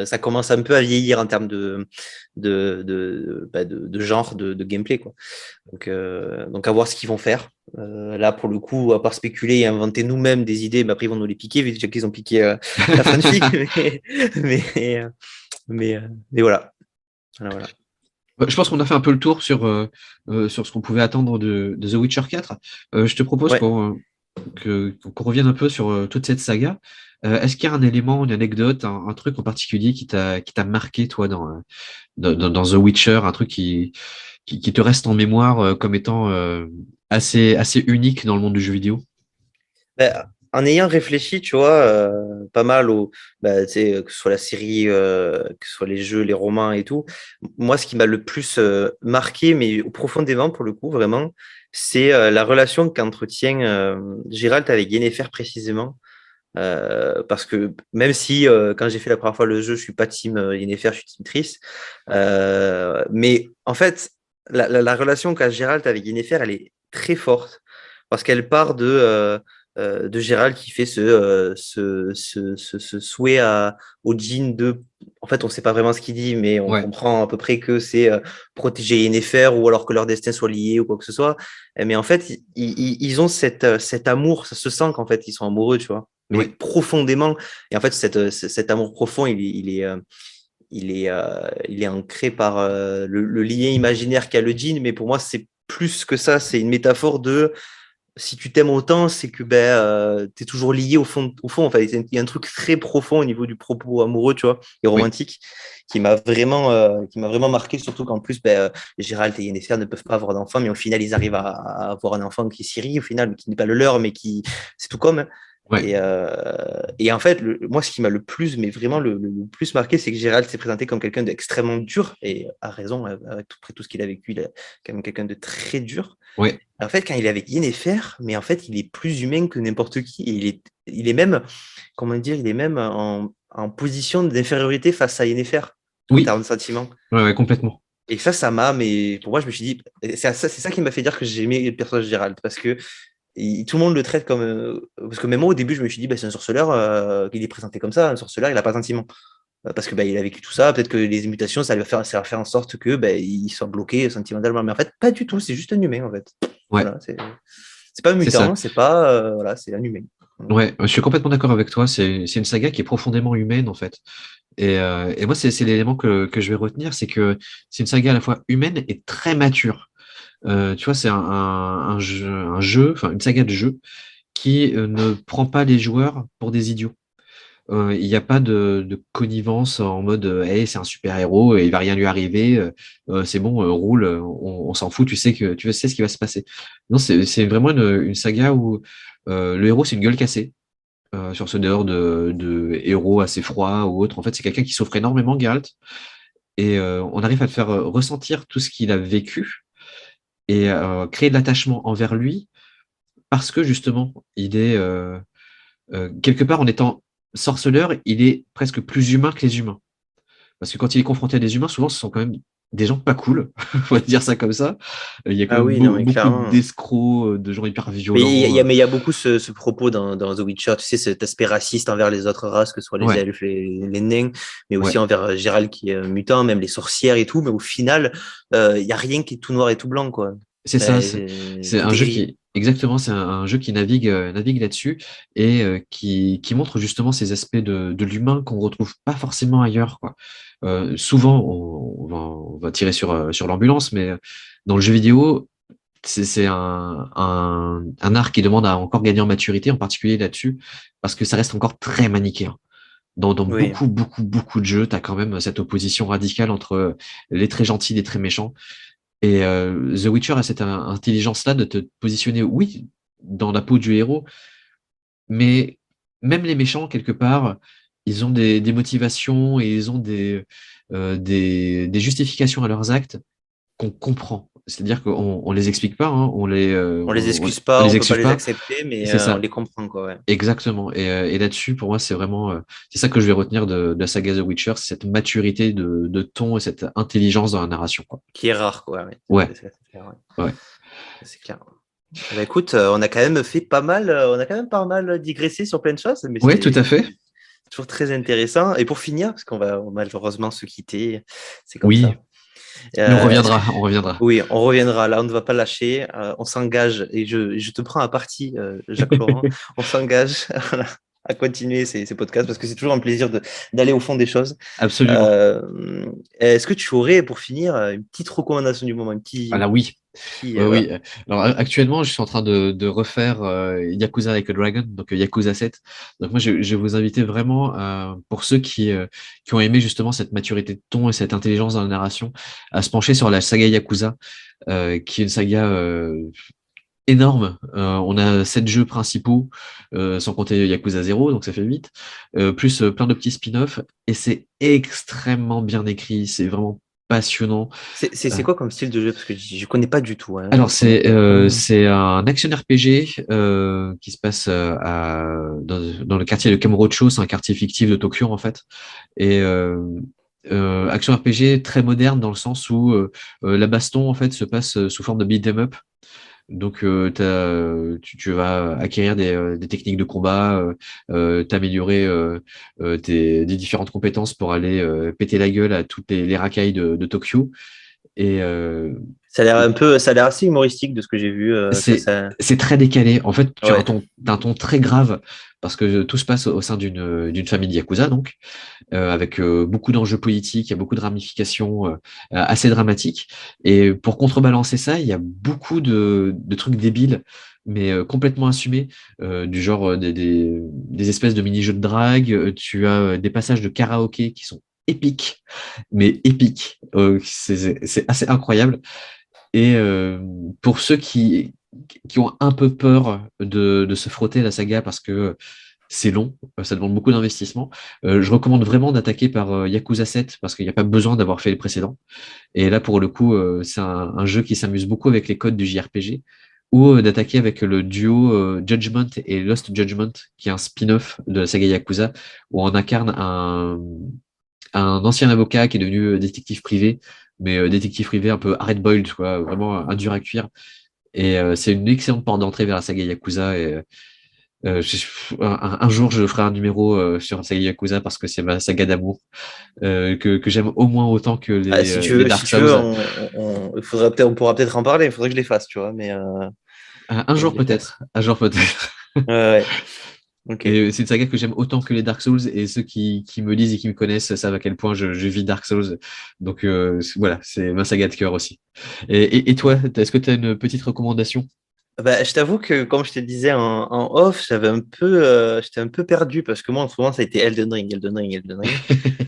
Ça commence un peu à vieillir en termes de genre, de gameplay, quoi. Donc à voir ce qu'ils vont faire. Là, pour le coup, à part spéculer et inventer nous-mêmes des idées, après ils vont nous les piquer, vu déjà qu'ils ont piqué la fanfic. mais, mais, mais voilà. Voilà. Je pense qu'on a fait un peu le tour sur ce qu'on pouvait attendre de The Witcher 4. Je te propose Ouais. qu'on revienne un peu sur toute cette saga. Est-ce qu'il y a un élément, une anecdote, un truc en particulier qui t'a marqué, toi, dans The Witcher, un truc qui te reste en mémoire comme étant assez unique dans le monde du jeu vidéo? Ben, en ayant réfléchi, tu vois, pas mal tu sais, que ce soit la série, que ce soit les jeux, les romans et tout, moi, ce qui m'a le plus marqué, mais profondément pour le coup, vraiment, c'est la relation qu'entretient Geralt avec Yennefer précisément. Parce que même si quand j'ai fait la première fois le jeu, je suis pas team Yennefer, je suis team Triss, mais en fait, la relation qu'a Geralt avec Yennefer, elle est très forte parce qu'elle part de Gérald qui fait ce souhait au djinn de. En fait, on ne sait pas vraiment ce qu'il dit, mais on Ouais, comprend à peu près que c'est protéger Yennefer ou alors que leur destin soit lié ou quoi que ce soit. Mais en fait, ils ont cet amour, ça se sent qu'en fait, ils sont amoureux, tu vois, mais ouais, profondément. Et en fait, cet amour profond, il est ancré par le lien imaginaire qu'a le djinn, mais pour moi, c'est plus que ça, c'est une métaphore de si tu t'aimes autant, c'est que tu es toujours lié au fond. En fait, il y a un truc très profond au niveau du propos amoureux, tu vois, et oui. romantique, qui m'a vraiment marqué, surtout qu'en plus, Gérald et Yennefer ne peuvent pas avoir d'enfant, mais au final, ils arrivent à avoir un enfant qui est Ciri, au final, qui n'est pas le leur, mais qui c'est tout comme. Ouais. Et en fait, moi, ce qui m'a le plus, mais vraiment le plus marqué, c'est que Gérald s'est présenté comme quelqu'un d'extrêmement dur, et a raison, avec après tout ce qu'il a vécu, il est quand même quelqu'un de très dur. Ouais. En fait, quand il est avec Yennefer, mais en fait, il est plus humain que n'importe qui. Et il est même, comment dire, il est même en position d'infériorité face à Yennefer en Oui. termes de sentiments. Ouais, ouais, complètement. Et mais pour moi, je me suis dit, c'est ça qui m'a fait dire que j'ai aimé le personnage de Gérald, parce que tout le monde le traite comme, parce que même moi, au début, je me suis dit, c'est un sorceleur, il est présenté comme ça, un sorceleur, il n'a pas de sentiments. Parce que il a vécu tout ça, peut-être que les mutations, ça va faire en sorte que il soit bloqué sentimentalement. Mais en fait, pas du tout, c'est juste un humain, en fait. Ouais, Voilà, c'est pas un c'est ça. mutant, c'est pas voilà, c'est un humain. Ouais, je suis complètement d'accord avec toi. C'est une saga qui est profondément humaine, en fait. Et moi, c'est l'élément que je vais retenir, c'est que c'est une saga à la fois humaine et très mature. Tu vois, c'est un jeu, enfin une saga de jeu qui ne prend pas les joueurs pour des idiots. Il n'y a pas de connivence en mode hey, c'est un super-héros et il va rien lui arriver, c'est bon, roule, on s'en fout, tu sais ce qui va se passer. Non, c'est vraiment une saga où le héros, c'est une gueule cassée. Sur ce dehors de héros assez froid ou autre. En fait, c'est quelqu'un qui souffre énormément, Geralt, et on arrive à le faire ressentir tout ce qu'il a vécu et créer de l'attachement envers lui parce que justement, il est quelque part en étant sorceleur, il est presque plus humain que les humains. Parce que quand il est confronté à des humains, souvent, ce sont quand même des gens pas cool, on va dire ça comme ça. Il y a quand Ah même oui, non, mais beaucoup clairement. d'escrocs, de gens hyper Mais il y violents. a, mais il y a beaucoup ce propos dans The Witcher, tu sais, cet aspect raciste envers les autres races, que ce soit les Ouais, elfes, les nains, mais aussi ouais, envers Gérald qui est mutant, même les sorcières et tout. Mais au final, il y a rien qui est tout noir et tout blanc, quoi. c'est ça. C'est un Tout est jeu gris. qui, exactement, c'est un jeu qui navigue là-dessus et qui montre justement ces aspects de l'humain qu'on retrouve pas forcément ailleurs, quoi. Souvent, on va tirer sur l'ambulance, mais dans le jeu vidéo, c'est un art qui demande à encore gagner en maturité, en particulier là-dessus, parce que ça reste encore très manichéen. Dans Oui. beaucoup, beaucoup, beaucoup de jeux, tu as quand même cette opposition radicale entre les très gentils et les très méchants. Et The Witcher a cette intelligence-là de te positionner, oui, dans la peau du héros, mais même les méchants, quelque part, ils ont des motivations et ils ont des justifications à leurs actes qu'on comprend. C'est-à-dire qu'on les explique pas, hein, On les on excuse on pas, on les peut pas excuse les pas. accepter, mais C'est on ça, les comprend, quoi, ouais. exactement. Et là-dessus, pour moi, c'est vraiment, c'est ça que je vais retenir de la saga The Witcher, c'est cette maturité de ton et cette intelligence dans la narration, quoi. Qui est rare, quoi, ouais. Ouais, C'est clair, ouais. ouais. C'est clair. Écoute, on a quand même pas mal digressé sur plein de choses, mais Ouais, tout à fait. toujours très intéressant. Et pour finir, parce qu'on va malheureusement se quitter, c'est comme Oui, ça. mais Est-ce que on reviendra. oui, on reviendra là, on ne va pas lâcher, on s'engage et je te prends à partie, Jacques Laurent, on s'engage à continuer ces podcasts parce que c'est toujours un plaisir d'aller au fond des choses. Absolument. Euh, Est-ce que tu aurais, pour finir, une petite recommandation du moment, Alors oui, petit, oui, voilà. oui. Alors actuellement, je suis en train de refaire Yakuza Like a Dragon, donc Yakuza 7. Donc moi, je vais vous inviter vraiment, pour ceux qui ont aimé justement cette maturité de ton et cette intelligence dans la narration, à se pencher sur la saga Yakuza, qui est une saga énorme. On a 7 jeux principaux, sans compter Yakuza 0, donc ça fait 8, plus plein de petits spin-offs, et c'est extrêmement bien écrit, c'est vraiment passionnant. C'est Euh, quoi comme style de jeu? Parce que je connais pas du tout, hein, alors pour tout dire. c'est un action RPG qui se passe dans le quartier de Kamurocho, c'est un quartier fictif de Tokyo en fait, et action RPG très moderne dans le sens où la baston en fait se passe sous forme de beat 'em up. Donc, tu vas acquérir des techniques de combat, t'améliorer des différentes compétences pour aller péter la gueule à toutes les racailles de Tokyo. Et Ça a l'air assez humoristique de ce que j'ai vu. c'est très décalé. En fait, tu as Ouais. un ton très grave parce que tout se passe au sein d'une famille de Yakuza, donc avec beaucoup d'enjeux politiques, il y a beaucoup de ramifications assez dramatiques. Et pour contrebalancer ça, il y a beaucoup de trucs débiles, mais complètement assumés, du genre des espèces de mini-jeux de drague. Tu as des passages de karaoké qui sont épiques, mais épiques. C'est assez incroyable. Et pour ceux qui ont un peu peur de se frotter à la saga parce que c'est long, ça demande beaucoup d'investissement. Je recommande vraiment d'attaquer par Yakuza 7 parce qu'il n'y a pas besoin d'avoir fait les précédents. Et là, pour le coup, c'est un jeu qui s'amuse beaucoup avec les codes du JRPG ou d'attaquer avec le duo Judgment et Lost Judgment, qui est un spin-off de la saga Yakuza, où on incarne un ancien avocat qui est devenu détective privé, mais détective privé un peu hard-boiled, quoi, vraiment un dur à cuire. Et c'est une excellente porte d'entrée vers la saga Yakuza. Et un jour, je ferai un numéro sur la saga Yakuza parce que c'est ma saga d'amour que j'aime au moins autant que Ah, les si Dark tu veux, Souls. on pourra peut-être en parler. Il faudrait que je les fasse, tu vois. Mais Un faudrait que jour je les fasse. peut-être, un jour peut-être. Ouais, ouais. Ok. Mais c'est une saga que j'aime autant que les Dark Souls et ceux qui me lisent et qui me connaissent savent à quel point je vis Dark Souls. Donc voilà, c'est ma saga de cœur aussi. Et toi, est-ce que tu as une petite recommandation? Bah, je t'avoue que, comme je te disais en off, j'étais un peu perdu parce que moi, en ce moment, ça a été Elden Ring, Elden Ring, Elden Ring.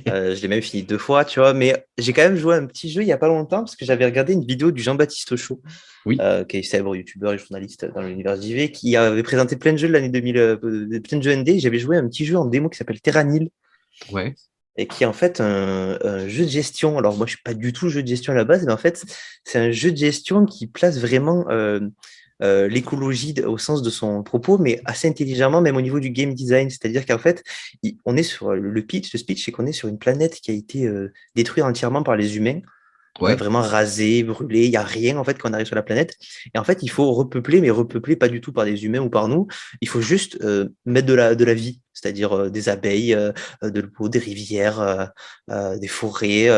Je l'ai même fini 2 fois, tu vois. Mais j'ai quand même joué à un petit jeu il y a pas longtemps parce que j'avais regardé une vidéo du Jean-Baptiste Chaud, Oui, qui est célèbre youtubeur et journaliste dans l'univers JV, qui avait présenté plein de jeux de l'année 2000, plein de jeux ND. J'avais joué à un petit jeu en démo qui s'appelle Terranil ouais, et qui est en fait un jeu de gestion. Alors moi, je suis pas du tout jeu de gestion à la base, mais en fait, c'est un jeu de gestion qui place vraiment l'écologie au sens de son propos, mais assez intelligemment, même au niveau du game design. C'est-à-dire qu'en fait, on est sur le speech, c'est qu'on est sur une planète qui a été détruite entièrement par les humains, ouais, vraiment rasée, brûlée. Il n'y a rien en fait quand on arrive sur la planète. Et en fait, il faut repeupler, mais repeupler pas du tout par des humains ou par nous. Il faut juste mettre de la vie, c'est-à-dire des abeilles, de l'eau, des rivières, des forêts,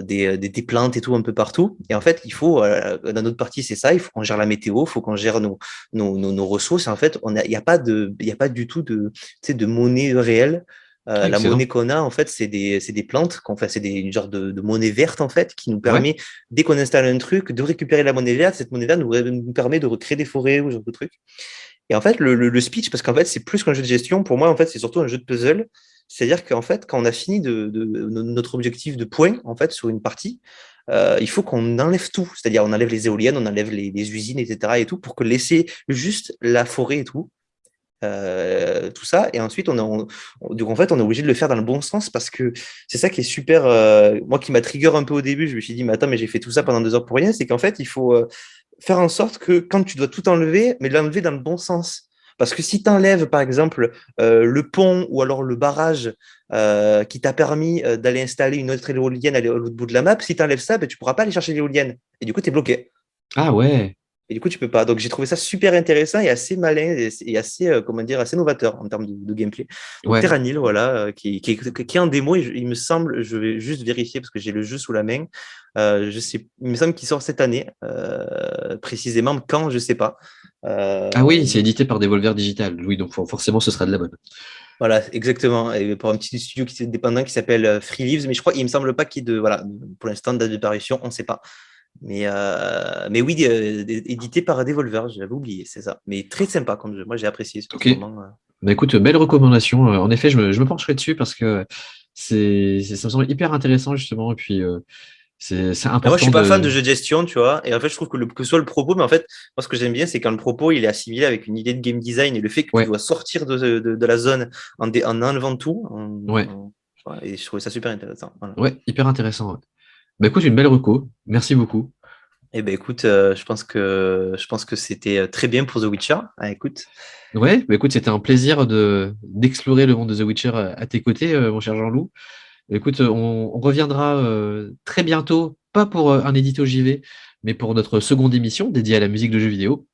des plantes et tout un peu partout. Et en fait, il faut, dans notre partie, c'est ça, il faut qu'on gère la météo, il faut qu'on gère nos ressources. Et en fait, il y a pas du tout de, tu sais, de monnaie réelle. ah, La excellent. monnaie qu'on a, en fait, c'est des plantes, c'est une genre de monnaie verte, en fait, qui nous Ouais, permet, dès qu'on installe un truc, de récupérer la monnaie verte. Cette monnaie verte nous permet de recréer des forêts ou ce genre de trucs. Et en fait, le speech, parce qu'en fait, c'est plus qu'un jeu de gestion, pour moi, en fait, c'est surtout un jeu de puzzle. C'est-à-dire qu'en fait, quand on a fini notre objectif de points, en fait, sur une partie, il faut qu'on enlève tout. C'est-à-dire, on enlève les éoliennes, on enlève les usines, etc. et tout, pour que laisser juste la forêt et tout. Tout ça. Et ensuite, donc en fait, on est obligé de le faire dans le bon sens parce que c'est ça qui est super. Moi qui m'a trigger un peu au début, je me suis dit, mais attends, mais j'ai fait tout ça pendant 2 heures pour rien. C'est qu'en fait, il faut faire en sorte que quand tu dois tout enlever, mais l'enlever dans le bon sens. Parce que si tu enlèves, par exemple, le pont ou alors le barrage qui t'a permis d'aller installer une autre éolienne à l'autre bout de la map, si tu enlèves ça, ben, tu pourras pas aller chercher l'éolienne. Et du coup, tu es bloqué. ah ouais, Et du coup, tu peux pas. Donc, j'ai trouvé ça super intéressant et assez malin et assez, comment dire, assez novateur en termes de gameplay. Donc, Ouais. Terranil, voilà, qui est en démo. Et il me semble, je vais juste vérifier parce que j'ai le jeu sous la main. Je sais, il me semble qu'il sort cette année. Précisément quand, je sais pas. Ah oui, c'est Mais édité par Devolver Digital. Oui, donc forcément, ce sera de la bonne. voilà, exactement. Et pour un petit studio qui est dépendant qui s'appelle Free Leaves, mais je crois, il me semble pas qu'il y ait de, voilà, pour l'instant, date de parution, on ne sait pas. Mais oui, édité par Devolver, j'avais oublié, c'est ça. Mais très sympa comme jeu. Moi, j'ai apprécié Ok. vraiment. Bah écoute, belle recommandation. En effet, je me pencherai dessus parce que ça me semble hyper intéressant justement. Et puis, c'est Mais moi, je important suis pas fan de de. jeux de gestion, tu vois. Et en fait, je trouve que ce soit le propos, mais en fait, moi, ce que j'aime bien, c'est quand le propos il est assimilé avec une idée de game design et le fait que tu Ouais, dois sortir de la zone en enlevant tout. ouais, Voilà, et je trouvais ça super intéressant. Voilà. ouais, hyper intéressant. Ouais. Bah écoute, une belle reco. Merci beaucoup. Eh ben écoute, je pense que c'était très bien pour The Witcher. Ah, écoute. Ouais, bah écoute, c'était un plaisir d'explorer le monde de The Witcher à tes côtés, mon cher Jean-Loup. Écoute, on reviendra très bientôt, pas pour un édito JV, mais pour notre seconde émission dédiée à la musique de jeux vidéo.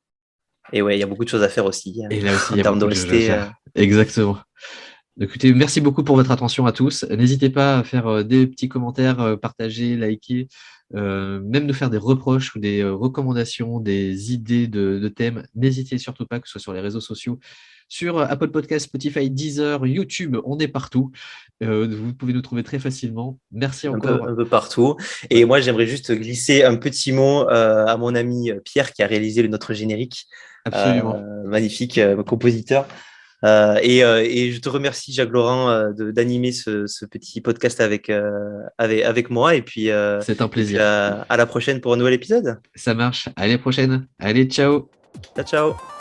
Et ouais, il y a beaucoup de choses à faire aussi Et là aussi, il en y a termes beaucoup de choses à d'OST. faire. Exactement. Écoutez, merci beaucoup pour votre attention à tous. N'hésitez pas à faire des petits commentaires, partager, liker, même nous faire des reproches ou des recommandations, des idées de thèmes. N'hésitez surtout pas, que ce soit sur les réseaux sociaux, sur Apple Podcasts, Spotify, Deezer, YouTube, on est partout. Vous pouvez nous trouver très facilement. Merci encore. Un peu partout. Et Ouais, moi, j'aimerais juste glisser un petit mot à mon ami Pierre qui a réalisé notre générique. absolument. Magnifique compositeur. Et je te remercie, Jacques Laurent, d'animer ce petit podcast avec moi. C'est un Et puis plaisir. à la prochaine pour un nouvel épisode. Ça marche. À la prochaine. Allez, ciao. Ciao, ciao.